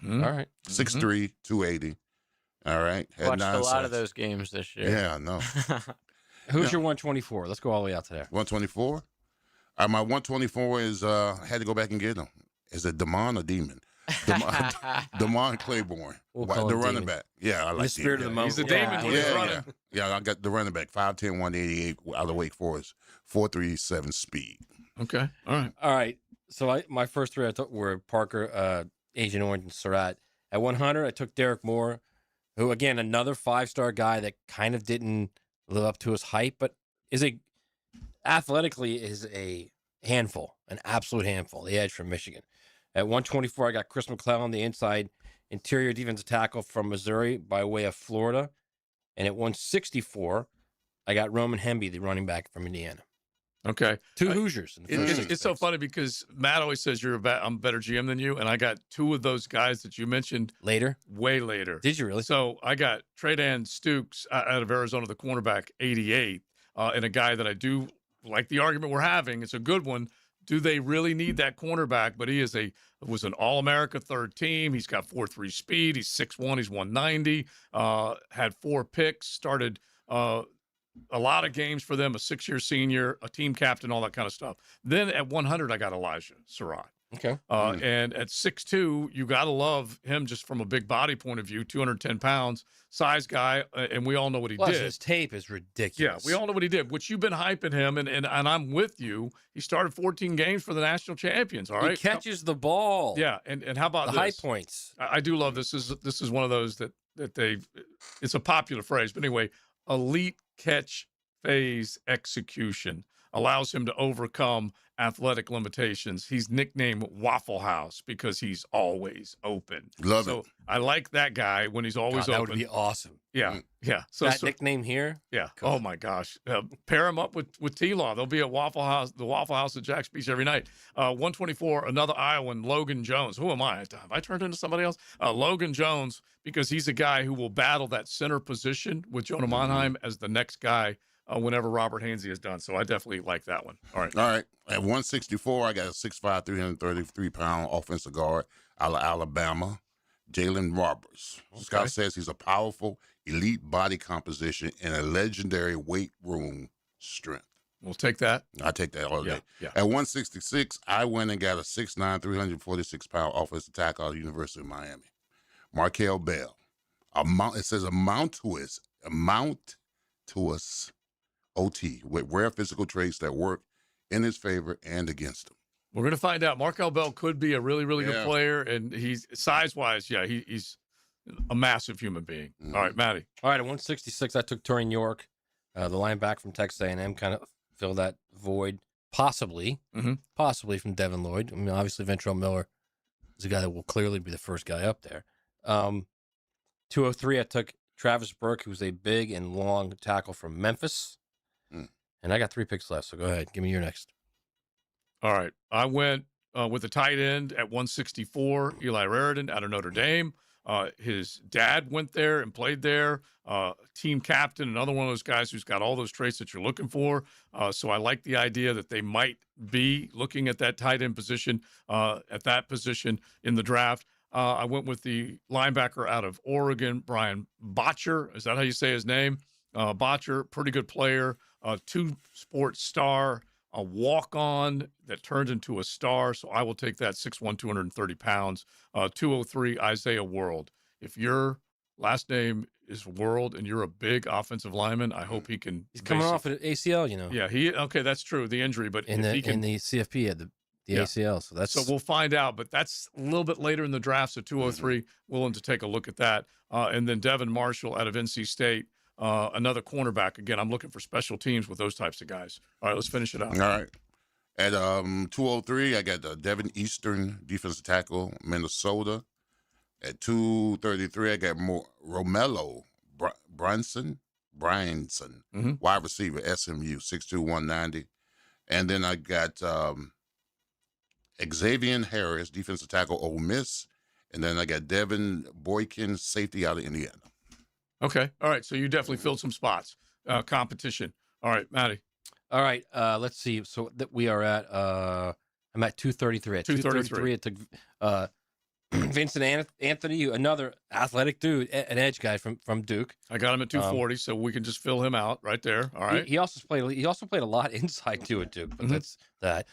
Speaker 2: All right.
Speaker 1: 6'3", 280. All right.
Speaker 10: Watched a lot of those games this year.
Speaker 1: Yeah, I know.
Speaker 2: Who's your 124? Let's go all the way out to there.
Speaker 1: 124? My 124 is, I had to go back and get him. Is it Damon or Demon? Damon Claiborne, the running back. Yeah, I like
Speaker 2: the spirit of the moment.
Speaker 5: He's a demon when he's running.
Speaker 1: Yeah, I got the running back, 5'10", 188 out of Wake Forest, 4.37 speed.
Speaker 5: Okay, all
Speaker 2: right. So my first 3 I took were Parker, Agent Orange, and Surratt. At 100, I took Derek Moore, who, again, another 5-star guy that kind of didn't live up to his hype, but athletically is a handful, an absolute handful, the edge from Michigan. At 124, I got Chris McClellan, the inside interior defensive tackle from Missouri by way of Florida. And at 164, I got Roman Hemby, the running back from Indiana.
Speaker 5: Okay.
Speaker 2: 2 Hoosiers. In the first
Speaker 5: it's so funny because Matt always says I'm a better GM than you, and I got 2 of those guys that you mentioned
Speaker 2: later.
Speaker 5: Way later.
Speaker 2: Did you really?
Speaker 5: So I got Tredan Stukes out of Arizona, the cornerback, 88, and a guy that I do like the argument we're having. It's a good one. Do they really need that cornerback? But he was an All-America third team. He's got 4.3 speed. He's 6'1". He's 190. Had 4 picks. Started a lot of games for them. A 6-year senior, a team captain, all that kind of stuff. Then at 100, I got Elijah Surratt.
Speaker 2: Okay.
Speaker 5: And at 6'2", you got to love him just from a big body point of view, 210 pounds, size guy, and we all know what he did.
Speaker 2: His tape is ridiculous.
Speaker 5: Yeah, we all know what he did, which you've been hyping him, and I'm with you. He started 14 games for the national champions, all right?
Speaker 2: He catches the ball.
Speaker 5: Yeah, and how about
Speaker 2: the
Speaker 5: this?
Speaker 2: high points?
Speaker 5: I do love this. This is one of those that it's a popular phrase, but anyway, elite catch phase execution allows him to overcome athletic limitations. He's nicknamed Waffle House because he's always open.
Speaker 1: Love it.
Speaker 5: So I like that guy when he's always open.
Speaker 2: That would be awesome.
Speaker 5: Yeah, yeah. So
Speaker 2: nickname here?
Speaker 5: Yeah. Cool. Oh my gosh. Pair him up with T-Law. They'll be at Waffle House, the Waffle House at Jack's Beach every night. 124, another Iowan, Logan Jones. Who am I? Have I turned into somebody else? Logan Jones, because he's a guy who will battle that center position with Jonah Monheim as the next guy whenever Robert Hainsey is done. So I definitely like that one. All right.
Speaker 1: At 164, I got a 6'5", 333-pound offensive guard out of Alabama, Jalen Roberts. Okay. Scott says he's a powerful, elite body composition and a legendary weight room strength.
Speaker 5: We'll take that.
Speaker 1: I take that all day.
Speaker 5: Yeah.
Speaker 1: At 166, I went and got a 6'9", 346-pound offensive tackle out of the University of Miami, Markel Bell. It says amount to us OT with rare physical traits that work in his favor and against him.
Speaker 5: We're going to find out. Markel Bell could be a really, really good player, and he's size-wise, he's a massive human being.
Speaker 1: Mm-hmm.
Speaker 5: All right, Matty.
Speaker 2: All right, at 166, I took Torian York, the linebacker from Texas A&M, kind of fill that void, possibly from Devin Lloyd. I mean, obviously, Ventrell Miller is a guy that will clearly be the first guy up there. 203, I took Travis Burke, who's a big and long tackle from Memphis. And I got 3 picks left, so go ahead. Give me your next.
Speaker 5: All right. I went with the tight end at 164, Eli Raridan out of Notre Dame. His dad went there and played there. Team captain, another one of those guys who's got all those traits that you're looking for. So I like the idea that they might be looking at that tight end position, at that position in the draft. I went with the linebacker out of Oregon, Brian Botcher. Is that how you say his name? Botcher, pretty good player, 2-sport star, a walk-on that turned into a star. So I will take that 6'1", 230 pounds. 203, Isaiah World. If your last name is World and you're a big offensive lineman, I hope he can.
Speaker 2: He's coming off an ACL, you know.
Speaker 5: Yeah, okay, that's true. The injury, but
Speaker 2: in
Speaker 5: if he can,
Speaker 2: the CFP at the ACL. So
Speaker 5: we'll find out, but that's a little bit later in the draft. So 203, willing to take a look at that. And then Devin Marshall out of NC State, another cornerback. Again, I'm looking for special teams with those types of guys. All right, let's finish it up.
Speaker 1: All right. At 203, I got Devin Eastern, defensive tackle, Minnesota. At 233, I got Romello Bryanson, wide receiver, SMU, 6'2", 190. And then I got Xavier Harris, defensive tackle, Ole Miss. And then I got Devin Boykin, safety out of Indiana.
Speaker 5: Okay. All right. So you definitely filled some spots. Competition. All right, Matty.
Speaker 2: All right. Let's see. So that we are at I'm at 233. At 233, it took Vincent Anthony, another athletic dude, an edge guy from Duke.
Speaker 5: I got him at 240, so we can just fill him out right there. All right.
Speaker 2: He also played a lot inside too at Duke, but that's that.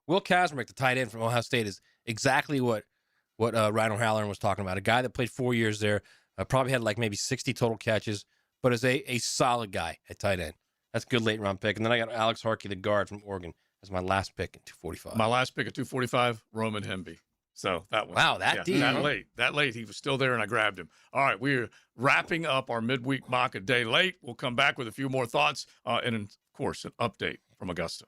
Speaker 2: Will Kazmarek, the tight end from Ohio State, is exactly what Ryan O'Halloran was talking about. A guy that played 4 years there, probably had like maybe 60 total catches, but is a solid guy at tight end. That's a good late round pick. And then I got Alex Harkey, the guard from Oregon, as my last pick at 245.
Speaker 5: My last pick at 245, Roman Hemby. So that one.
Speaker 2: Wow, deep.
Speaker 5: That late. He was still there, and I grabbed him. All right, we're wrapping up our midweek mock a day late. We'll come back with a few more thoughts and, of course, an update from Augusta.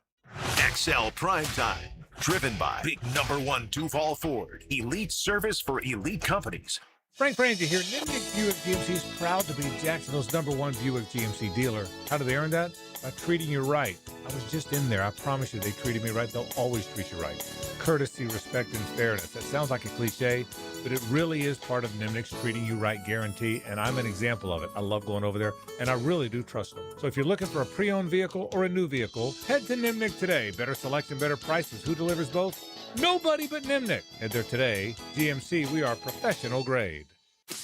Speaker 4: XL Primetime, driven by Big #1 Duval Ford, elite service for elite companies.
Speaker 28: Frank Frangie here. Nimnick Buick GMC is proud to be Jacksonville's #1 Buick GMC dealer. How do they earn that? By treating you right. I was just in there. I promise you they treated me right. They'll always treat you right. Courtesy, respect, and fairness. That sounds like a cliche, but it really is part of Nimnick's treating you right guarantee, and I'm an example of it. I love going over there, and I really do trust them. So if you're looking for a pre-owned vehicle or a new vehicle, head to Nimnick today. Better selection, better prices. Who delivers both? Nobody but Nimnick. Head there today. GMC, we are professional grade.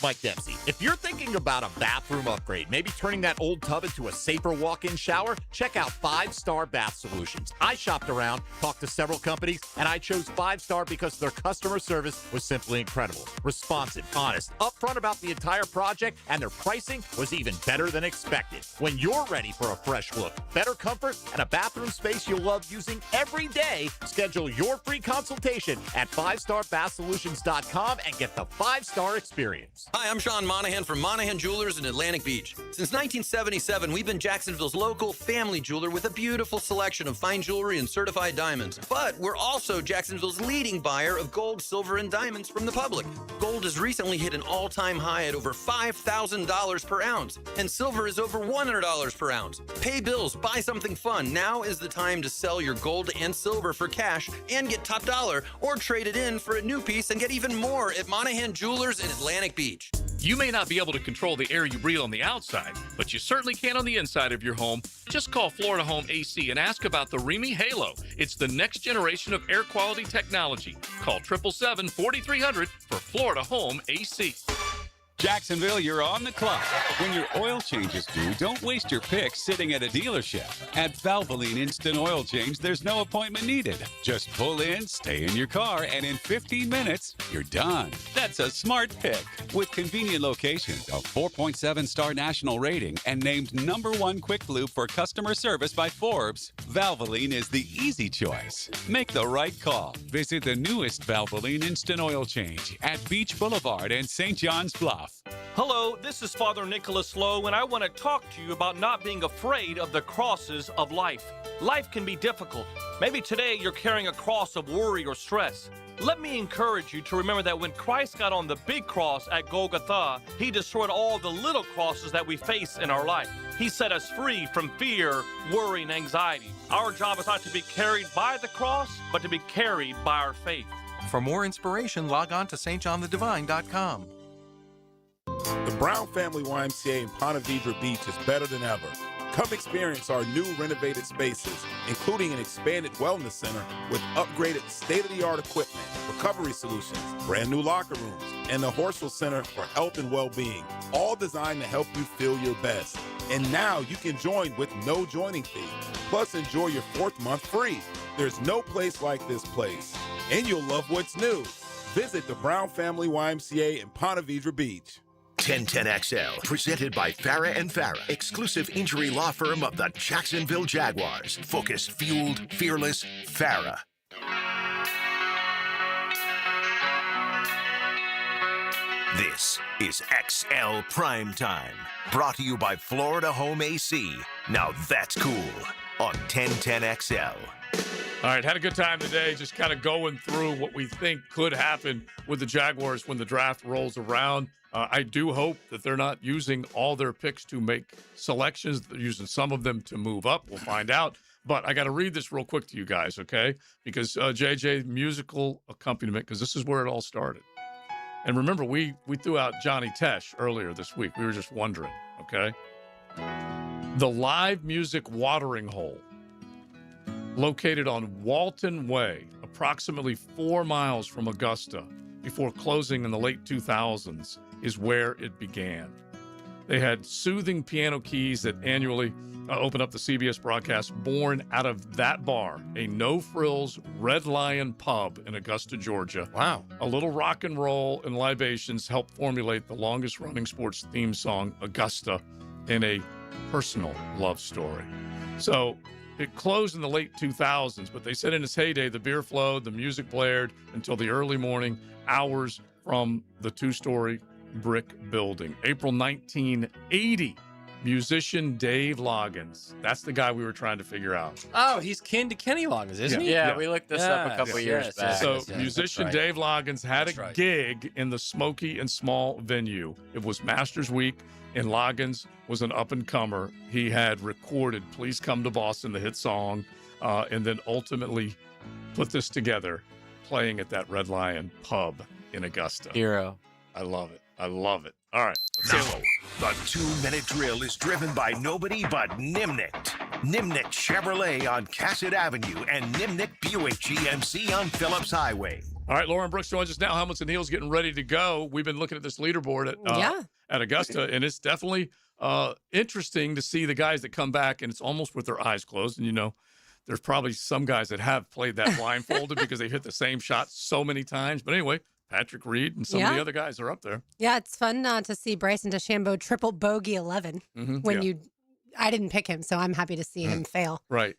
Speaker 6: Mike Dempsey. If you're thinking about a bathroom upgrade, maybe turning that old tub into a safer walk-in shower, check out 5 Star Bath Solutions. I shopped around, talked to several companies, and I chose 5 Star because their customer service was simply incredible. Responsive, honest, upfront about the entire project, and their pricing was even better than expected. When you're ready for a fresh look, better comfort, and a bathroom space you'll love using every day, schedule your free consultation at 5starbathsolutions.com and get the 5-star experience.
Speaker 15: Hi, I'm Sean Monahan from Monahan Jewelers in Atlantic Beach. Since 1977, we've been Jacksonville's local family jeweler with a beautiful selection of fine jewelry and certified diamonds. But we're also Jacksonville's leading buyer of gold, silver, and diamonds from the public. Gold has recently hit an all-time high at over $5,000 per ounce, and silver is over $100 per ounce. Pay bills, buy something fun. Now is the time to sell your gold and silver for cash and get top dollar, or trade it in for a new piece and get even more at Monahan Jewelers in Atlantic Beach.
Speaker 16: You may not be able to control the air you breathe on the outside, but you certainly can on the inside of your home. Just call Florida Home AC and ask about the Remy Halo. It's the next generation of air quality technology. Call 777-4300 for Florida Home AC.
Speaker 26: Jacksonville, you're on the clock. When your oil change is due, don't waste your pick sitting at a dealership. At Valvoline Instant Oil Change, there's no appointment needed. Just pull in, stay in your car, and in 15 minutes, you're done. That's a smart pick. With convenient locations, a 4.7-star national rating, and named #1 Quick Lube for customer service by Forbes, Valvoline is the easy choice. Make the right call. Visit the newest Valvoline Instant Oil Change at Beach Boulevard and St. John's Bluff.
Speaker 3: Hello, this is Father Nicholas Lowe, and I want to talk to you about not being afraid of the crosses of life. Life can be difficult. Maybe today you're carrying a cross of worry or stress. Let me encourage you to remember that when Christ got on the big cross at Golgotha, he destroyed all the little crosses that we face in our life. He set us free from fear, worry, and anxiety. Our job is not to be carried by the cross, but to be carried by our faith.
Speaker 8: For more inspiration, log on to stjohnthedivine.com.
Speaker 9: The Brown Family YMCA in Ponte Vedra Beach is better than ever. Come experience our new renovated spaces, including an expanded wellness center with upgraded state-of-the-art equipment, recovery solutions, brand new locker rooms, and the Horsell Center for Health and Well-Being, all designed to help you feel your best. And now you can join with no joining fee. Plus, enjoy your 4th month free. There's no place like this place. And you'll love what's new. Visit the Brown Family YMCA in Ponte Vedra Beach.
Speaker 4: 1010XL, presented by Farah & Farah, exclusive injury law firm of the Jacksonville Jaguars. Focused, fueled, fearless, Farah. This is XL Primetime, brought to you by Florida Home AC. Now that's cool on 1010XL.
Speaker 5: All right, had a good time today, just kind of going through what we think could happen with the Jaguars when the draft rolls around. I do hope that they're not using all their picks to make selections. They're using some of them to move up. We'll find out. But I got to read this real quick to you guys, okay? Because JJ, musical accompaniment, because this is where it all started. And remember, we threw out Johnny Tesh earlier this week. We were just wondering, okay? The live music watering hole located on Walton Way, approximately 4 miles from Augusta, before closing in the late 2000s, is where it began. They had soothing piano keys that annually open up the CBS broadcast, born out of that bar, a no-frills Red Lion pub in Augusta, Georgia.
Speaker 2: Wow.
Speaker 5: A little rock and roll and libations helped formulate the longest-running sports theme song, Augusta, in a personal love story. So it closed in the late 2000s, but they said in its heyday, the beer flowed, the music blared until the early morning hours from the 2-story brick building. April 1980, musician Dave Loggins. That's the guy we were trying to figure out.
Speaker 2: Oh, he's kin to Kenny Loggins, isn't he?
Speaker 10: Yeah, we looked this up a couple years back.
Speaker 5: So musician Dave Loggins had a gig in the Smoky and Small venue. It was Masters Week, and Loggins was an up-and-comer. He had recorded Please Come to Boston, the hit song, and then ultimately put this together, playing at that Red Lion pub in Augusta.
Speaker 10: Hero.
Speaker 5: I love it. I love it. All right.
Speaker 4: Now, the 2-minute drill is driven by nobody but Nimnicht. Nimnicht Chevrolet on Cassett Avenue and Nimnicht Buick GMC on Phillips Highway.
Speaker 5: All right, Lauren Brooks joins us now. Helmets and Heels getting ready to go. We've been looking at this leaderboard at Augusta, and it's definitely interesting to see the guys that come back, and it's almost with their eyes closed. And, you know, there's probably some guys that have played that blindfolded because they've hit the same shot so many times. But anyway, Patrick Reed and some of the other guys are up there.
Speaker 19: Yeah, it's fun to see Bryson DeChambeau triple bogey 11 I didn't pick him, so I'm happy to see him fail.
Speaker 5: Right.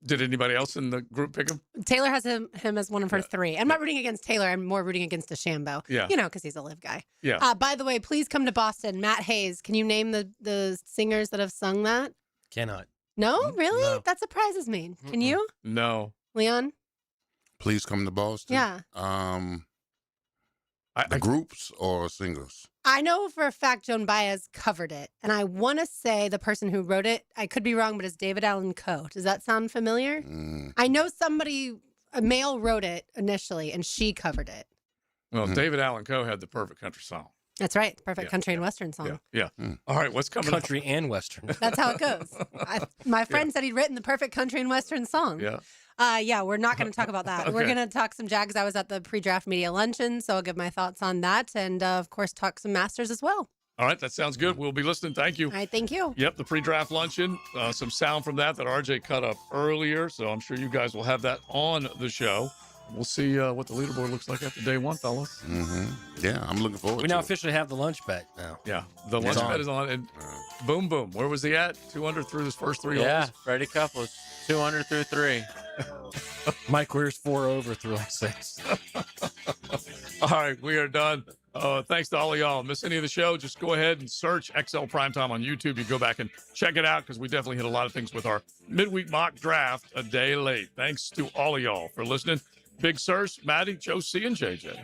Speaker 5: Did anybody else in the group pick him?
Speaker 19: Taylor has him as one of her 3. I'm not rooting against Taylor. I'm more rooting against DeChambeau.
Speaker 5: Yeah.
Speaker 19: You know, because he's a live guy.
Speaker 5: Yeah.
Speaker 19: By the way, Please Come to Boston. Matt Hayes. Can you name the singers that have sung that?
Speaker 2: Cannot.
Speaker 19: No? Really?
Speaker 1: No.
Speaker 19: That surprises me. Can you?
Speaker 5: No.
Speaker 19: Leon?
Speaker 1: Please Come to Boston.
Speaker 19: Yeah.
Speaker 1: The groups or singers?
Speaker 19: I know for a fact Joan Baez covered it, and I want to say the person who wrote it, I could be wrong, but it's David Allan Coe. Does that sound familiar? I know a male wrote it initially, and she covered it.
Speaker 5: Well, David Allan Coe had the perfect country song.
Speaker 19: That's right. The perfect country and western song.
Speaker 5: Yeah. All right, what's coming
Speaker 2: up? Country and western.
Speaker 19: That's how it goes. My friend said he'd written the perfect country and western song.
Speaker 5: Yeah.
Speaker 19: Yeah, we're not going to talk about that. We're
Speaker 5: Okay.
Speaker 19: going to talk some Jags. I was at the pre-draft media luncheon, so I'll give my thoughts on that, and of course, talk some Masters as well.
Speaker 5: All right, that sounds good. We'll be listening. Thank you.
Speaker 19: All right, thank you.
Speaker 5: Yep, the pre-draft luncheon. Some sound from that RJ cut up earlier, so I'm sure you guys will have that on the show. We'll see what the leaderboard looks like after day one, fellas.
Speaker 1: Yeah, I'm looking forward
Speaker 2: We
Speaker 1: to
Speaker 2: now
Speaker 1: it.
Speaker 2: officially have the lunch bet now.
Speaker 5: Yeah, the lunch bet is on, and boom, boom. Where was he at? 200 through his first three
Speaker 10: Yeah,
Speaker 5: holes?
Speaker 10: Freddie Couples, 200 through 3.
Speaker 2: Mike Weir's 4 over through 6.
Speaker 5: All right, we are done. Thanks to all of y'all. Miss any of the show, just go ahead and search XL Primetime on YouTube. You go back and check it out because we definitely hit a lot of things with our midweek mock draft a day late. Thanks to all of y'all for listening. Big Sirs, Maddie, Joe C, and JJ.